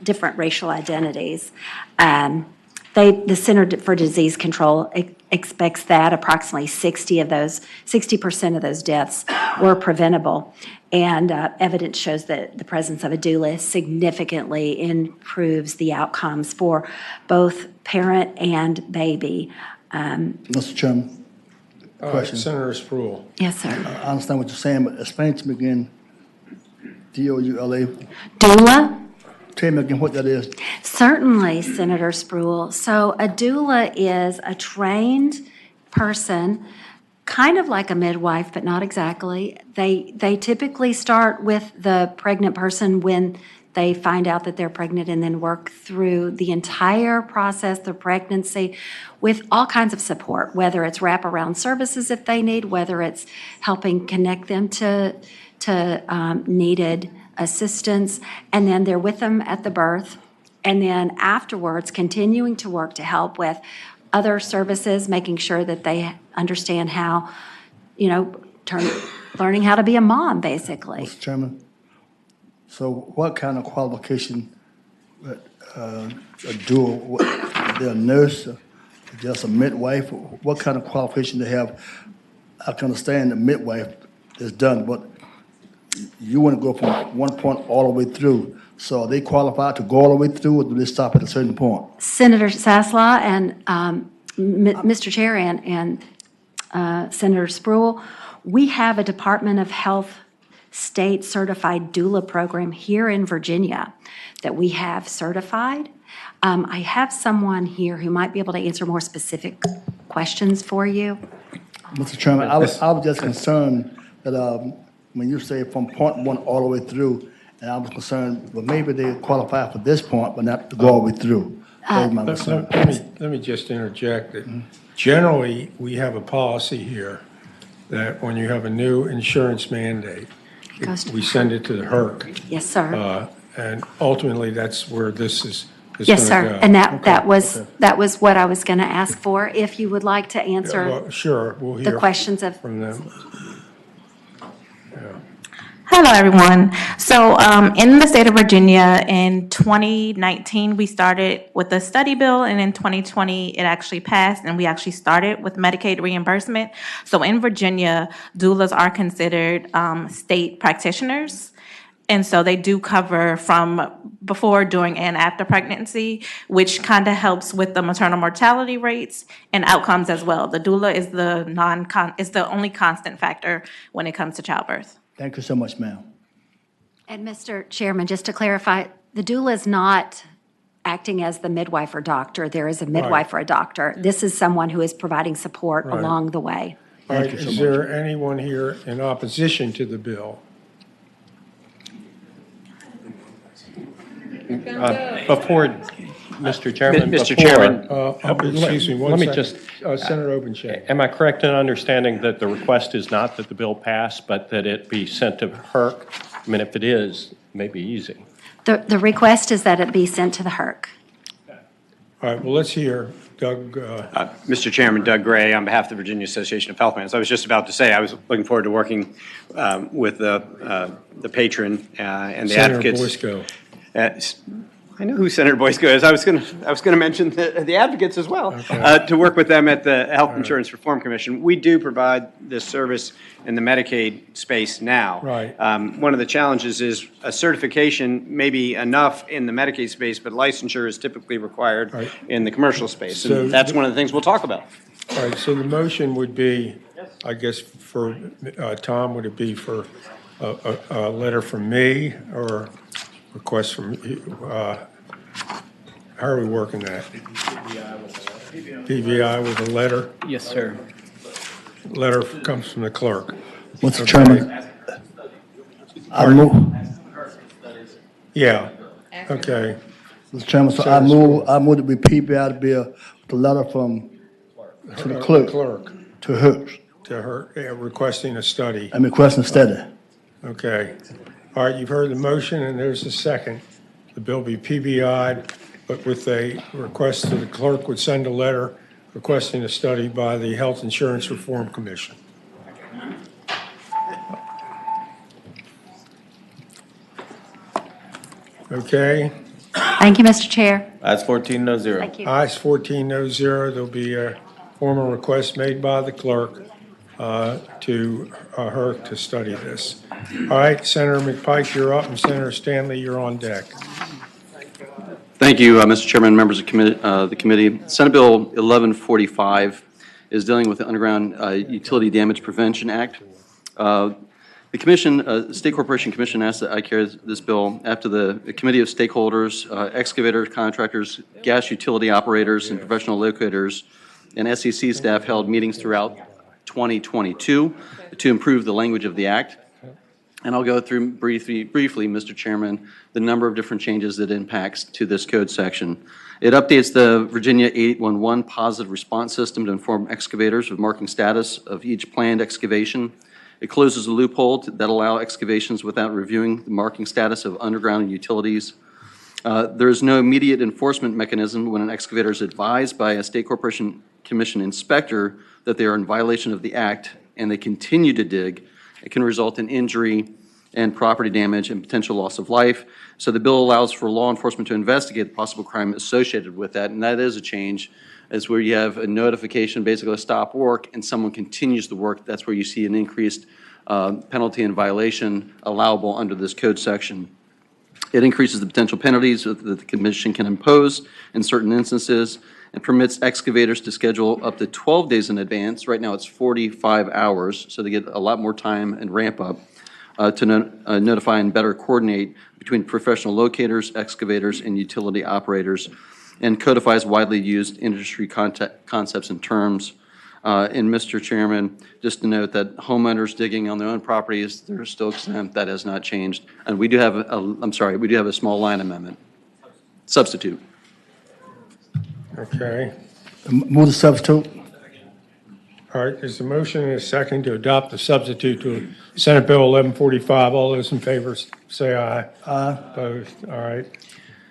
different racial identities. The Center for Disease Control expects that approximately 60% of those deaths were preventable. And evidence shows that the presence of a doula significantly improves the outcomes for both parent and baby. Mr. Chairman, question. Senator Spruill. Yes, sir. I understand what you're saying, but explain to me again, D-O-U-L-A. Doula? Tell me again what that is. Certainly, Senator Spruill. So a doula is a trained person, kind of like a midwife, but not exactly. They typically start with the pregnant person when they find out that they're pregnant and then work through the entire process, the pregnancy, with all kinds of support, whether it's wraparound services if they need, whether it's helping connect them to needed assistance, and then they're with them at the birth, and then afterwards continuing to work to help with other services, making sure that they understand how, learning how to be a mom, basically. Mr. Chairman, so what kind of qualification a doula, they're a nurse, just a midwife, what kind of qualification they have? I can understand the midwife is done, but you want to go from one point all the way through. So are they qualified to go all the way through, or do they stop at a certain point? Senator Saslaw and Mr. Chair and Senator Spruill, we have a Department of Health state certified doula program here in Virginia that we have certified. I have someone here who might be able to answer more specific questions for you. Mr. Chairman, I was just concerned that when you say from point one all the way through, and I was concerned, well, maybe they qualify for this point, but not to go all the way through. Let me just interject that generally, we have a policy here that when you have a new insurance mandate, we send it to the HERC. Yes, sir. And ultimately, that's where this is Yes, sir. go. And that was what I was going to ask for. If you would like to answer Well, sure, we'll hear the questions from them. Hello, everyone. So in the state of Virginia, in 2019, we started with a study bill, and in 2020, it actually passed, and we actually started with Medicaid reimbursement. So in Virginia, doulas are considered state practitioners, and so they do cover from before, during, and after pregnancy, which kind of helps with the maternal mortality rates and outcomes as well. The doula is the only constant factor when it comes to childbirth. Thank you so much, ma'am. And Mr. Chairman, just to clarify, the doula is not acting as the midwife or doctor. There is a midwife or a doctor. This is someone who is providing support along the way. All right, is there anyone here in opposition to the bill? Before, Mr. Chairman. Mr. Chairman. Excuse me, let me just. Senator Obencheck. Am I correct in understanding that the request is not that the bill pass, but that it be sent to HERC? I mean, if it is, it may be easy. The request is that it be sent to the HERC. All right, well, let's hear Doug. Mr. Chairman, Doug Gray, on behalf of the Virginia Association of Health Plans. I was just about to say, I was looking forward to working with the patron and the advocates. Senator Boysko. I know who Senator Boysko is. I was going to mention the advocates as well, to work with them at the Health Insurance Reform Commission. We do provide this service in the Medicaid space now. Right. One of the challenges is a certification may be enough in the Medicaid space, but licensure is typically required in the commercial space. So and that's one of the things we'll talk about. All right, so the motion would be, I guess, for Tom, would it be for a letter from me or request from you? How are we working that? PVI with a letter? Yes, sir. Letter comes from the clerk. Mr. Chairman, I move. Yeah, okay. Mr. Chairman, so I move to be PBI to be a letter from, to the clerk, to her. To her, requesting a study. I'm requesting a study. Okay. All right, you've heard the motion, and there's a second. The bill be PBI'd, but with a request that the clerk would send a letter requesting a study by the Health Insurance Reform Commission. Okay. Thank you, Mr. Chair. Ayes 14, no zero. Thank you. Ayes 14, no zero. There'll be a formal request made by the clerk to her to study this. All right, Senator McPike, you're up, and Senator Stanley, you're on deck. Thank you, Mr. Chairman, members of the committee. Senate Bill 1145 is dealing with the Underground Utility Damage Prevention Act. The Commission, State Corporation Commission asked that I carry this bill after the committee of stakeholders, excavators, contractors, gas utility operators, and professional locators, and SEC staff held meetings throughout 2022 to improve the language of the act. And I'll go through briefly, Mr. Chairman, the number of different changes that impacts to this code section. It updates the Virginia 811 positive response system to inform excavators of marking status of each planned excavation. It closes a loophole that allow excavations without reviewing the marking status of underground utilities. There is no immediate enforcement mechanism when an excavator is advised by a State Corporation Commission inspector that they are in violation of the act and they continue to dig. It can result in injury and property damage and potential loss of life. So the bill allows for law enforcement to investigate the possible crime associated with that, and that is a change. Is where you have a notification, basically a stop work, and someone continues the work. That's where you see an increased penalty and violation allowable under this code section. It increases the potential penalties that the Commission can impose in certain instances and permits excavators to schedule up to 12 days in advance. Right now it's 45 hours, so they get a lot more time and ramp up to notify and better coordinate between professional locators, excavators, and utility operators, and codifies widely used industry concepts and terms. And Mr. Chairman, just to note that homeowners digging on their own properties, they're still exempt. That has not changed. And we do have we do have a small line amendment. Substitute. Okay. Move the substitute. All right, there's a motion and a second to adopt the substitute to Senate Bill 1145. All those in favor say aye. Aye. Opposed? All right.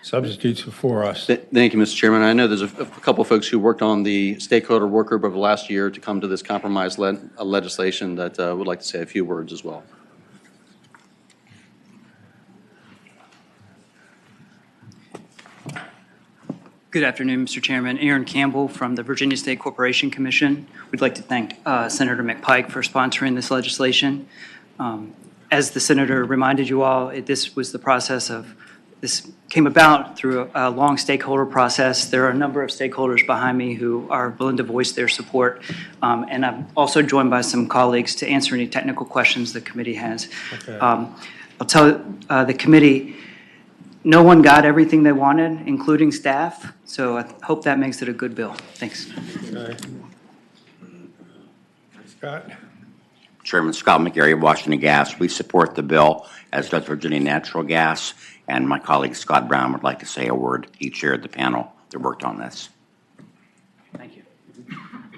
Substitutes before us. Thank you, Mr. Chairman. I know there's a couple of folks who worked on the stakeholder work group over the last year to come to this compromise legislation that would like to say a few words as well. Good afternoon, Mr. Chairman. Aaron Campbell from the Virginia State Corporation Commission. We'd like to thank Senator McPike for sponsoring this legislation. As the Senator reminded you all, this was the process of, this came about through a long stakeholder process. There are a number of stakeholders behind me who are willing to voice their support. And I'm also joined by some colleagues to answer any technical questions the committee has. Okay. I'll tell the committee, no one got everything they wanted, including staff, so I hope that makes it a good bill. Thanks. Okay. Scott? Chairman Scott McGarry of Washington Gas. We support the bill, as does Virginia Natural Gas, and my colleague Scott Brown would like to say a word. He chaired the panel that worked on this. Thank you.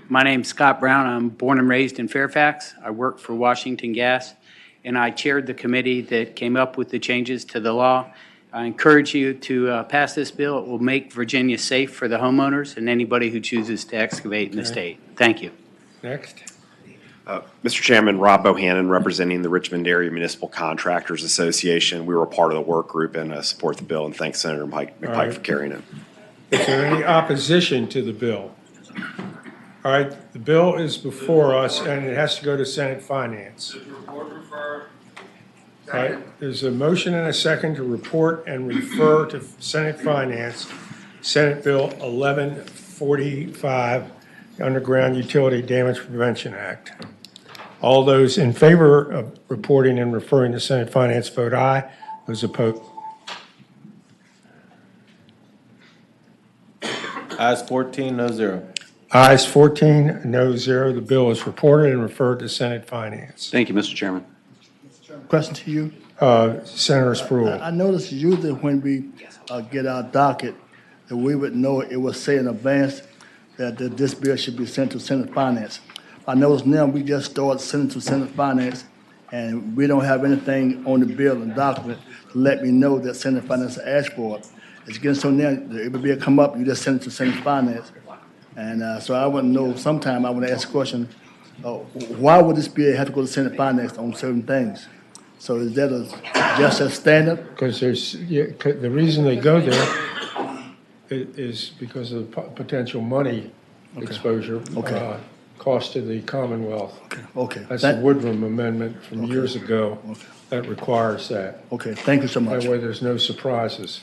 My name's Scott Brown. I'm born and raised in Fairfax. I work for Washington Gas, and I chaired the committee that came up with the changes to the law. I encourage you to pass this bill. It will make Virginia safe for the homeowners and anybody who chooses to excavate in the state. Thank you. Next. Mr. Chairman, Rob Bohannon, representing the Richmond Area Municipal Contractors Association. We were a part of the work group and support the bill, and thanks Senator McPike for carrying it. Is there any opposition to the bill? All right, the bill is before us, and it has to go to Senate Finance. All right, there's a motion and a second to report and refer to Senate Finance, Senate Bill 1145, Underground Utility Damage Prevention Act. All those in favor of reporting and referring to Senate Finance vote aye. Those opposed? Ayes 14, no zero. Ayes 14, no zero. The bill is reported and referred to Senate Finance. Thank you, Mr. Chairman. Question to you. Senator Spruill. I noticed usually when we get our docket, that we would know it will say in advance that this bill should be sent to Senate Finance. I notice now we just started sending to Senate Finance, and we don't have anything on the bill and document to let me know that Senate Finance asked for it. It's getting so now, if a bill come up, you just send it to Senate Finance. And so I want to know, sometime I want to ask a question, why would this bill have to go to Senate Finance on certain things? So is that just a standard? Because the reason they go there is because of the potential money exposure. Okay. Cost to the Commonwealth. Okay. That's the Woodrum Amendment from years ago that requires that. Okay, thank you so much. That way there's no surprises.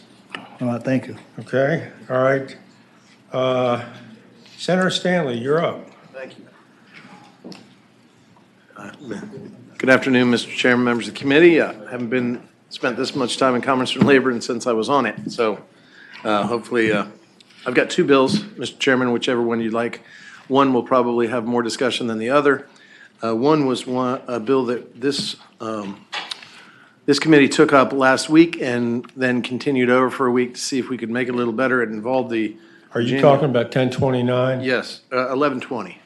All right, thank you. Okay, all right. Senator Stanley, you're up. Thank you. Good afternoon, Mr. Chairman, members of the committee. I haven't spent this much time in Commerce and Labor since I was on it. So hopefully, I've got two bills, Mr. Chairman, whichever one you'd like. One will probably have more discussion than the other. One was a bill that this committee took up last week and then continued over for a week to see if we could make it a little better. It involved the Are you talking about 1029? Yes, 1120.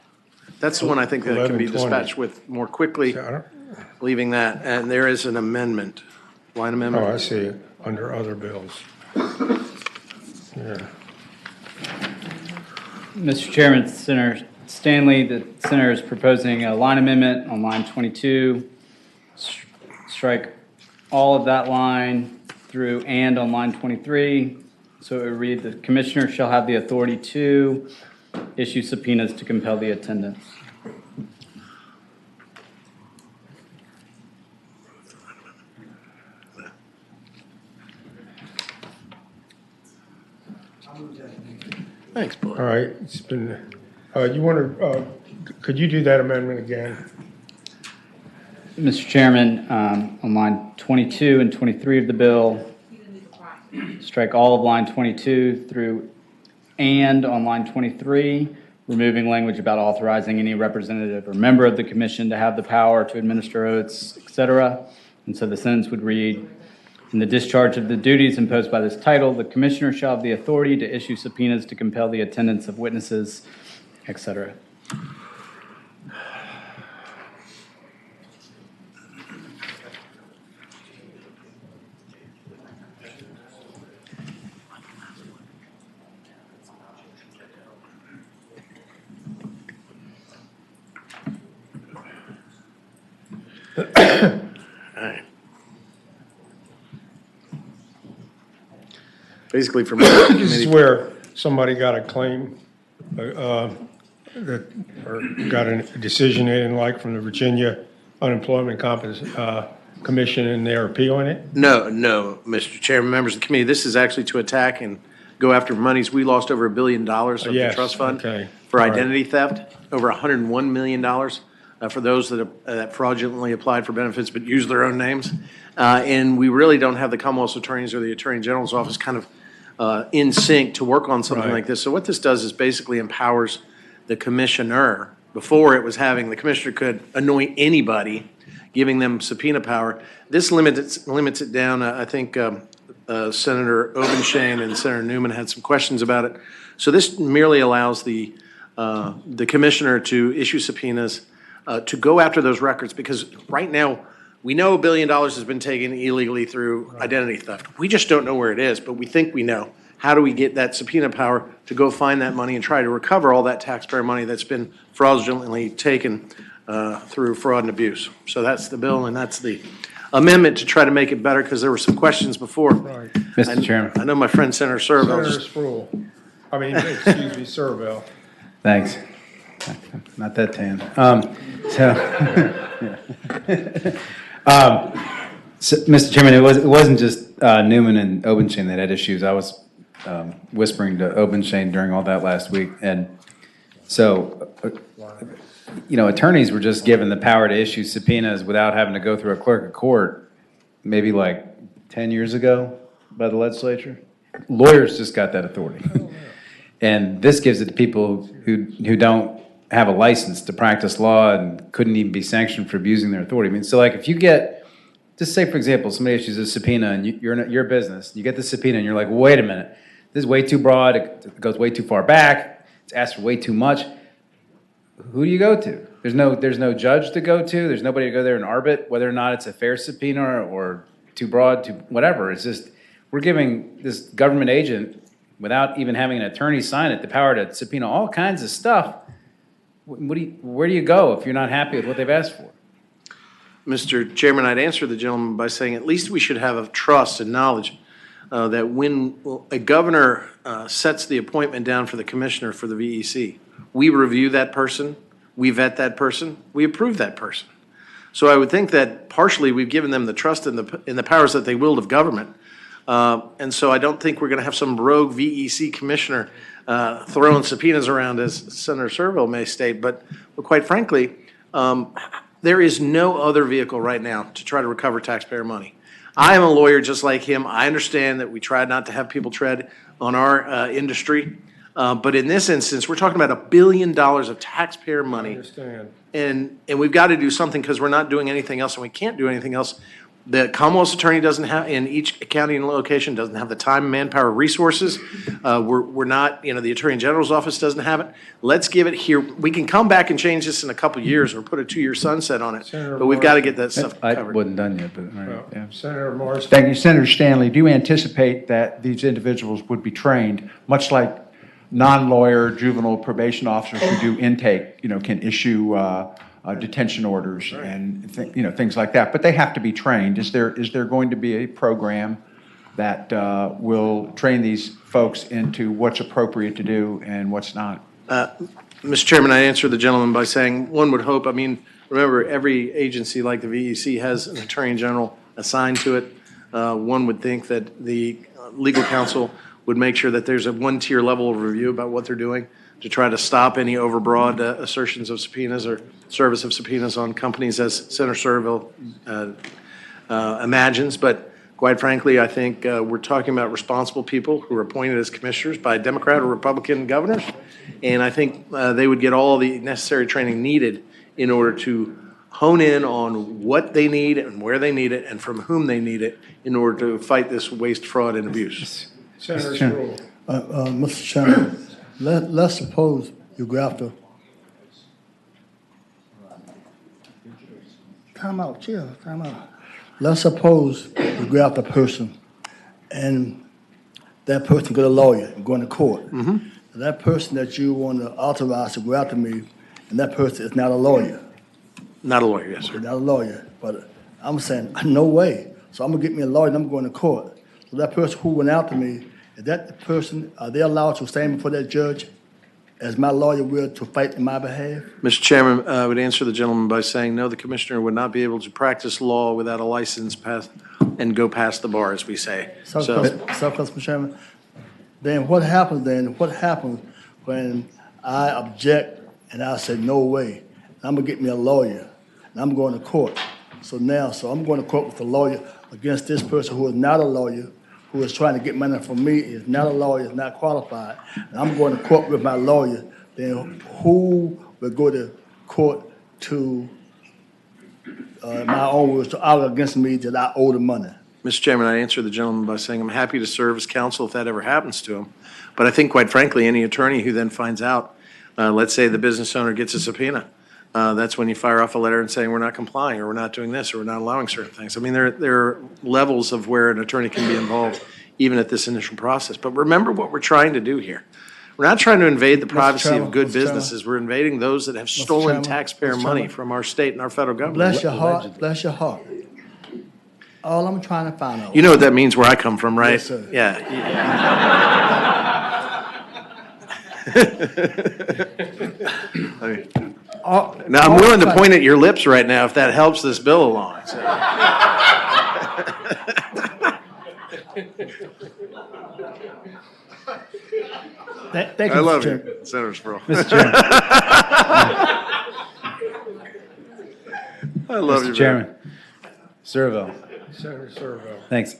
That's the one I think that can be 1120. dispatched with more quickly, leaving that. And there is an amendment, line amendment. Oh, I see it, under other bills. Yeah. Mr. Chairman, Senator Stanley, the senator is proposing a line amendment on line 22. Strike all of that line through and on line 23. So it would read, the commissioner shall have the authority to issue subpoenas to compel the attendance. Thanks, Boyd. All right, it's been, you want to, could you do that amendment again? Mr. Chairman, on line 22 and 23 of the bill, strike all of line 22 through and on line 23, removing language about authorizing any representative or member of the commission to have the power to administer oaths, et cetera. And so the sentence would read, in the discharge of the duties imposed by this title, the commissioner shall have the authority to issue subpoenas to compel the attendance of witnesses, et cetera. All right. Basically, from This is where somebody got a claim that, or got a decision they didn't like from the Virginia Unemployment Commission, and they're appealing it? No, Mr. Chairman, members of the committee, this is actually to attack and go after monies. We lost over $1 billion of the Yes, trust fund okay. for All right. identity theft, over $101 million for those that fraudulently applied for benefits but used their own names. And we really don't have the Commonwealth's attorneys or the Attorney General's office kind of in sync to work on something like this. So what this does is basically empowers the commissioner. Before, it was having the commissioner could anoint anybody, giving them subpoena power. This limits it down. I think Senator Obenshain and Senator Newman had some questions about it. So this merely allows the commissioner to issue subpoenas to go after those records, because right now we know $1 billion has been taken illegally through identity theft. We just don't know where it is, but we think we know. How do we get that subpoena power to go find that money and try to recover all that taxpayer money that's been fraudulently taken through fraud and abuse? So that's the bill, and that's the amendment to try to make it better, because there were some questions before. Right. Mr. Chairman. I know my friend Senator Servo. Senator Sproul. Excuse me, Servo. Thanks. Not that tan. So, Mr. Chairman, it wasn't just Newman and Obenshain that had issues. I was whispering to Obenshain during all that last week, and so attorneys were just given the power to issue subpoenas without having to go through a clerk of court, maybe like 10 years ago by the legislature. Lawyers just got that authority, and this gives it to people who don't have a license to practice law and couldn't even be sanctioned for abusing their authority. I mean, so like if you get, just say for example, somebody issues a subpoena and you're in your business, you get the subpoena and you're like, wait a minute, this is way too broad, it goes way too far back, it's asked for way too much. Who do you go to? There's no judge to go to. There's nobody to go there and arbit whether or not it's a fair subpoena or too broad, too whatever. It's just we're giving this government agent without even having an attorney sign it, the power to subpoena all kinds of stuff, where do you go if you're not happy with what they've asked for? Mr. Chairman, I'd answer the gentleman by saying at least we should have a trust and knowledge that when a governor sets the appointment down for the commissioner for the VEC, we review that person, we vet that person, we approve that person. So I would think that partially we've given them the trust in the powers that they wield of government. And so I don't think we're going to have some rogue VEC commissioner throwing subpoenas around, as Senator Serville may state. But quite frankly, there is no other vehicle right now to try to recover taxpayer money. I am a lawyer just like him. I understand that we try not to have people tread on our industry. But in this instance, we're talking about $1 billion of taxpayer money. I understand. And we've got to do something because we're not doing anything else, and we can't do anything else. The Commonwealth's attorney doesn't have, in each county and location, doesn't have the time, manpower, resources. We're not, the Attorney General's office doesn't have it. Let's give it here. We can come back and change this in a couple of years or put a 2-year sunset on it. Senator But we've got to get that stuff I covered. wasn't done yet, but, all right, yeah. Senator Morrison. Thank you. Senator Stanley, do you anticipate that these individuals would be trained, much like non-lawyer juvenile probation officers who do intake, can issue detention orders and things like that, but they have to be trained. Is there going to be a program that will train these folks into what's appropriate to do and what's not? Mr. Chairman, I answer the gentleman by saying one would hope. Remember, every agency like the VEC has an Attorney General assigned to it. One would think that the legal counsel would make sure that there's a one-tier level of review about what they're doing to try to stop any overbroad assertions of subpoenas or service of subpoenas on companies, as Senator Serville imagines. But quite frankly, I think we're talking about responsible people who are appointed as commissioners by Democrat or Republican governors, and I think they would get all the necessary training needed in order to hone in on what they need and where they need it and from whom they need it in order to fight this waste, fraud, and abuse. Senator Spruill. Mr. Chairman, let's suppose you go after. Time out, chill, time out. Let's suppose you go after a person and that person got a lawyer and going to court. That person that you want to authorize to go after me, and that person is not a lawyer. Not a lawyer, yes, sir. Not a lawyer, but I'm saying, no way. So I'm going to get me a lawyer and I'm going to court. So that person who went after me, is that the person, are they allowed to stand before that judge as my lawyer will to fight in my behalf? Mr. Chairman, I would answer the gentleman by saying no, the commissioner would not be able to practice law without a license and go past the bar, as we say. Mr. Chairman, then what happens when I object and I say, no way, I'm going to get me a lawyer and I'm going to court. So I'm going to court with a lawyer against this person who is not a lawyer, who is trying to get money from me, is not a lawyer, is not qualified, and I'm going to court with my lawyer. Then who will go to court to my own words to argue against me that I owe the money? Mr. Chairman, I answer the gentleman by saying I'm happy to serve as counsel if that ever happens to him. But I think, quite frankly, any attorney who then finds out, let's say the business owner gets a subpoena, that's when you fire off a letter and saying we're not complying or we're not doing this or we're not allowing certain things. There are levels of where an attorney can be involved even at this initial process. But remember what we're trying to do here. We're not trying to invade the privacy of good businesses. We're invading those that have stolen taxpayer money from our state and our federal government. Bless your heart, bless your heart. All I'm trying to find out. You know what that means where I come from, right? Yes, sir. Yeah. Now, I'm willing to point at your lips right now if that helps this bill along. So. Thank you, I love Mr. Chairman. you, Senator Spruill. Mr. Chairman. I love Mr. you, Chairman. Serville. Senator Serville. Thanks.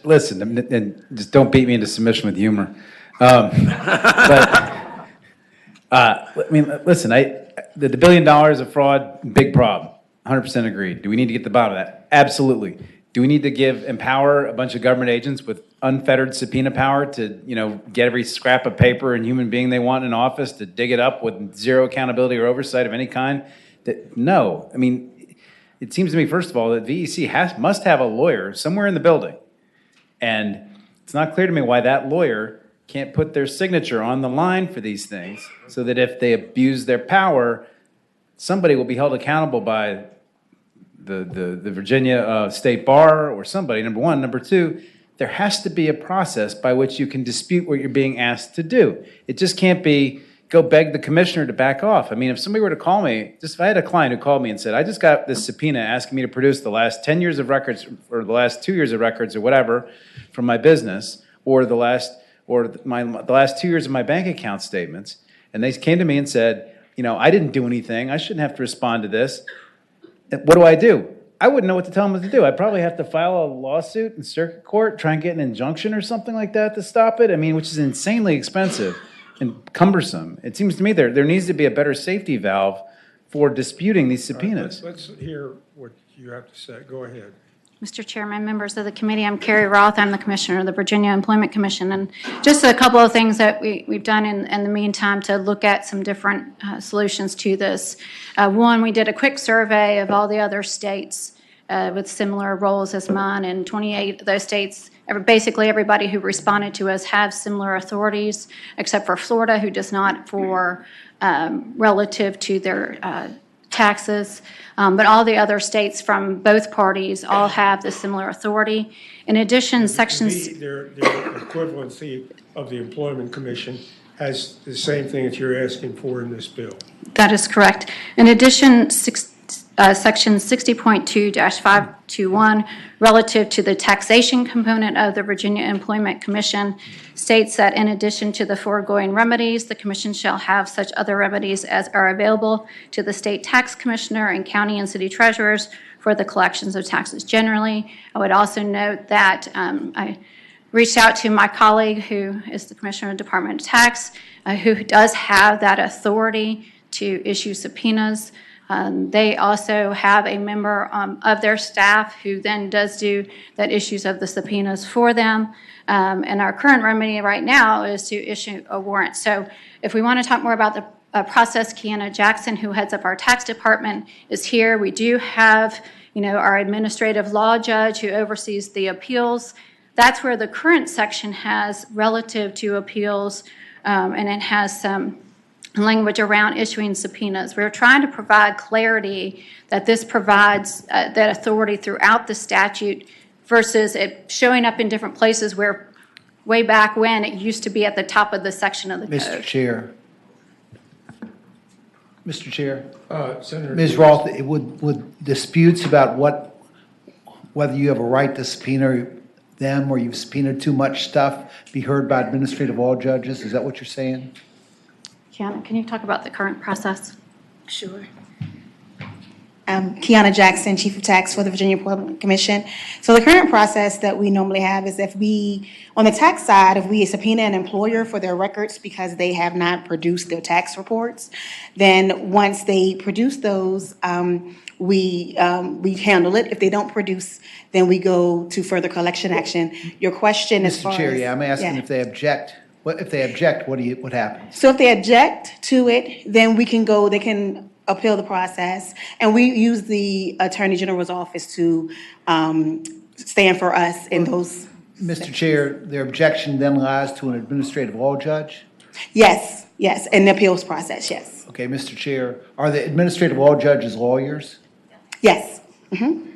Listen, and just don't beat me into submission with humor. Listen, the $1 billion of fraud, big problem. 100% agreed. Do we need to get to the bottom of that? Absolutely. Do we need to empower a bunch of government agents with unfettered subpoena power to, get every scrap of paper and human being they want in office to dig it up with zero accountability or oversight of any kind? No. It seems to me, first of all, that VEC must have a lawyer somewhere in the building. And it's not clear to me why that lawyer can't put their signature on the line for these things, so that if they abuse their power, somebody will be held accountable by the Virginia State Bar or somebody, number one. Number two, there has to be a process by which you can dispute what you're being asked to do. It just can't be, go beg the commissioner to back off. I mean, if somebody were to call me, just if I had a client who called me and said, I just got this subpoena asking me to produce the last 10 years of records or the last 2 years of records or whatever from my business, or the last 2 years of my bank account statements, and they came to me and said, you know, I didn't do anything, I shouldn't have to respond to this. What do? I wouldn't know what to tell them what to do. I'd probably have to file a lawsuit in circuit court, try and get an injunction or something like that to stop it. I mean, which is insanely expensive and cumbersome. It seems to me there needs to be a better safety valve for disputing these subpoenas. Let's hear what you have to say. Go ahead. Mr. Chairman, members of the committee, I'm Carrie Roth. I'm the Commissioner of the Virginia Employment Commission. And just a couple of things that we've done in the meantime to look at some different solutions to this. One, we did a quick survey of all the other states with similar roles as mine. In 28 of those states, basically everybody who responded to us have similar authorities, except for Florida, who does not for relative to their taxes. But all the other states from both parties all have the similar authority. In addition, sections... Their equivalency of the Employment Commission has the same thing that you're asking for in this bill. That is correct. In addition, Section 60.2-521, relative to the taxation component of the Virginia Employment Commission, states that in addition to the foregoing remedies, the Commission shall have such other remedies as are available to the state tax commissioner and county and city treasurers for the collections of taxes generally. I would also note that I reached out to my colleague who is the Commissioner of the Department of Tax, who does have that authority to issue subpoenas. They also have a member of their staff who then does do that issues of the subpoenas for them. And our current remedy right now is to issue a warrant. So if we want to talk more about the process, Kiana Jackson, who heads up our tax department, is here. We do have, our administrative law judge who oversees the appeals. That's where the current section has relative to appeals, and it has some language around issuing subpoenas. We're trying to provide clarity that this provides that authority throughout the statute versus it showing up in different places where way back when it used to be at the top of the section of the code. Mr. Chair. Senator. Ms. Roth, would disputes about whether you have a right to subpoena them or you've subpoenaed too much stuff be heard by administrative law judges? Is that what you're saying? Kiana, can you talk about the current process? Sure. Kiana Jackson, Chief of Tax for the Virginia Employment Commission. So the current process that we normally have is if we, on the tax side, if we subpoena an employer for their records because they have not produced their tax reports, then once they produce those, we handle it. If they don't produce, then we go to further collection action. Your question as far as... Mr. Chair, yeah, I'm asking if they object. If they object, what happens? So if they object to it, then they can appeal the process. And we use the Attorney General's office to stand for us in those. Mr. Chair, their objection then lies to an administrative law judge? Yes, in the appeals process, yes. Okay, Mr. Chair, are the administrative law judges lawyers? Yes. Mm-hmm.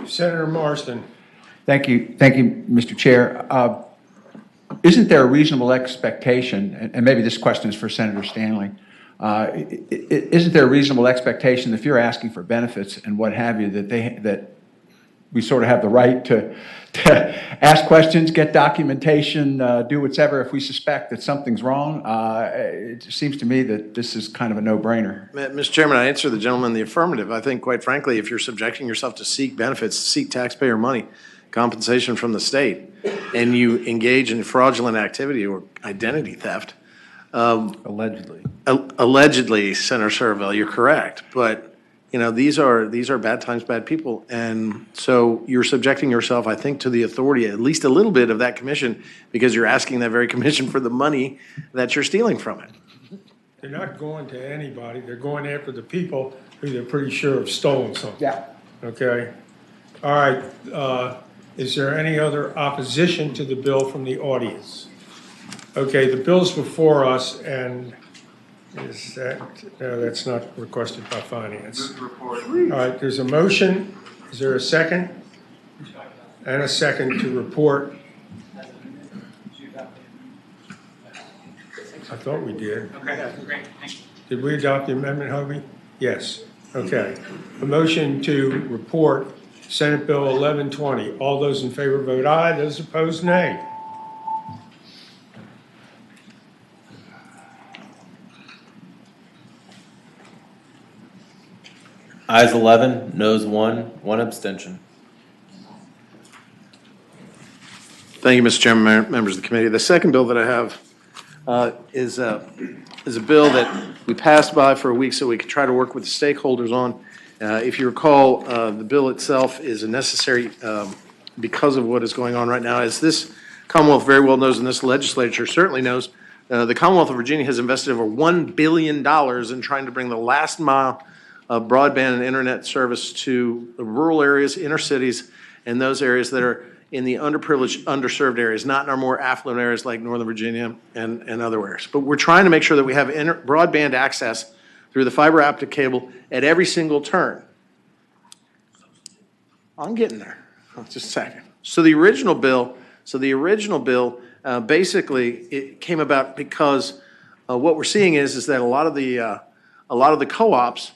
Senator Marsden. Thank you, Mr. Chair. Isn't there a reasonable expectation, and maybe this question is for Senator Stanley, isn't there a reasonable expectation if you're asking for benefits and what have you, that we sort of have the right to ask questions, get documentation, do whatever if we suspect that something's wrong? It seems to me that this is kind of a no-brainer. Mr. Chairman, I answer the gentleman in the affirmative. I think, quite frankly, if you're subjecting yourself to seek benefits, seek taxpayer money, compensation from the state, and you engage in fraudulent activity or identity theft. Allegedly. Allegedly, Senator Serville, you're correct. But, these are bad times, bad people. And so you're subjecting yourself, I think, to the authority, at least a little bit of that commission, because you're asking that very commission for the money that you're stealing from it. They're not going to anybody. They're going after the people who they're pretty sure have stolen something. Yeah. Okay? All right. Is there any other opposition to the bill from the audience? Okay, the bill's before us, and is that, no, that's not requested by finance. All right, there's a motion. Is there a second? And a second to report. I thought we did. Okay, great, thank you. Did we adopt the amendment, Hobie? Yes. Okay. A motion to report Senate Bill 1120. All those in favor vote aye. Those opposed, nay. Ayes 11, noes 1, 1 abstention. Thank you, Mr. Chairman, members of the committee. The second bill that I have is a bill that we passed by for a week so we could try to work with the stakeholders on. If you recall, the bill itself is a necessary because of what is going on right now. As this Commonwealth very well knows, and this legislature certainly knows, the Commonwealth of Virginia has invested over $1 billion in trying to bring the last mile of broadband and internet service to the rural areas, inner cities, and those areas that are in the underprivileged, underserved areas, not in our more affluent areas like Northern Virginia and other areas. But we're trying to make sure that we have broadband access through the fiber optic cable at every single turn. I'm getting there. Just a second. So the original bill, basically it came about because what we're seeing is that a lot of the co-ops,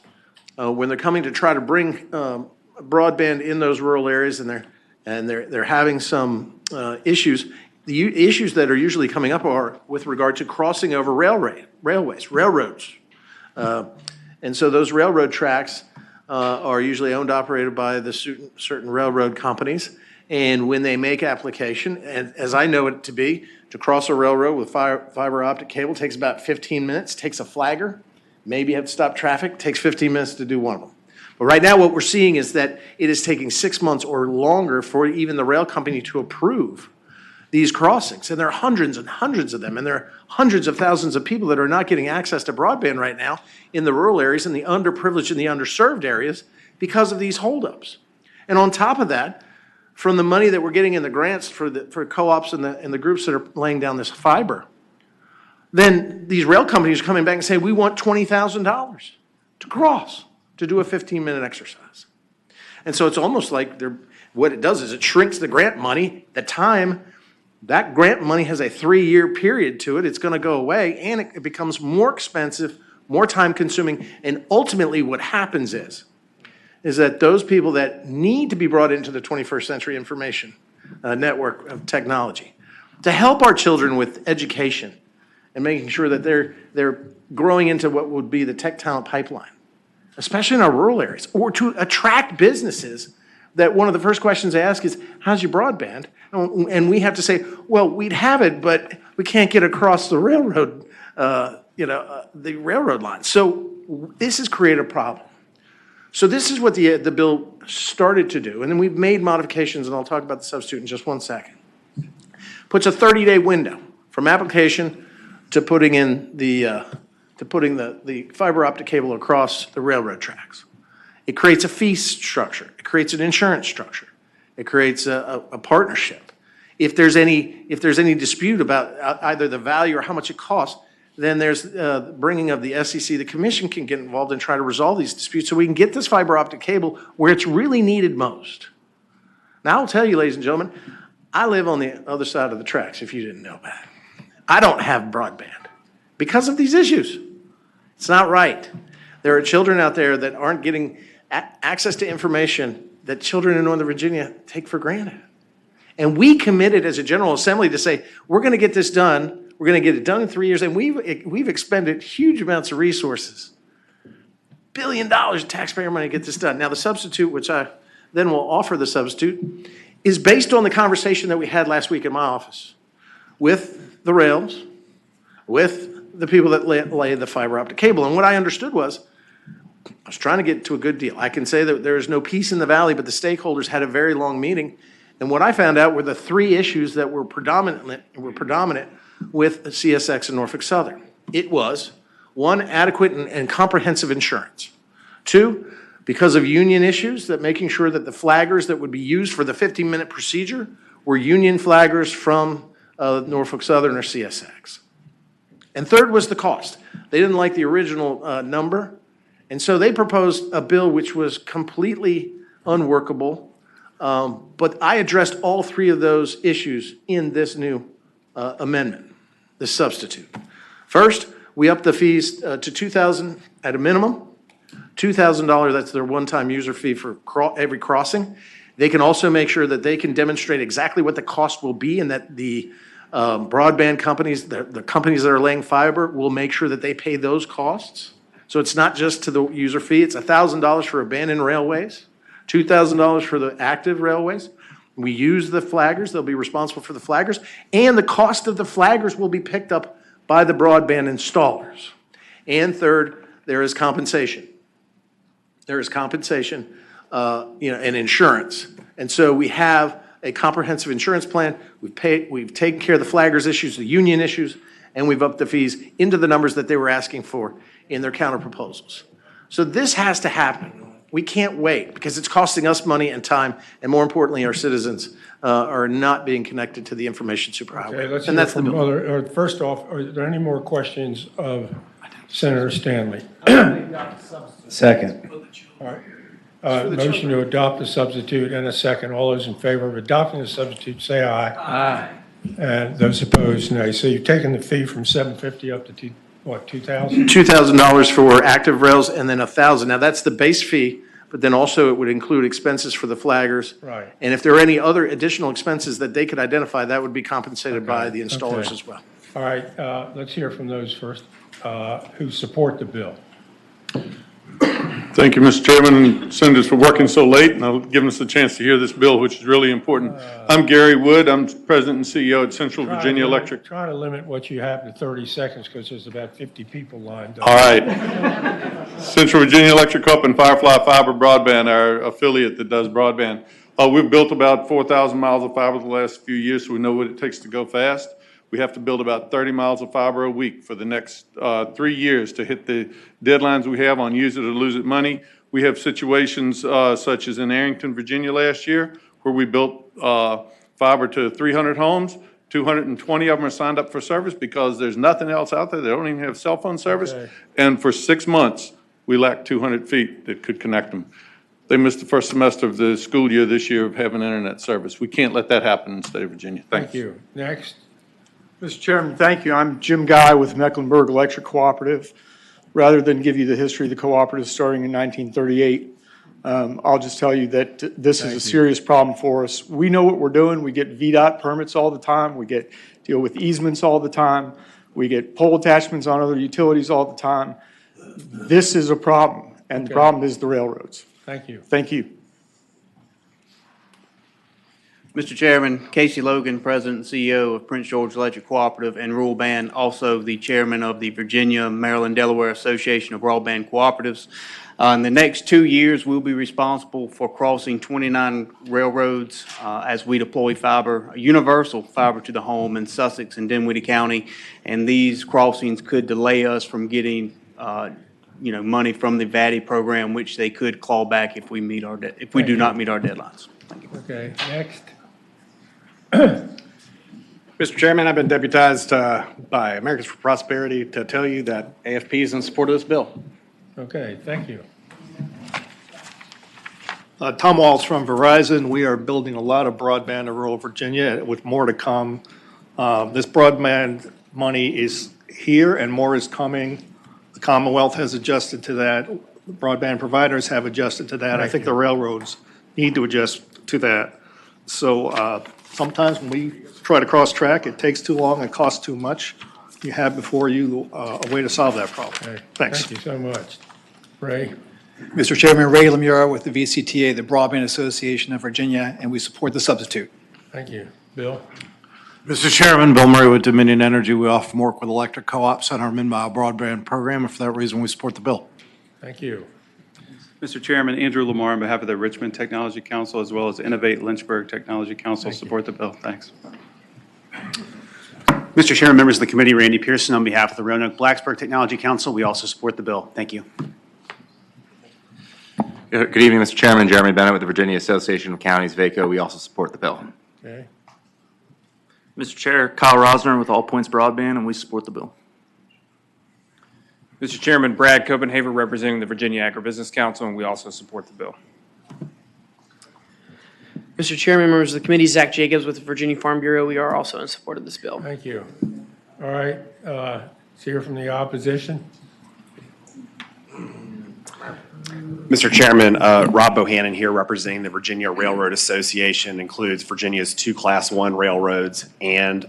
when they're coming to try to bring broadband in those rural areas, and they're having some issues. The issues that are usually coming up are with regard to crossing over railroads. And so those railroad tracks are usually owned, operated by the certain railroad companies. And when they make application, and as I know it to be, to cross a railroad with fiber optic cable takes about 15 minutes, takes a flagger, maybe you have to stop traffic, takes 15 minutes to do one of them. But right now what we're seeing is that it is taking 6 months or longer for even the rail company to approve these crossings. And there are hundreds and hundreds of them, and there are hundreds of thousands of people that are not getting access to broadband right now in the rural areas, in the underprivileged and the underserved areas because of these holdups. And on top of that, from the money that we're getting in the grants for co-ops and the groups that are laying down this fiber, then these rail companies are coming back and saying, we want $20,000 to cross, to do a 15-minute exercise. And so it's almost like what it does is it shrinks the grant money, the time. That grant money has a 3-year period to it. It's going to go away, and it becomes more expensive, more time-consuming, and ultimately what happens is that those people that need to be brought into the 21st century information network of technology to help our children with education and making sure that they're growing into what would be the tech talent pipeline, especially in our rural areas, or to attract businesses that one of the first questions they ask is, how's your broadband? And we have to say, well, we'd have it, but we can't get across the railroad, the railroad line. So this has created a problem. So this is what the bill started to do. And then we've made modifications, and I'll talk about the substitute in just one second. Puts a 30-day window from application to putting in the fiber optic cable across the railroad tracks. It creates a fee structure. It creates an insurance structure. It creates a partnership. If there's any dispute about either the value or how much it costs, then there's bringing of the SEC. The commission can get involved and try to resolve these disputes so we can get this fiber optic cable where it's really needed most. Now, I'll tell you, ladies and gentlemen, I live on the other side of the tracks, if you didn't know that. I don't have broadband because of these issues. It's not right. There are children out there that aren't getting access to information that children in Northern Virginia take for granted. And we committed as a General Assembly to say, we're going to get this done. We're going to get it done in 3 years. And we've expended huge amounts of resources, $1 billion of taxpayer money to get this done. Now, the substitute, which I then will offer the substitute, is based on the conversation that we had last week in my office with the rails, with the people that lay the fiber optic cable. And what I understood was, I was trying to get to a good deal. I can say that there is no peace in the valley, but the stakeholders had a very long meeting. And what I found out were the 3 issues that were predominant with CSX and Norfolk Southern. It was, 1, adequate and comprehensive insurance. 2, because of union issues, that making sure that the flaggers that would be used for the 15-minute procedure were union flaggers from Norfolk Southern or CSX. And third was the cost. They didn't like the original number, and so they proposed a bill which was completely unworkable. But I addressed all three of those issues in this new amendment, this substitute. First, we upped the fees to $2,000 at a minimum. $2,000, that's their one-time user fee for every crossing. They can also make sure that they can demonstrate exactly what the cost will be, and that the broadband companies, the companies that are laying fiber, will make sure that they pay those costs. So it's not just to the user fee. It's $1,000 for abandoned railways, $2,000 for the active railways. We use the flaggers. They'll be responsible for the flaggers. And the cost of the flaggers will be picked up by the broadband installers. And third, there is compensation. There is compensation, and insurance. And so we have a comprehensive insurance plan. We've taken care of the flaggers issues, the union issues, and we've upped the fees into the numbers that they were asking for in their counter proposals. So this has to happen. We can't wait, because it's costing us money and time, and more importantly, our citizens are not being connected to the information superhighway. Okay, let's and hear that's the from bill. other, first off, are there any more questions of Senator Stanley? Second. All right. Motion to adopt the substitute and a second. All those in favor of adopting the substitute, say aye. Aye. And those opposed, nay. So you've taken the fee from $750 up to $2,000? $2,000 for active rails, and then $1,000. Now, that's the base fee, but then also it would include expenses for the flaggers. Right. And if there are any other additional expenses that they could identify, that would be compensated by the installers Okay. as well. All right, let's hear from those first who support the bill. Thank you, Mr. Chairman and Senators, for working so late and giving us a chance to hear this bill, which is really important. I'm Gary Wood. I'm President and CEO at Central Virginia Electric. Try to limit what you have to 30 seconds, because there's about 50 people lined up. All right. Central Virginia Electric Co-op and Firefly Fiber Broadband, our affiliate that does broadband. We've built about 4,000 miles of fiber the last few years, so we know what it takes to go fast. We have to build about 30 miles of fiber a week for the next 3 years to hit the deadlines we have on use it or lose it money. We have situations such as in Arrington, Virginia last year, where we built fiber to 300 homes. 220 of them are signed up for service because there's nothing else out there. They don't even have cell phone service. Okay. And for 6 months, we lacked 200 feet that could connect them. They missed the first semester of the school year this year of having internet service. We can't let that happen in the state of Virginia. Thank you. Next. Mr. Chairman, thank you. I'm Jim Guy with Mecklenburg Electric Cooperative. Rather than give you the history of the cooperative starting in 1938, I'll just tell you that this is a serious problem for us. We know what we're doing. We get VDOT permits all the time. We deal with easements all the time. We get pole attachments on other utilities all the time. This is a problem, and the problem is the railroads. Thank you. Thank you. Mr. Chairman, Casey Logan, President and CEO of Prince George Electric Cooperative and Rural Band, also the Chairman of the Virginia, Maryland, Delaware Association of Broadband Cooperatives. In the next 2 years, we'll be responsible for crossing 29 railroads as we deploy fiber, universal fiber to the home in Sussex and Dinwiddie County, and these crossings could delay us from getting money from the VATI program, which they could claw back if we do not meet our deadlines. Thank you. Okay, next. Mr. Chairman, I've been deputized by Americans for Prosperity to tell you that AFP is in support of this bill. Okay, thank you. Tom Waltz from Verizon. We are building a lot of broadband in rural Virginia with more to come. This broadband money is here and more is coming. The Commonwealth has adjusted to that. Broadband providers have adjusted to that. I think the railroads need to adjust to that. So sometimes when we try to cross-track, it takes too long and costs too much. You have before you a way to solve that problem. Okay. Thanks. Thank you so much. Ray? Mr. Chairman, Ray Lemura with the VCTA, the Broadband Association of Virginia, and we support the substitute. Thank you. Bill? Mr. Chairman, Bill Murray with Dominion Energy. We often work with electric co-ops on our mid-mile broadband program, and for that reason, we support the bill. Thank you. Mr. Chairman, Andrew Lamar on behalf of the Richmond Technology Council as well as Innovate Lynchburg Technology Council support the bill. Thanks. Mr. Chairman, members of the committee, Randy Pearson on behalf of the Roanoke Blacksburg Technology Council. We also support the bill. Thank you. Good evening, Mr. Chairman. Jeremy Bennett with the Virginia Association of Counties, VACO. We also support the bill. Okay. Mr. Chair, Kyle Rosner with All Points Broadband, and we support the bill. Mr. Chairman, Brad Copenhaver representing the Virginia Agribusiness Council, and we also support the bill. Mr. Chairman, members of the committee, Zach Jacobs with the Virginia Farm Bureau. We are also in support of this bill. Thank you. All right, let's hear from the opposition. Mr. Chairman, Rob Bohannon here representing the Virginia Railroad Association, includes Virginia's 2 Class 1 railroads and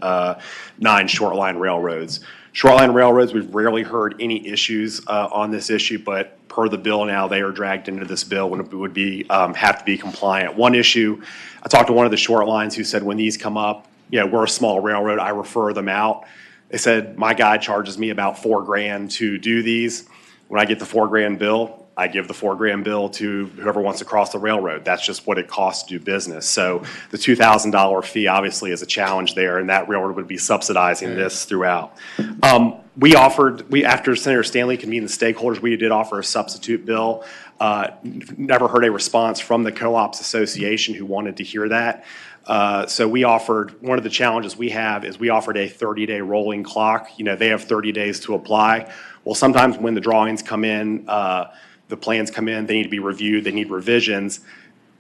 9 short line railroads. Short line railroads, we've rarely heard any issues on this issue, but per the bill now, they are dragged into this bill when it would be have to be compliant. One issue, I talked to one of the short lines who said when these come up, we're a small railroad, I refer them out. They said, my guy charges me about $4,000 to do these. When I get the $4,000 bill, I give the $4,000 bill to whoever wants to cross the railroad. That's just what it costs to do business. So the $2,000 fee obviously is a challenge there, and that railroad would be subsidizing this throughout. After Senator Stanley convened the stakeholders, we did offer a substitute bill. Never heard a response from the Co-ops Association who wanted to hear that. So we offered, one of the challenges we have is we offered a 30-day rolling clock. They have 30 days to apply. Well, sometimes when the drawings come in, the plans come in, they need to be reviewed, they need revisions.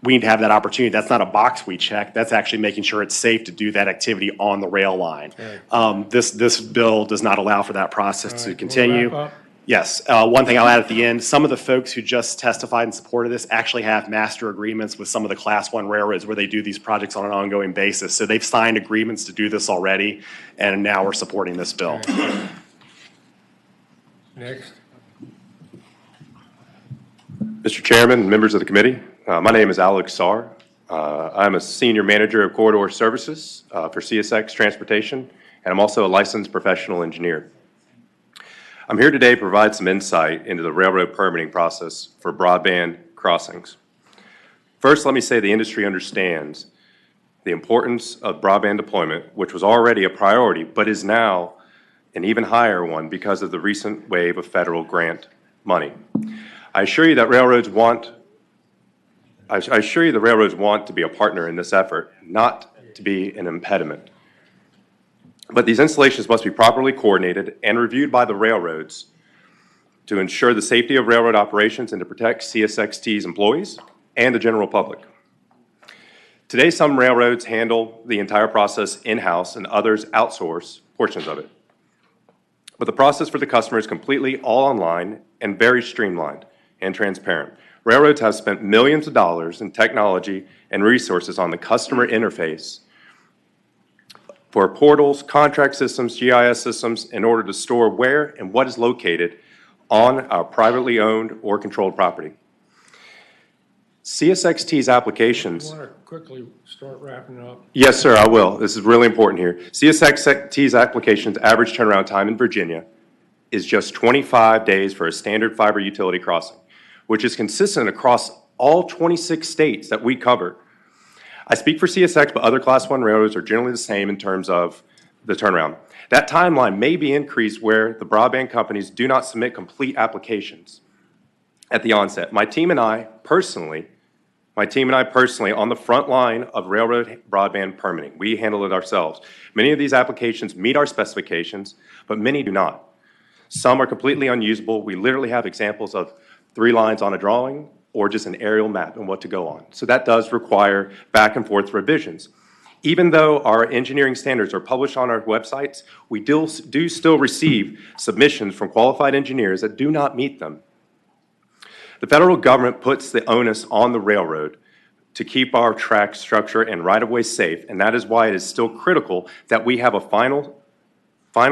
We need to have that opportunity. That's not a box we check. That's actually making sure it's safe to do that activity on the rail line. Right. This bill does not allow for that process to continue. Yes. One thing I'll add at the end, some of the folks who just testified in support of this actually have master agreements with some of the Class 1 railroads where they do these projects on an ongoing basis. So they've signed agreements to do this already, and now we're supporting this bill. Next. Mr. Chairman, members of the committee, my name is Alex Saar. I'm a Senior Manager of Corridor Services for CSX Transportation, and I'm also a licensed professional engineer. I'm here today to provide some insight into the railroad permitting process for broadband crossings. First, let me say the industry understands the importance of broadband deployment, which was already a priority, but is now an even higher one because of the recent wave of federal grant money. I assure you the railroads want to be a partner in this effort, not to be an impediment. But these installations must be properly coordinated and reviewed by the railroads to ensure the safety of railroad operations and to protect CSXT's employees and the general public. Today, some railroads handle the entire process in-house and others outsource portions of it. But the process for the customer is completely all online and very streamlined and transparent. Railroads have spent millions of dollars in technology and resources on the customer interface for portals, contract systems, GIS systems in order to store where and what is located on our privately owned or controlled property. CSXT's applications. You want to quickly start wrapping up? Yes, sir, I will. This is really important here. CSXT's applications average turnaround time in Virginia is just 25 days for a standard fiber utility crossing, which is consistent across all 26 states that we cover. I speak for CSX, but other Class 1 railroads are generally the same in terms of the turnaround. That timeline may be increased where the broadband companies do not submit complete applications at the onset. My team and I personally on the front line of railroad broadband permitting, we handle it ourselves. Many of these applications meet our specifications, but many do not. Some are completely unusable. We literally have examples of 3 lines on a drawing or just an aerial map and what to go on. So that does require back and forth revisions. Even though our engineering standards are published on our websites, we do still receive submissions from qualified engineers that do not meet them. The federal government puts the onus on the railroad to keep our track structure and right-of-way safe, and that is why it is still critical that we have a final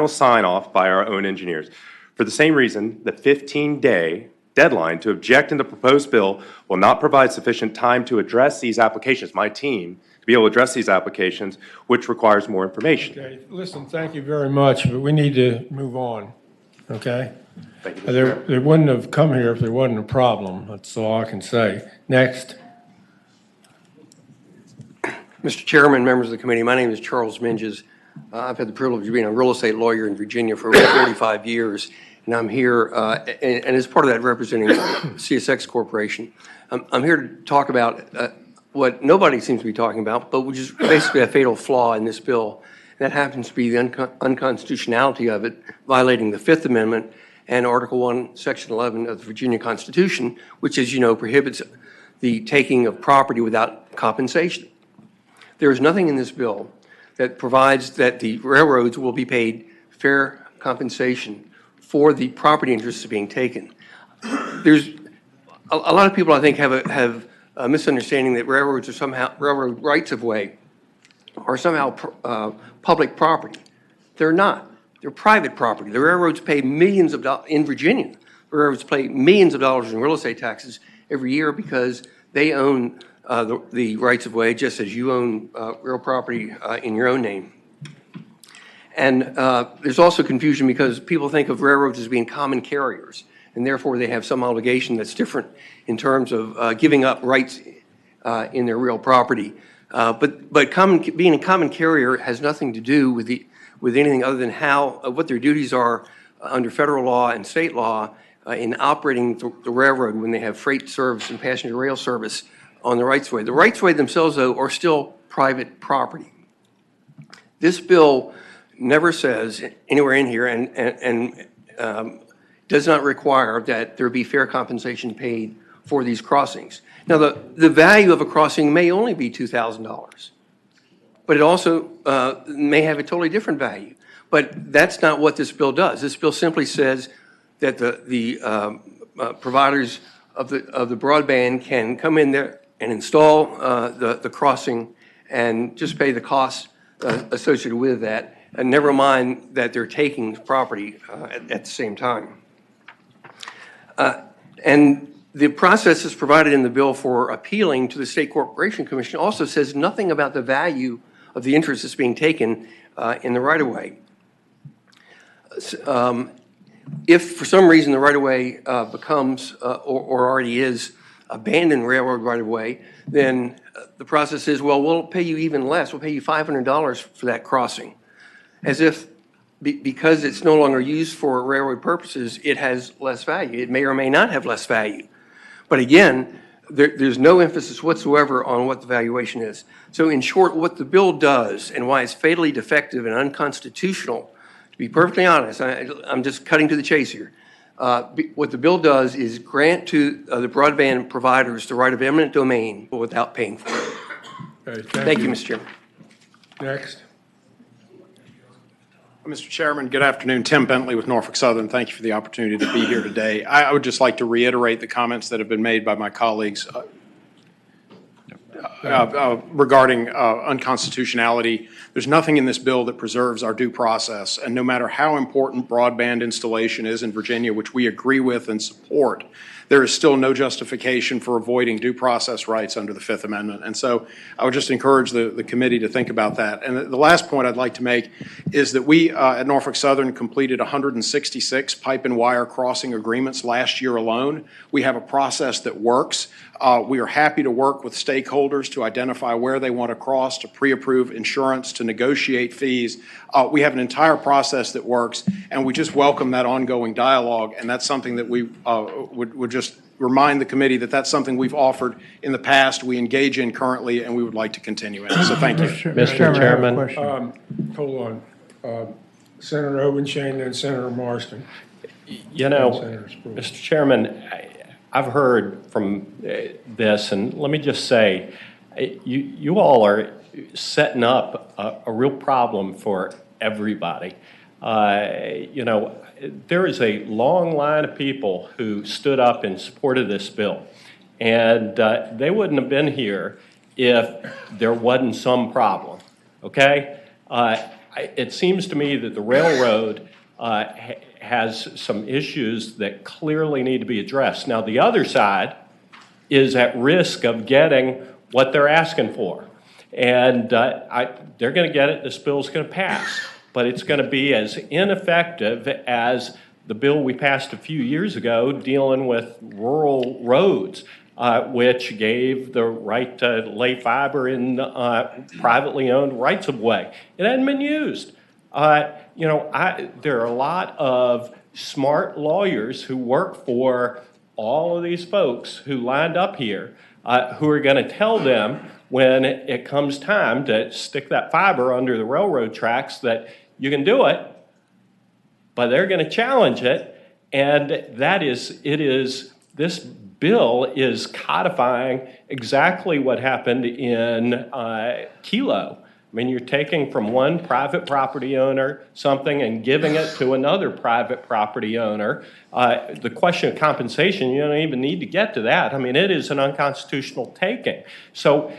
sign-off by our own engineers. For the same reason, the 15-day deadline to object in the proposed bill will not provide sufficient time to address these applications, my team, to be able to address these applications, which requires more information. Okay, listen, thank you very much, but we need to move on, okay? Thank you, They wouldn't have come here if there wasn't a problem. That's all I can say. Next. Mr. Chairman, members of the committee, my name is Charles Minges. I've had the privilege of being a real estate lawyer in Virginia for over 45 years. and I'm here, and as part of that representing CSX Corporation. I'm here to talk about what nobody seems to be talking about, but which is basically a fatal flaw in this bill. That happens to be the unconstitutionality of it, violating the Fifth Amendment and Article 1, Section 11 of the Virginia Constitution, which, as you know, prohibits the taking of property without compensation. There is nothing in this bill that provides that the railroads will be paid fair compensation for the property interests being taken. There's a lot of people, I think, have a misunderstanding that railroads are somehow, railroad rights of way are somehow public property. They're not. They're private property. The railroads pay millions of dollars in Virginia. The railroads pay millions of dollars in real estate taxes every year because they own the rights of way, just as you own real property in your own name. And there's also confusion because people think of railroads as being common carriers, and therefore they have some obligation that's different in terms of giving up rights in their real property. But being a common carrier has nothing to do with anything other than what their duties are under federal law and state law in operating the railroad when they have freight service and passenger rail service on the rights of way. The rights of way themselves, though, are still private property. This bill never says anywhere in here and does not require that there be fair compensation paid for these crossings. Now, the value of a crossing may only be $2,000, but it also may have a totally different value. But that's not what this bill does. This bill simply says that the providers of the broadband can come in there and install the crossing and just pay the costs associated with that, and never mind that they're taking property at the same time. And the process that's provided in the bill for appealing to the State Corporation Commission also says nothing about the value of the interest that's being taken in the right-of-way. If for some reason the right-of-way becomes or already is abandoned railroad right-of-way, then the process is, well, we'll pay you even less. We'll pay you $500 for that crossing, as if because it's no longer used for railroad purposes, it has less value. It may or may not have less value. But again, there's no emphasis whatsoever on what the valuation is. So in short, what the bill does and why it's fatally defective and unconstitutional, to be perfectly honest, I'm just cutting to the chase here. What the bill does is grant to the broadband providers the right of eminent domain without paying for it. Okay, Thank you, Mr. Chairman. Next. Mr. Chairman, good afternoon. Tim Bentley with Norfolk Southern. Thank you for the opportunity to be here today. I would just like to reiterate the comments that have been made by my colleagues regarding unconstitutionality. There's nothing in this bill that preserves our due process, and no matter how important broadband installation is in Virginia, which we agree with and support, there is still no justification for avoiding due process rights under the Fifth Amendment. And so I would just encourage the committee to think about that. And the last point I'd like to make is that we at Norfolk Southern completed 166 pipe and wire crossing agreements last year alone. We have a process that works. We are happy to work with stakeholders to identify where they want to cross, to pre-approve insurance, to negotiate fees. We have an entire process that works, and we just welcome that ongoing dialogue, and that's something that we would just remind the committee that that's something we've offered in the past, we engage in currently, and we would like to continue in. So thank you. Mr. Chairman. Hold on. Senator Obenshain and Senator Marston. You know, Mr. Chairman, I've heard from this, and let me just say, you all are setting up a real problem for everybody. You know, there is a long line of people who stood up in support of this bill, and they wouldn't have been here if there wasn't some problem, okay? It seems to me that the railroad has some issues that clearly need to be addressed. Now, the other side is at risk of getting what they're asking for. And they're going to get it. This bill's going to pass. But it's going to be as ineffective as the bill we passed a few years ago dealing with rural roads, which gave the right to lay fiber in privately owned rights of way. It hadn't been used. You know, there are a lot of smart lawyers who work for all of these folks who lined up here, who are going to tell them when it comes time to stick that fiber under the railroad tracks that you can do it, but they're going to challenge it. And this bill is codifying exactly what happened in Kilo. I mean, you're taking from one private property owner something and giving it to another private property owner. The question of compensation, you don't even need to get to that. I mean, it is an unconstitutional taking. So,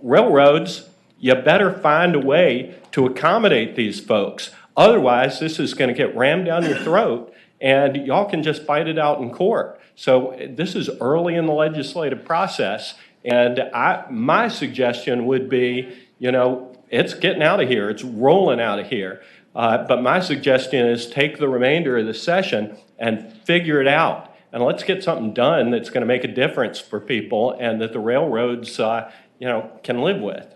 railroads, you better find a way to accommodate these folks. Otherwise, this is going to get rammed down your throat, and y'all can just fight it out in court. So this is early in the legislative process, and my suggestion would be, it's getting out of here. It's rolling out of here. But my suggestion is take the remainder of the session and figure it out. And let's get something done that's going to make a difference for people and that the railroads, can live with.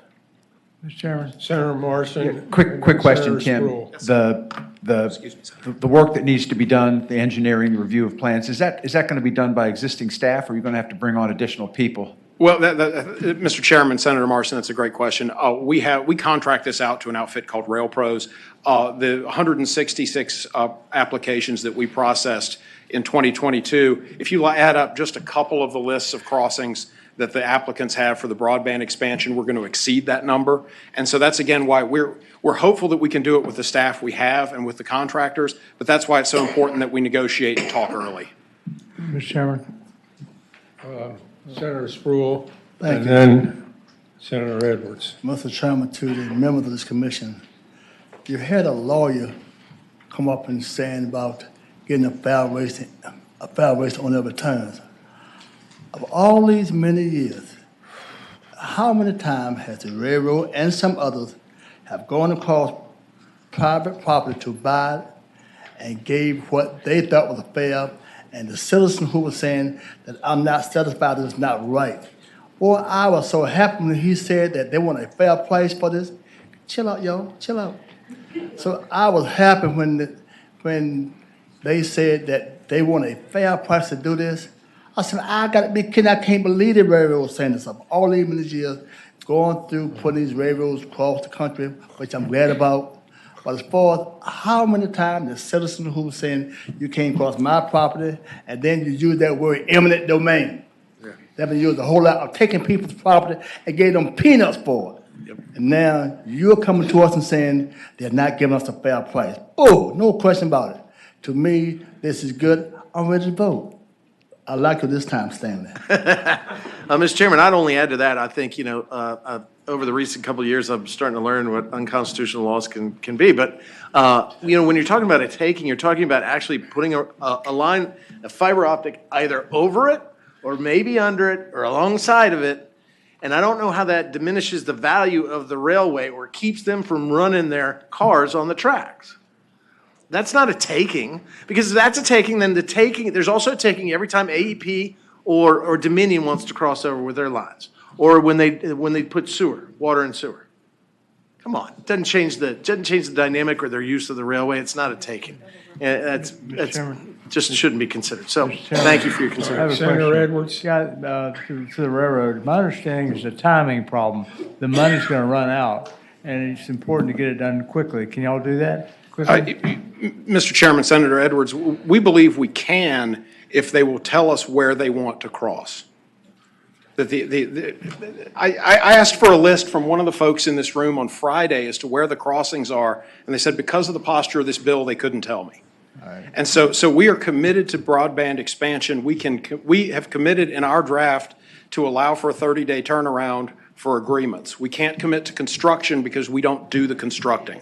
Mr. Chairman. Senator Morrison. Quick question, Senator Kim. Spruill. The work that needs to be done, the engineering, the review of plans, is that going to be done by existing staff, or are you going to have to bring on additional people? Well, Mr. Chairman, Senator Morrison, that's a great question. We contract this out to an outfit called Rail Pros. The 166 applications that we processed in 2022, if you add up just a couple of the lists of crossings that the applicants have for the broadband expansion, we're going to exceed that number. And so that's, again, why we're hopeful that we can do it with the staff we have and with the contractors, but that's why it's so important that we negotiate and talk early. Mr. Chairman. Senator Spruill. Thank and you. Then Senator Edwards. Mr. Chairman, to the members of this commission, you had a lawyer come up and saying about getting a fair rate on their returns. Of all these many years, how many times has the railroad and some others have gone across private property to buy and gave what they thought was fair, and the citizen who was saying that I'm not satisfied, it's not right? Boy, I was so happy when he said that they want a fair price for this. Chill out, y'all, chill out. So I was happy when they said that they want a fair price to do this. I said, I got to be kidding. I can't believe the railroad was saying this up. All these years, going through putting these railroads across the country, which I'm glad about. But as far as how many times the citizen who was saying you came across my property and then you use that word eminent domain. Yeah. They've been used a whole lot of taking people's property and gave them peanuts for it. Yep. And now you're coming to us and saying they're not giving us a fair price. Oh, no question about it. To me, this is good. I'm ready to vote. I like you this time, Stanley. Mr. Chairman, I'd only add to that, I think, over the recent couple of years, I'm starting to learn what unconstitutional laws can be. But, when you're talking about a taking, you're talking about actually putting a line, a fiber optic either over it or maybe under it or alongside of it. And I don't know how that diminishes the value of the railway or keeps them from running their cars on the tracks. That's not a taking, because if that's a taking, then there's also a taking every time AEP or Dominion wants to cross over with their lines, or when they put water and sewer. Come on, it doesn't change the dynamic or their use of the railway. It's not a taking. That's just shouldn't be considered. So thank you for your consideration. Senator Edwards. To the railroad, my understanding is a timing problem. The money's going to run out, and it's important to get it done quickly. Can y'all do that quickly? Mr. Chairman, Senator Edwards, we believe we can if they will tell us where they want to cross. I asked for a list from one of the folks in this room on Friday as to where the crossings are, and they said because of the posture of this bill, they couldn't tell me. Right. And so we are committed to broadband expansion. We have committed in our draft to allow for a 30-day turnaround for agreements. We can't commit to construction because we don't do the constructing.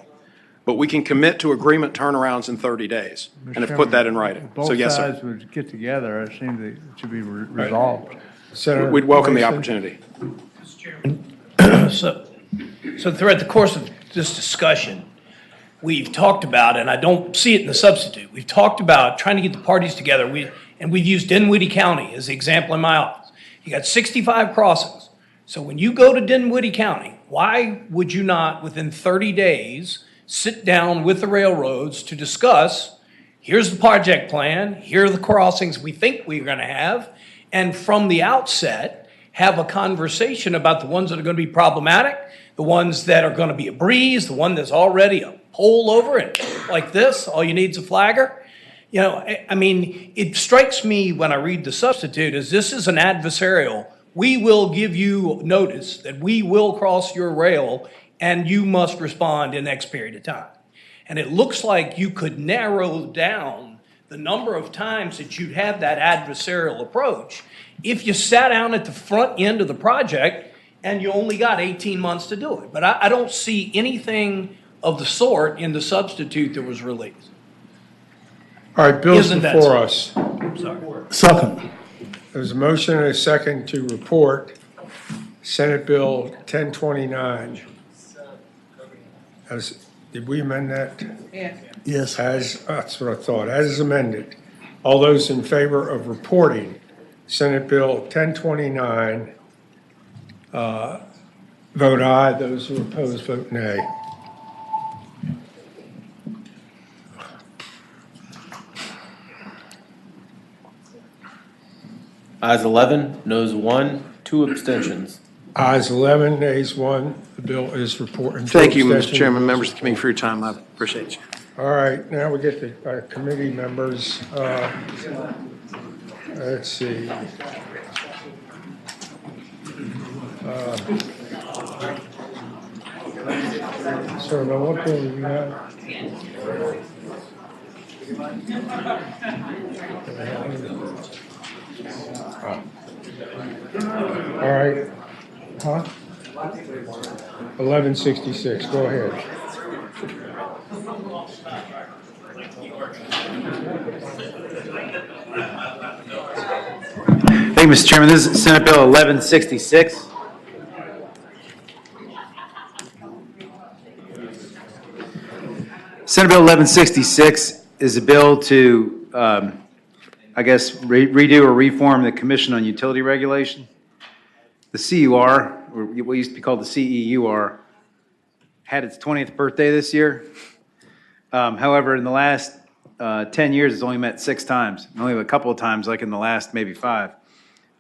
But we can commit to agreement turnarounds in 30 days, and have put that in writing. So yes, sir. Both sides would get together. It seems it should be resolved. Right. We'd welcome the opportunity. So throughout the course of this discussion, we've talked about, and I don't see it in the substitute, we've talked about trying to get the parties together. We've used Dinwiddie County as the example in my office. You got 65 crossings. So when you go to Dinwiddie County, why would you not, within 30 days, sit down with the railroads to discuss, here's the project plan, here are the crossings we think we're gonna have, and from the outset, have a conversation about the ones that are gonna be problematic, the ones that are gonna be a breeze, the one that's already a pole over it, like this, all you need is a flagger. You know, I mean, it strikes me when I read the substitute as this is an adversarial. We will give you notice that we will cross your rail and you must respond in X period of time. And it looks like you could narrow down the number of times that you'd have that adversarial approach if you sat down at the front end of the project and you only got 18 months to do it. But I don't see anything of the sort in the substitute that was released. All right, bills Isn't that before so? us. Sorry. Second. There's a motion and a second to report Senate Bill 1029. Did we amend that? Yes. That's what I thought, as amended. All those in favor of reporting Senate Bill 1029, vote aye. Those who oppose, vote nay. Ayes 11, noes 1, 2 abstentions. Ayes 11, nays 1. The bill is reported. Thank you, Mr. Chairman, members of the committee, for your time. I appreciate you. All right, now we get the committee members. Let's see. So now what bill do we have? All right. Huh? 1166, go ahead. Thank you, Mr. Chairman. This is Senate Bill 1166. Senate Bill 1166 is a bill to, I guess, redo or reform the Commission on Utility Regulation. The CUR, or what used to be called the CEUR, had its 20th birthday this year. However, in the last 10 years, it's only met 6 times, only a couple of times, like in the last maybe 5.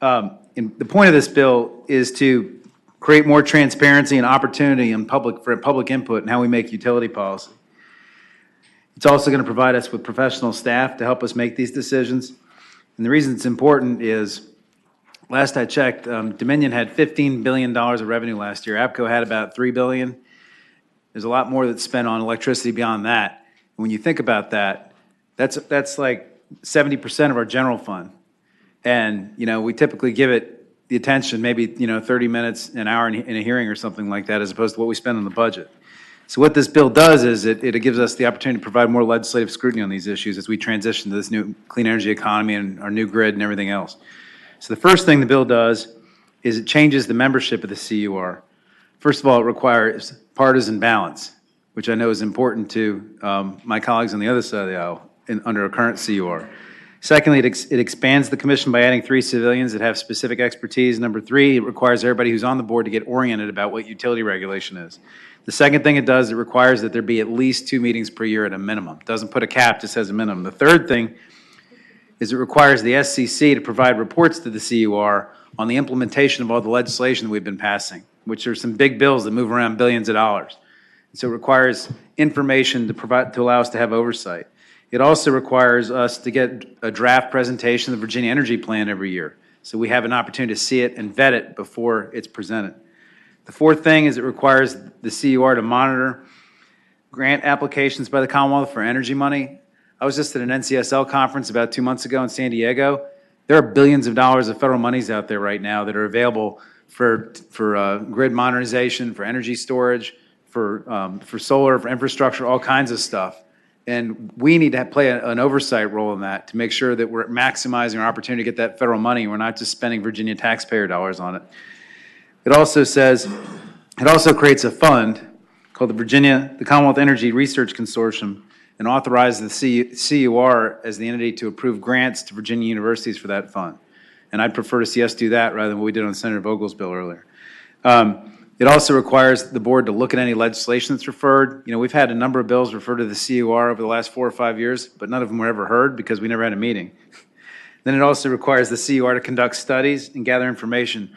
And the point of this bill is to create more transparency and opportunity for public input in how we make utility policy. It's also going to provide us with professional staff to help us make these decisions. And the reason it's important is, last I checked, Dominion had $15 billion of revenue last year. APCO had about $3 billion. There's a lot more that's spent on electricity beyond that. When you think about that, that's like 70% of our general fund. And, you know, we typically give it the attention, maybe, 30 minutes, an hour in a hearing or something like that, as opposed to what we spend on the budget. So what this bill does is it gives us the opportunity to provide more legislative scrutiny on these issues as we transition to this new clean energy economy and our new grid and everything else. So the first thing the bill does is it changes the membership of the CUR. First of all, it requires partisan balance, which I know is important to my colleagues on the other side of the aisle under a current CUR. Secondly, it expands the commission by adding 3 civilians that have specific expertise. Number 3, it requires everybody who's on the board to get oriented about what utility regulation is. The second thing it does, it requires that there be at least 2 meetings per year at a minimum. It doesn't put a cap, just says a minimum. The third thing is it requires the SCC to provide reports to the CUR on the implementation of all the legislation that we've been passing, which are some big bills that move around billions of dollars. So it requires information to allow us to have oversight. It also requires us to get a draft presentation of the Virginia Energy Plan every year, so we have an opportunity to see it and vet it before it's presented. The fourth thing is it requires the CUR to monitor grant applications by the Commonwealth for energy money. I was just at an NCSL conference about 2 months ago in San Diego. There are billions of dollars of federal monies out there right now that are available for grid modernization, for energy storage, for solar, for infrastructure, all kinds of stuff. And we need to play an oversight role in that to make sure that we're maximizing our opportunity to get that federal money. We're not just spending Virginia taxpayer dollars on it. It also creates a fund called the Commonwealth Energy Research Consortium, and authorizes the CUR as the entity to approve grants to Virginia universities for that fund. And I'd prefer to see us do that rather than what we did on Senator Vogel's bill earlier. It also requires the board to look at any legislation that's referred. You know, we've had a number of bills referred to the CUR over the last 4 or 5 years, but none of them were ever heard because we never had a meeting. Then it also requires the CUR to conduct studies and gather information.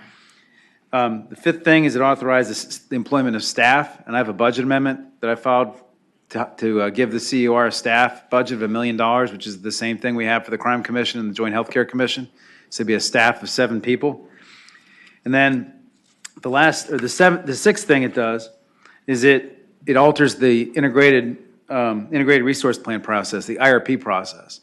The fifth thing is it authorizes the employment of staff, and I have a budget amendment that I filed to give the CUR a staff budget of $1 million, which is the same thing we have for the Crime Commission and the Joint Healthcare Commission. So it'd be a staff of 7 people. And then the sixth thing it does is it alters the integrated resource plan process, the IRP process.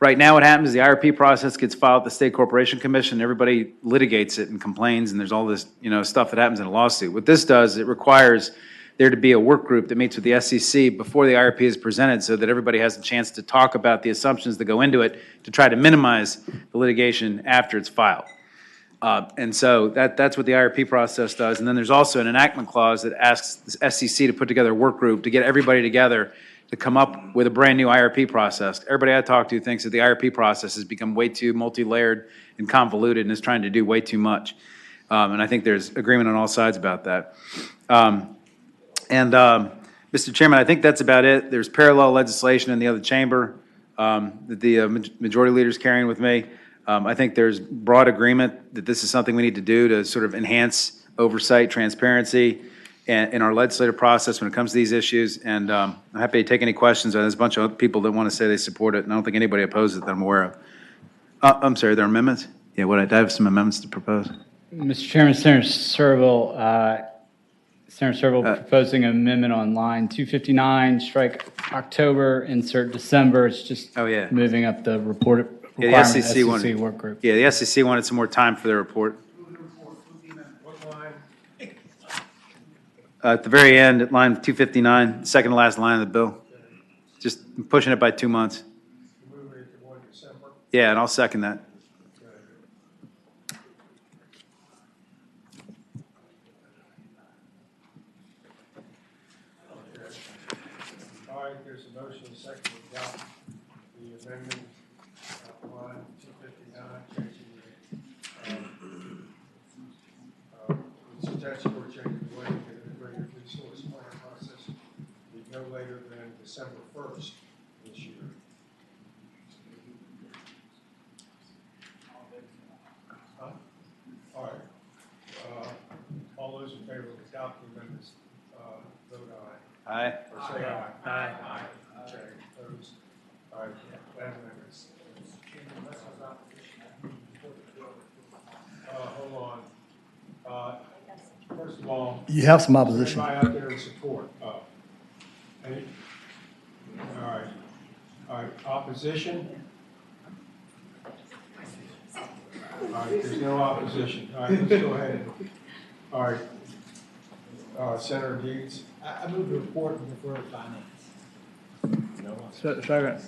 Right now, what happens is the IRP process gets filed at the State Corporation Commission. Everybody litigates it and complains, and there's all this, stuff that happens in a lawsuit. What this does, it requires there to be a work group that meets with the SEC before the IRP is presented, so that everybody has a chance to talk about the assumptions that go into it to try to minimize the litigation after it's filed. And so that's what the IRP process does. And then there's also an enactment clause that asks the SEC to put together a work group to get everybody together to come up with a brand-new IRP process. Everybody I talk to thinks that the IRP process has become way too multi-layered and convoluted and is trying to do way too much. And I think there's agreement on all sides about that. Mr. Chairman, I think that's about it. There's parallel legislation in the other chamber that the majority leader is carrying with me. I think there's broad agreement that this is something we need to do to sort of enhance oversight, transparency, in our legislative process when it comes to these issues. And I'm happy to take any questions. There's a bunch of people that want to say they support it, and I don't think anybody opposes it that I'm aware of. I'm sorry, there are amendments? Yeah, I have some amendments to propose. Mr. Chairman, Senator Serval proposing an amendment on line 259, strike October, insert December. It's just moving up the requirement Yeah, the SEC SEC work group. Yeah, the SEC wanted some more time for their report. At the very end, at line 259, second to last line of the bill. Just pushing it by 2 months. Yeah, and I'll second that. All right, there's a motion, second to adopt the amendment line 259, changing the statutory change of way to the integrated resource plan process be no later than December 1st this year. All right. All those in favor of adopting amendments, vote aye. Aye. Or say aye. Aye. Okay, opposed? All right, that amendment's. Hold on. First of all. You have some opposition. Anybody out there in support? Any? All right, opposition? All right, there's no opposition. All right, let's go ahead. All right, Senator Deeds. I move the report and refer to finance. Second.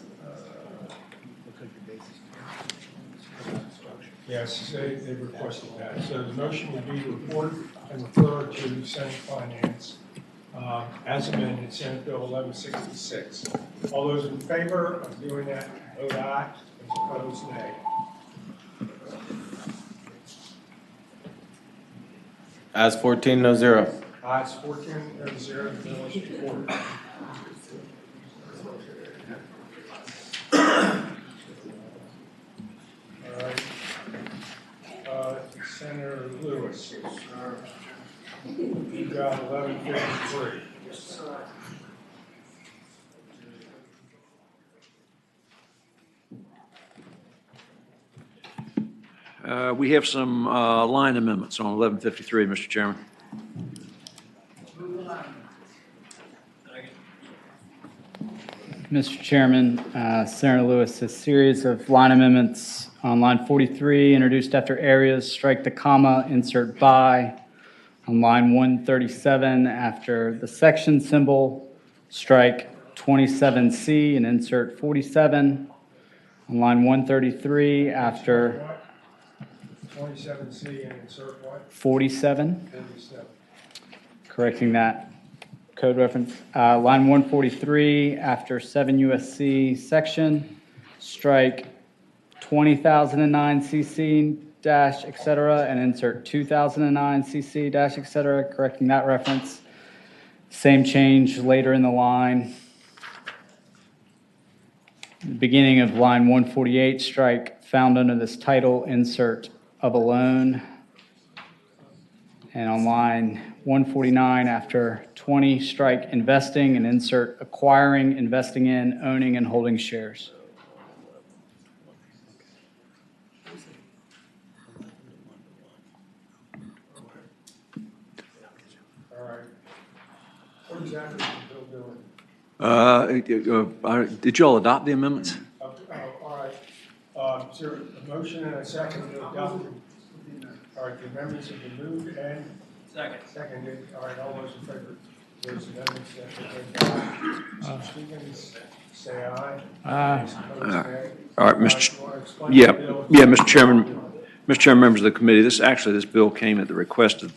Yes, they requested that. So the motion would be to report and refer to Senate Finance as amended, Senate Bill 1166. All those in favor of doing that, vote aye. Those opposed, nay. Ayes 14, no zero. Ayes 14, no zero. The bill is reported. All right. Senator Lewis. You got 1153. We have some line amendments on 1153, Mr. Chairman. Mr. Chairman, Senator Lewis, a series of line amendments on line 43, introduced after areas, strike the comma, insert by. On line 137, after the section symbol, strike 27C and insert 47. On line 133, after 27C and insert what? 47. 47. Correcting that code reference. Line 143, after 7 USC section, strike 20,009 CC dash et cetera, and insert 2009 CC dash et cetera, correcting that reference. Same change later in the line. Beginning of line 148, strike found under this title, insert of a loan. And on line 149, after 20, strike investing and insert acquiring, investing in, owning, and holding shares. All right. What exactly is the bill doing? Did you all adopt the amendments? All right. Is there a motion and a second to adopt? All right, the amendments have been moved and seconded. All right, all those in favor of those amendments, Stevens, say aye. All right, Mr. Chairman, members of the committee, this bill came at the request of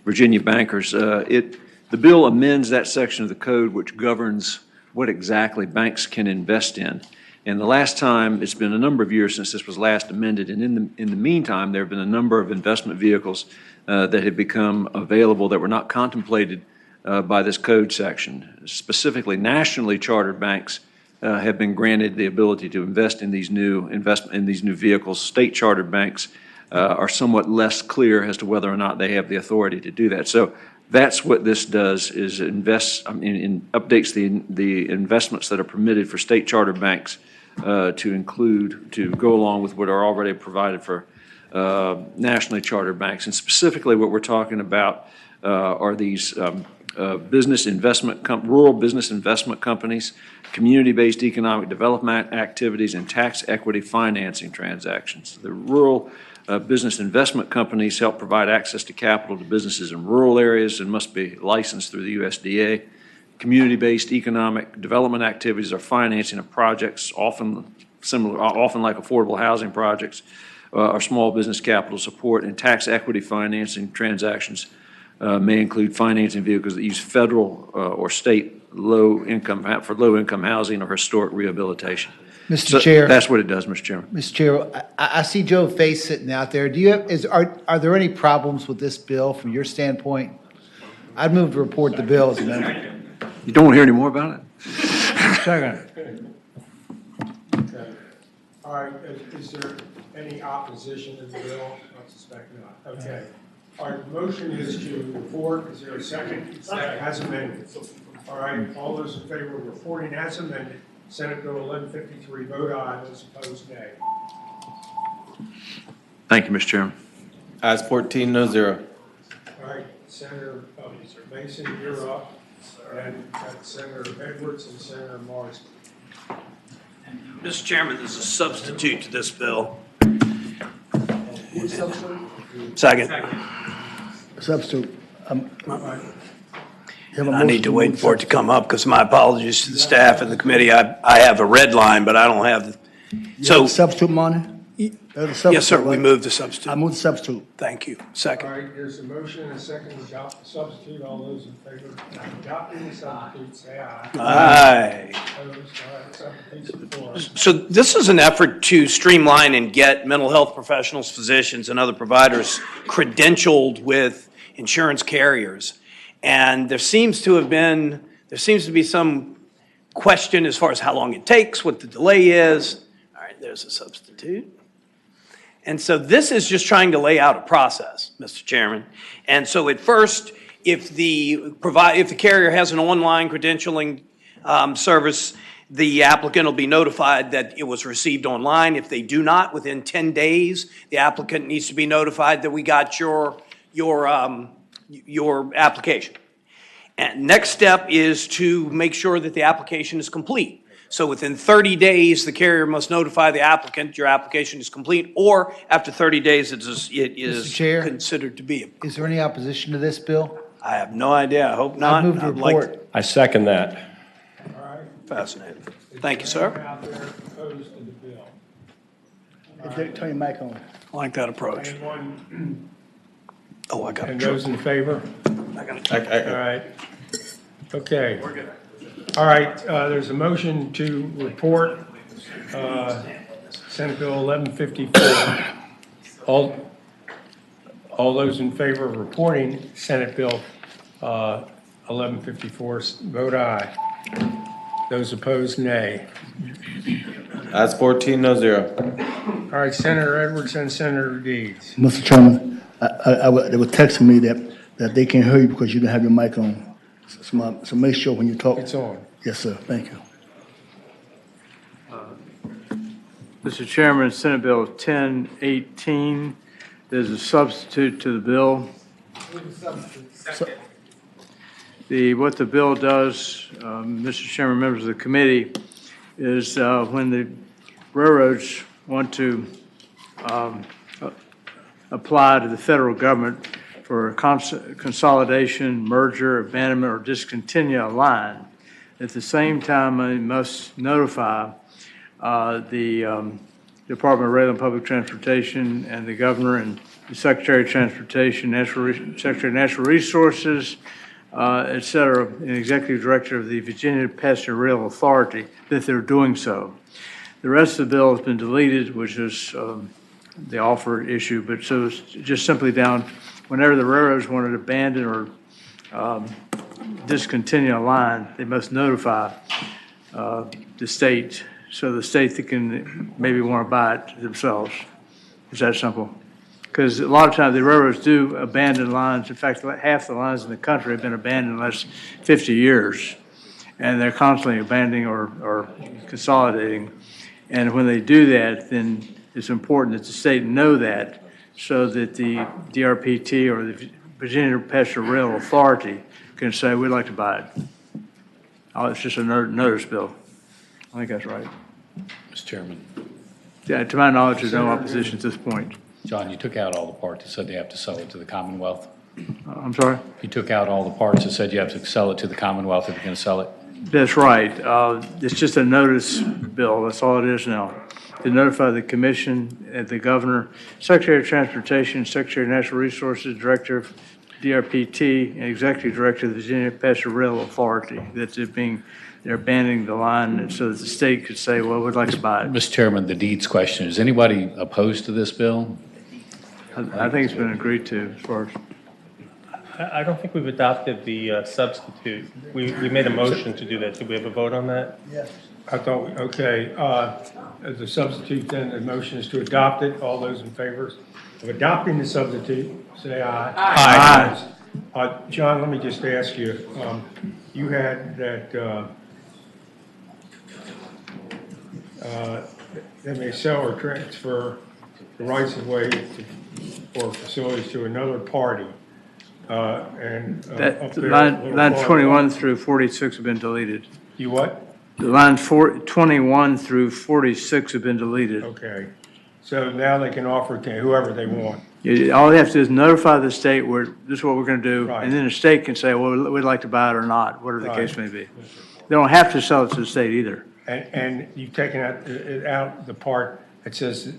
Virginia bankers. The bill amends that section of the code which governs what exactly banks can invest in. And the last time, it's been a number of years since this was last amended, and in the meantime, there have been a number of investment vehicles that have become available that were not contemplated by this code section. Specifically, nationally chartered banks have been granted the ability to invest in these new vehicles. State chartered banks are somewhat less clear as to whether or not they have the authority to do that. So that's what this does, is updates the investments that are permitted for state chartered banks to go along with what are already provided for nationally chartered banks. And specifically what we're talking about are these rural business investment companies, community-based economic development activities, and tax equity financing transactions. The rural business investment companies help provide access to capital to businesses in rural areas and must be licensed through the USDA. Community-based economic development activities are financing of projects often like affordable housing projects or small business capital support, and tax equity financing transactions may include financing vehicles that use federal or state low-income housing or historic rehabilitation. Mr. Chair. That's what it does, Mr. Chairman. Mr. Chair, I see Joe Face sitting out there. Are there any problems with this bill from your standpoint? I'd move to report the bill as amended. You don't want to hear any more about it? Second. Okay. All right, is there any opposition to the bill? I suspect not. Okay. All right, the motion is to report. Is there a second? As amended. All right, all those in favor of reporting as amended, Senate Bill 1153, vote aye. Those opposed, nay. Thank you, Mr. Chairman. Ayes 14, no zero. All right, Senator Mason, you're up. And Senator Edwards and Senator Morris. Mr. Chairman, there's a substitute to this bill. Second. Substitute. I need to wait for it to come up because my apologies to the staff and the committee. I have a red line, but I don't have the. So substitute money? Yes, sir. We moved the substitute. I moved the substitute. Thank you. Second. All right, there's a motion and a second to adopt the substitute. All those in favor of adopting the substitute, say aye. Aye. Opposed? All right, substitute's before us. So this is an effort to streamline and get mental health professionals, physicians, and other providers credentialed with insurance carriers. And there seems to be some question as far as how long it takes, what the delay is. All right, there's a substitute. And so this is just trying to lay out a process, Mr. Chairman. And so at first, if the carrier has an online credentialing service, the applicant will be notified that it was received online. If they do not, within 10 days, the applicant needs to be notified that we got your application. And next step is to make sure that the application is complete. So within 30 days, the carrier must notify the applicant your application is complete, or after 30 days, it is considered to be. Is there any opposition to this bill? I have no idea. I hope not. I move to report. I second that. All right. Fascinating. Thank you, sir. Out there opposed to the bill. Turn your mic on. I like that approach. Anyone? Oh, I got it. And those in favor? I got it. All right. Okay. We're good. All right, there's a motion to report Senate Bill 1154. All those in favor of reporting Senate Bill 1154, vote aye. Those opposed, nay. Ayes 14, no zero. All right, Senator Edwards and Senator Deeds. Mr. Chairman, they were texting me that they can't hear you because you don't have your mic on. So make sure when you talk. It's on. Yes, sir. Thank you. Mr. Chairman, Senate Bill 1018, there's a substitute to the bill. What the bill does, Mr. Chairman, members of the committee, is when the railroads want to apply to the federal government for a consolidation, merger, abandonment, or discontinue a line, at the same time, they must notify the Department of Rail and Public Transportation and the governor and the Secretary of Transportation, Secretary of Natural Resources, et cetera, and Executive Director of the Virginia Passenger Rail Authority, that they're doing so. The rest of the bill has been deleted, which is the offer issue, but so it's just simply down, whenever the railroads want to abandon or discontinue a line, they must notify the state, so the state that can maybe want to buy it themselves. It's that simple. Because a lot of times the railroads do abandon lines. In fact, half the lines in the country have been abandoned in the last 50 years. And they're constantly abandoning or consolidating. And when they do that, then it's important that the state know that so that the DRPT or the Virginia Passenger Rail Authority can say, we'd like to buy it. Oh, it's just a notice bill. I think that's right. Mr. Chairman. Yeah, to my knowledge, there's no opposition at this point. John, you took out all the parts that said they have to sell it to the Commonwealth. I'm sorry? You took out all the parts that said you have to sell it to the Commonwealth if you're going to sell it. That's right. It's just a notice bill. That's all it is now. To notify the commission, the governor, Secretary of Transportation, Secretary of Natural Resources, Director of DRPT, and Executive Director of the Virginia Passenger Rail Authority that they're abandoning the line so that the state could say, well, we'd like to buy it. Mr. Chairman, the deeds question, is anybody opposed to this bill? I think it's been agreed to as far as. I don't think we've adopted the substitute. We made a motion to do that. Did we have a vote on that? Yes. I thought, okay, as a substitute, then the motion is to adopt it. All those in favor of adopting the substitute, say aye. Aye. John, let me just ask you, you had that they may sell or transfer the rights of way for facilities to another party. And up there, Line 21 through 46 have been deleted. You what? The line 21 through 46 have been deleted. Okay. So now they can offer to whoever they want. All they have to do is notify the state where this is what we're going to do, Right. and then the state can say, well, we'd like to buy it or not, whatever the case may be. They don't have to sell it to the state either. And you've taken out the part that says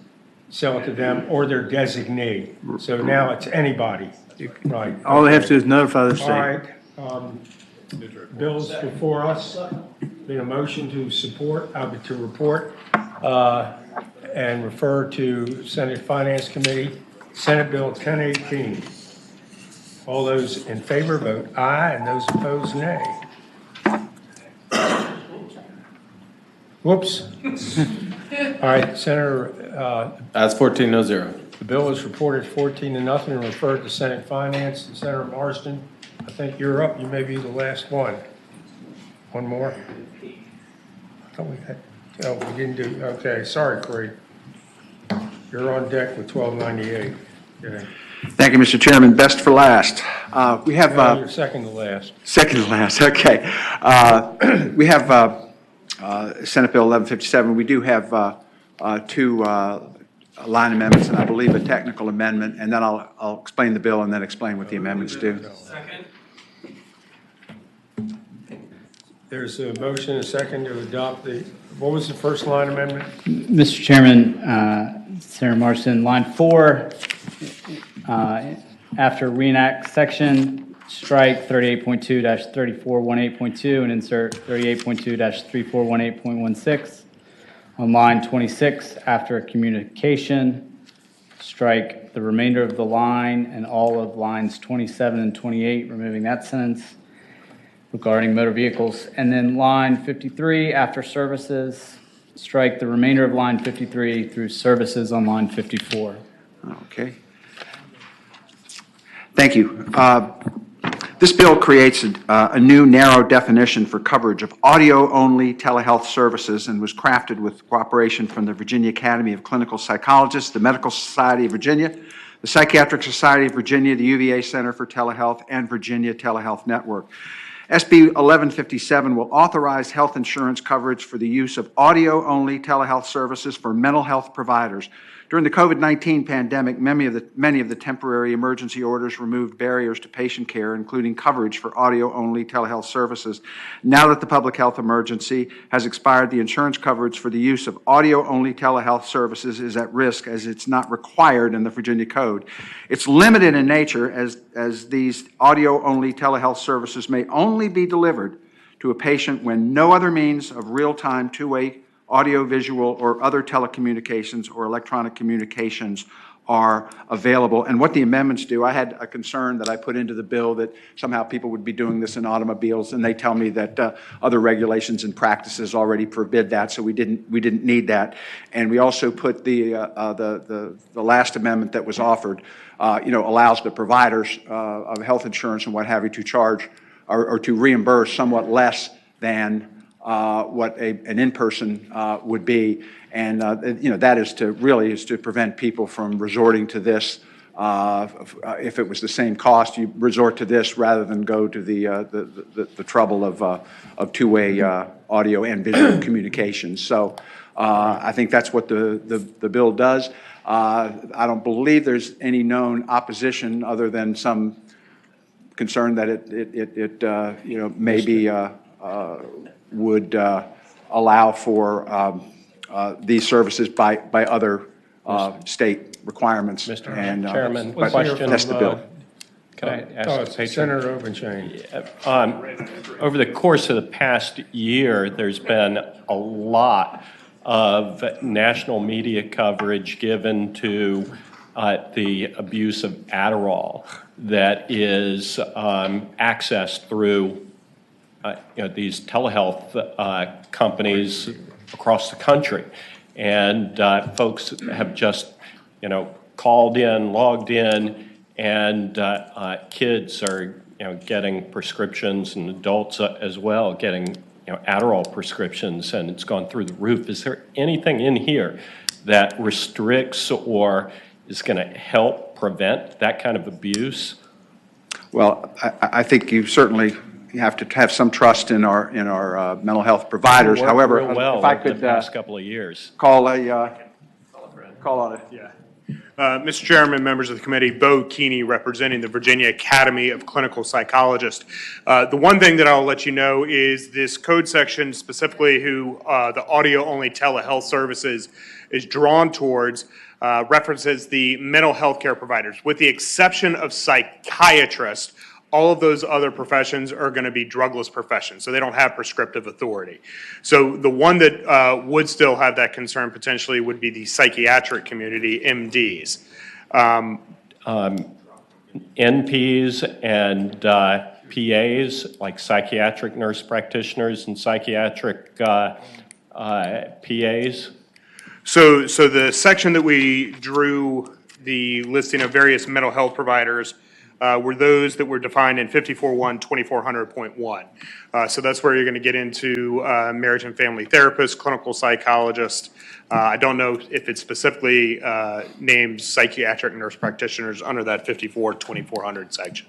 sell it to them or their designee. So now it's anybody. Right. All they have to do is notify the state. All right. Bills before us. Been a motion to support, to report, and refer to Senate Finance Committee, Senate Bill 1018. All those in favor vote aye, and those opposed nay. Whoops. All right, Senator. Ayes 14, no zero. The bill is reported 14 to nothing and referred to Senate Finance. And Senator Marston, I think you're up. You may be the last one. One more. I thought we had, oh, we didn't do, okay, sorry, Craig. You're on deck with 1298. Okay. Thank you, Mr. Chairman. Best for last. We have. You're second to last. Second to last, okay. We have Senate Bill 1157. We do have two line amendments and I believe a technical amendment, and then I'll explain the bill and then explain what the amendments do. Second. There's a motion and a second to adopt what was the first line amendment? Mr. Chairman, Senator Marston, line 4, after reenact section, strike 38.2-3418.2 and insert 38.2-3418.16. On line 26, after communication, strike the remainder of the line and all of lines 27 and 28, removing that sentence regarding motor vehicles. And then line 53, after services, strike the remainder of line 53 through services on line 54. Okay. Thank you. This bill creates a new narrow definition for coverage of audio-only telehealth services and was crafted with cooperation from the Virginia Academy of Clinical Psychologists, the Medical Society of Virginia, the Psychiatric Society of Virginia, the UVA Center for Telehealth, and Virginia Telehealth Network. SB 1157 will authorize health insurance coverage for the use of audio-only telehealth services for mental health providers. During the COVID-19 pandemic, many of the temporary emergency orders removed barriers to patient care, including coverage for audio-only telehealth services. Now that the public health emergency has expired, the insurance coverage for the use of audio-only telehealth services is at risk as it's not required in the Virginia Code. It's limited in nature as these audio-only telehealth services may only be delivered to a patient when no other means of real-time two-way audio, visual, or other telecommunications or electronic communications are available. And what the amendments do, I had a concern that I put into the bill that somehow people would be doing this in automobiles, and they tell me that other regulations and practices already forbid that, so we didn't need that. And we also put the last amendment that was offered, allows the providers of health insurance and what have you to charge or to reimburse somewhat less than what an in-person would be, and that is to prevent people from resorting to this. If it was the same cost, you resort to this rather than go to the trouble of two-way audio and visual communications. So I think that's what the bill does. I don't believe there's any known opposition other than some concern that it maybe would allow for these services by other state requirements. Mr. And, Chairman, but question. that's the bill. Can I ask the patron? Senator Overchain. Over the course of the past year, there's been a lot of national media coverage given to the abuse of Adderall that is accessed through these telehealth companies across the country. And folks have just, called in, logged in, and kids are, getting prescriptions, and adults as well, getting, Adderall prescriptions, and it's gone through the roof. Is there anything in here that restricts or is going to help prevent that kind of abuse? Well, I think you certainly have to have some trust in our mental health providers. However, real well if I over the could past couple of years. call on it. Yeah. Mr. Chairman, members of the committee, Bo Keeney representing the Virginia Academy of Clinical Psychologists. The one thing that I'll let you know is this code section, specifically who the audio-only telehealth services is drawn towards, references the mental health care providers. With the exception of psychiatrists, all of those other professions are going to be drugless professions, so they don't have prescriptive authority. So the one that would still have that concern potentially would be the psychiatric community, MDs. NPs and PAs, like psychiatric nurse practitioners and psychiatric PAs? So the section that we drew the listing of various mental health providers were those that were defined in 54.1, 2400.1. So that's where you're going to get into marriage and family therapists, clinical psychologists. I don't know if it specifically names psychiatric nurse practitioners under that 54.2400 section.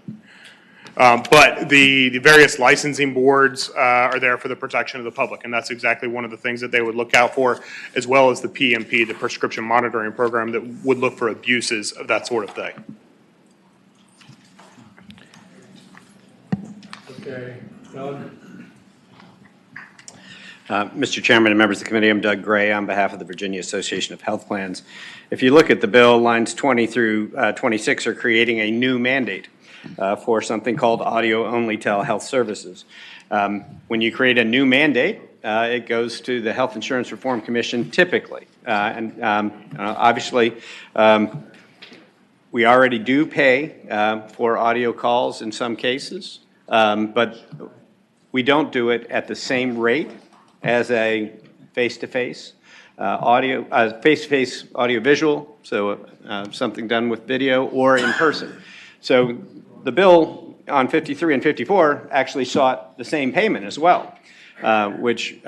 But the various licensing boards are there for the protection of the public, and that's exactly one of the things that they would look out for, as well as the PMP, the prescription monitoring program, that would look for abuses of that sort of thing. Okay, Doug? Mr. Chairman and members of the committee, I'm Doug Gray on behalf of the Virginia Association of Health Plans. If you look at the bill, lines 20 through 26 are creating a new mandate for something called audio-only telehealth services. When you create a new mandate, it goes to the Health Insurance Reform Commission typically. Obviously, We already do pay for audio calls in some cases, but we don't do it at the same rate as a face-to-face audio, face-to-face audiovisual, so something done with video or in person. So the bill on 53 and 54 actually sought the same payment as well, which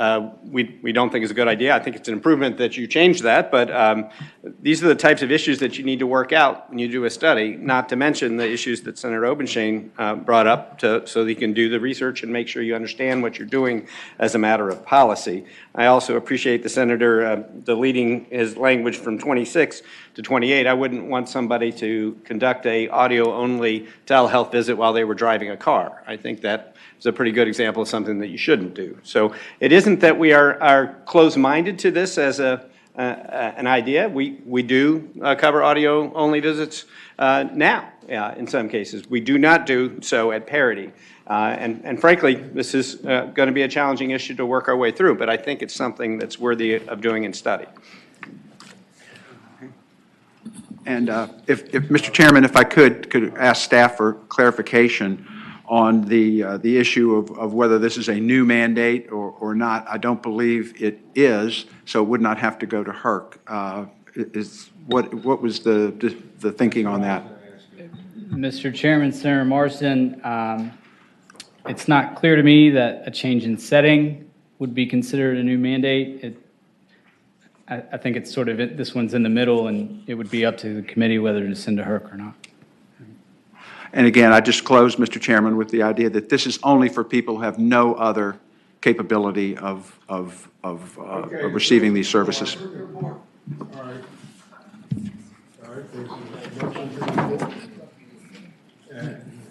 we don't think is a good idea. I think it's an improvement that you change that, but these are the types of issues that you need to work out when you do a study, not to mention the issues that Senator Obenshain brought up so that you can do the research and make sure you understand what you're doing as a matter of policy. I also appreciate the Senator deleting his language from 26 to 28. I wouldn't want somebody to conduct a audio-only telehealth visit while they were driving a car. I think that is a pretty good example of something that you shouldn't do. So it isn't that we are closed-minded to this as an idea. We do cover audio-only visits now in some cases. We do not do so at parity. And frankly, this is going to be a challenging issue to work our way through, but I think it's something that's worthy of doing in study. And if Mr. Chairman, if I could ask staff for clarification on the issue of whether this is a new mandate or not. I don't believe it is, so it would not have to go to HERC. What was the thinking on that? Mr. Chairman, Senator Marsden, it's not clear to me that a change in setting would be considered a new mandate. I think it's sort of, this one's in the middle, and it would be up to the committee whether to send to HERC or not. And again, I just closed, Mr. Chairman, with the idea that this is only for people who have no other capability of receiving these services.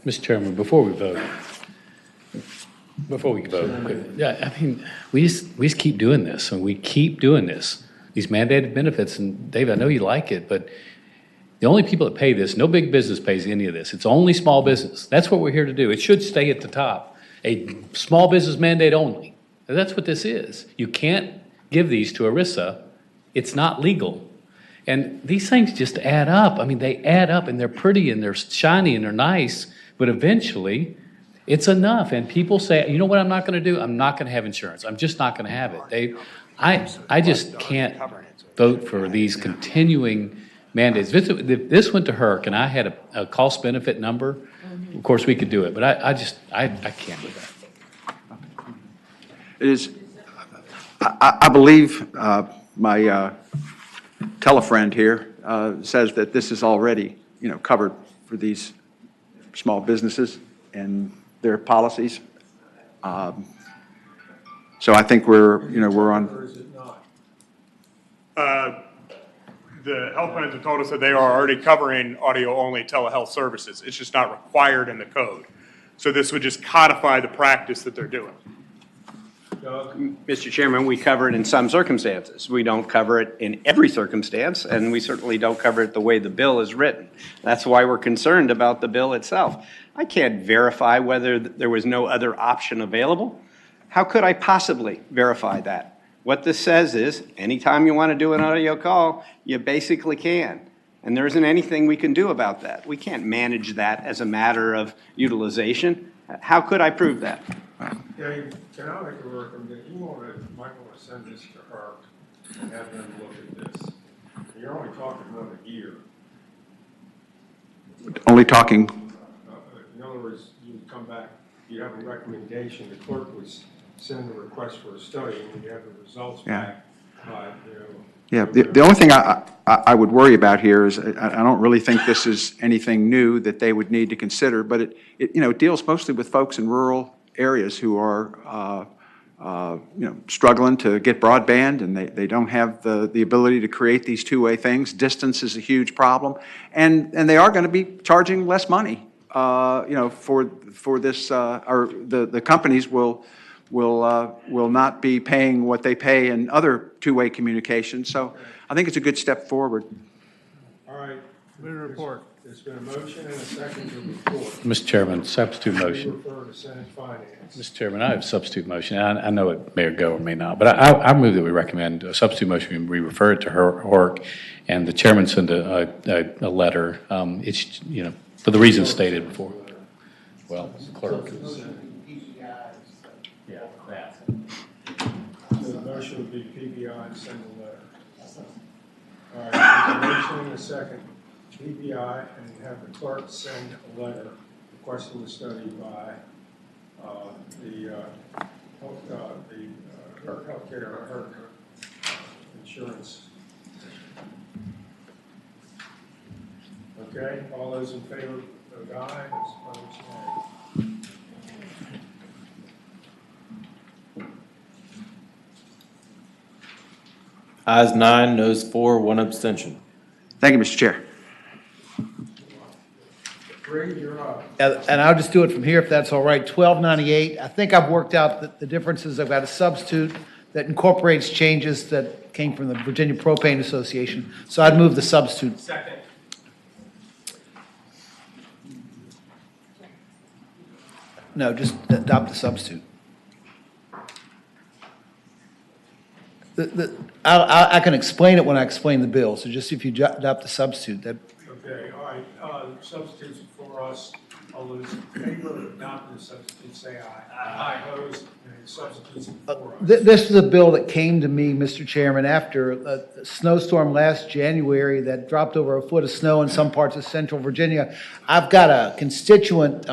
Mr. Chairman, before we vote, yeah, I mean, we just keep doing this, and we keep doing this. These mandated benefits, and Dave, I know you like it, but the only people that pay this, no big business pays any of this. It's only small business. That's what we're here to do. It should stay at the top. A small business mandate only. And that's what this is. You can't give these to ERISA. It's not legal. And these things just add up. I mean, they add up, and they're pretty, and they're shiny, and they're nice, but eventually it's enough. And people say, you know what I'm not going to do? I'm not going to have insurance. I'm just not going to have it. I just can't vote for these continuing mandates. If this went to HERC and I had a cost benefit number, of course we could do it, but I can't do that. It is, I believe my telefriend here says that this is already, covered for these small businesses and their policies. So I think we're on. Or is it not? The health plans have told us that they are already covering audio-only telehealth services. It's just not required in the code. So this would just codify the practice that they're doing. Mr. Chairman, we cover it in some circumstances. We don't cover it in every circumstance, and we certainly don't cover it the way the bill is written. That's why we're concerned about the bill itself. I can't verify whether there was no other option available. How could I possibly verify that? What this says is, anytime you want to do an audio call, you basically can. And there isn't anything we can do about that. We can't manage that as a matter of utilization. How could I prove that? Dave, can I make a recommendation? You might want to send this to HERC and have them look at this. You're only talking about a year. Only talking. In other words, you come back, you have a recommendation, the clerk would send a request for a study, and you have the results back. Yeah, the only thing I would worry about here is I don't really think this is anything new that they would need to consider, but it deals mostly with folks in rural areas who are struggling to get broadband, and they don't have the ability to create these two-way things. Distance is a huge problem, and they are going to be charging less money. For this, or the companies will not be paying what they pay in other two-way communications. So I think it's a good step forward. All right. Good report. There's been a motion and a second to report. Mr. Chairman, substitute motion. Refer to Senate Finance. Mr. Chairman, I have a substitute motion. I know it may go or may not, but I move that we recommend a substitute motion. We refer it to HORC, and the chairman send a letter. It's, for the reasons stated before. Well, clerk. Yeah, that. So the motion would be PBI and send a letter. All right, there's a motion and a second. PBI and have the clerk send a letter requesting the study by the healthcare or insurance. Okay, all those in favor vote aye, those opposed nay. Ayes 9, noes 4, 1 abstention. Thank you, Mr. Chair. Bree, you're up. And I'll just do it from here if that's all right. 1298, I think I've worked out the differences. I've got a substitute that incorporates changes that came from the Virginia Propane Association. So I'd move the substitute. Second. No, just adopt the substitute. I can explain it when I explain the bill, so just if you adopt the substitute, that. Okay, all right, substitutes for us. All those in favor of adopting the substitute, say aye. Aye. Opposed, and substitutes for us. This is a bill that came to me, Mr. Chairman, after a snowstorm last January that dropped over a foot of snow in some parts of central Virginia. I've got a constituent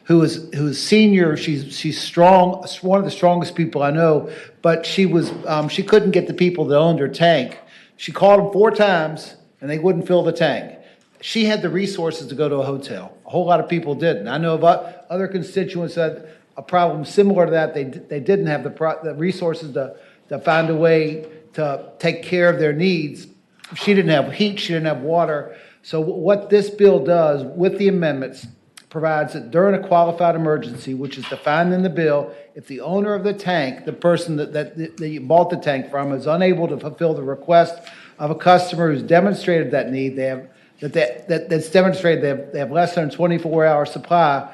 who is senior. She's strong, one of the strongest people I know, but she couldn't get the people that owned her tank. She called them 4 times, and they wouldn't fill the tank. She had the resources to go to a hotel. A whole lot of people didn't. I know about other constituents that had a problem similar to that. They didn't have the resources to find a way to take care of their needs. She didn't have heat. She didn't have water. So what this bill does with the amendments provides that during a qualified emergency, which is defined in the bill, if the owner of the tank, the person that you bought the tank from, is unable to fulfill the request of a customer who's demonstrated that need, that's demonstrated they have less than a 24-hour supply,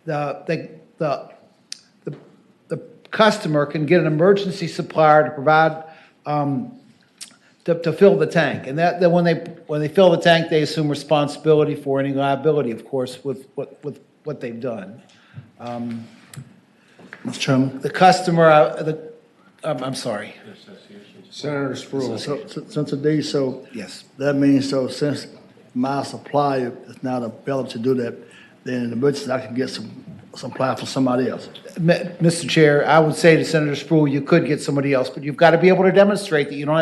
the customer can get an emergency supplier to provide to fill the tank, and that when they fill the tank, they assume responsibility for any liability, of course, with what they've done. Mr. Chairman. The customer, I'm sorry. Senator Spruill. Since today, yes, that means since my supplier is not available to do that, then in the emergency I can get some supply from somebody else. Mr. Chair, I would say to Senator Spruill, you could get somebody else, but you've got to be able to demonstrate that you don't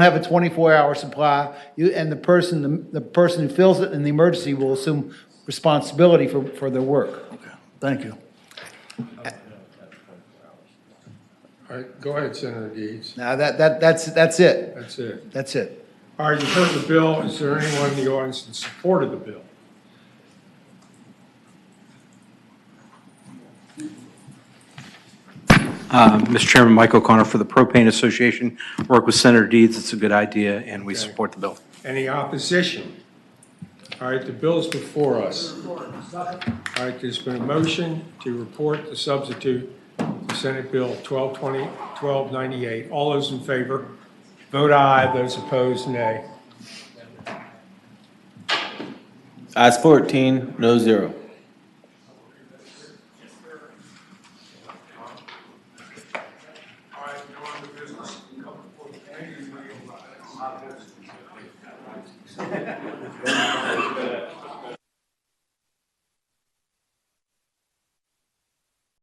have a 24-hour supply, and the person who fills it in the emergency will assume responsibility for their work. Okay, thank you. All right, go ahead, Senator Deeds. Now that's it. That's it. That's it. All right, you've heard the bill. Is there anyone in the audience in support of the bill? Mr. Chairman, Mike O'Connor for the Propane Association. Work with Senator Deeds. It's a good idea, and we support the bill. Any opposition? All right, the bill is before us. All right, there's been a motion to report the substitute to Senate Bill 1298. All those in favor, vote aye. Those opposed, nay. Ayes 14, no 0.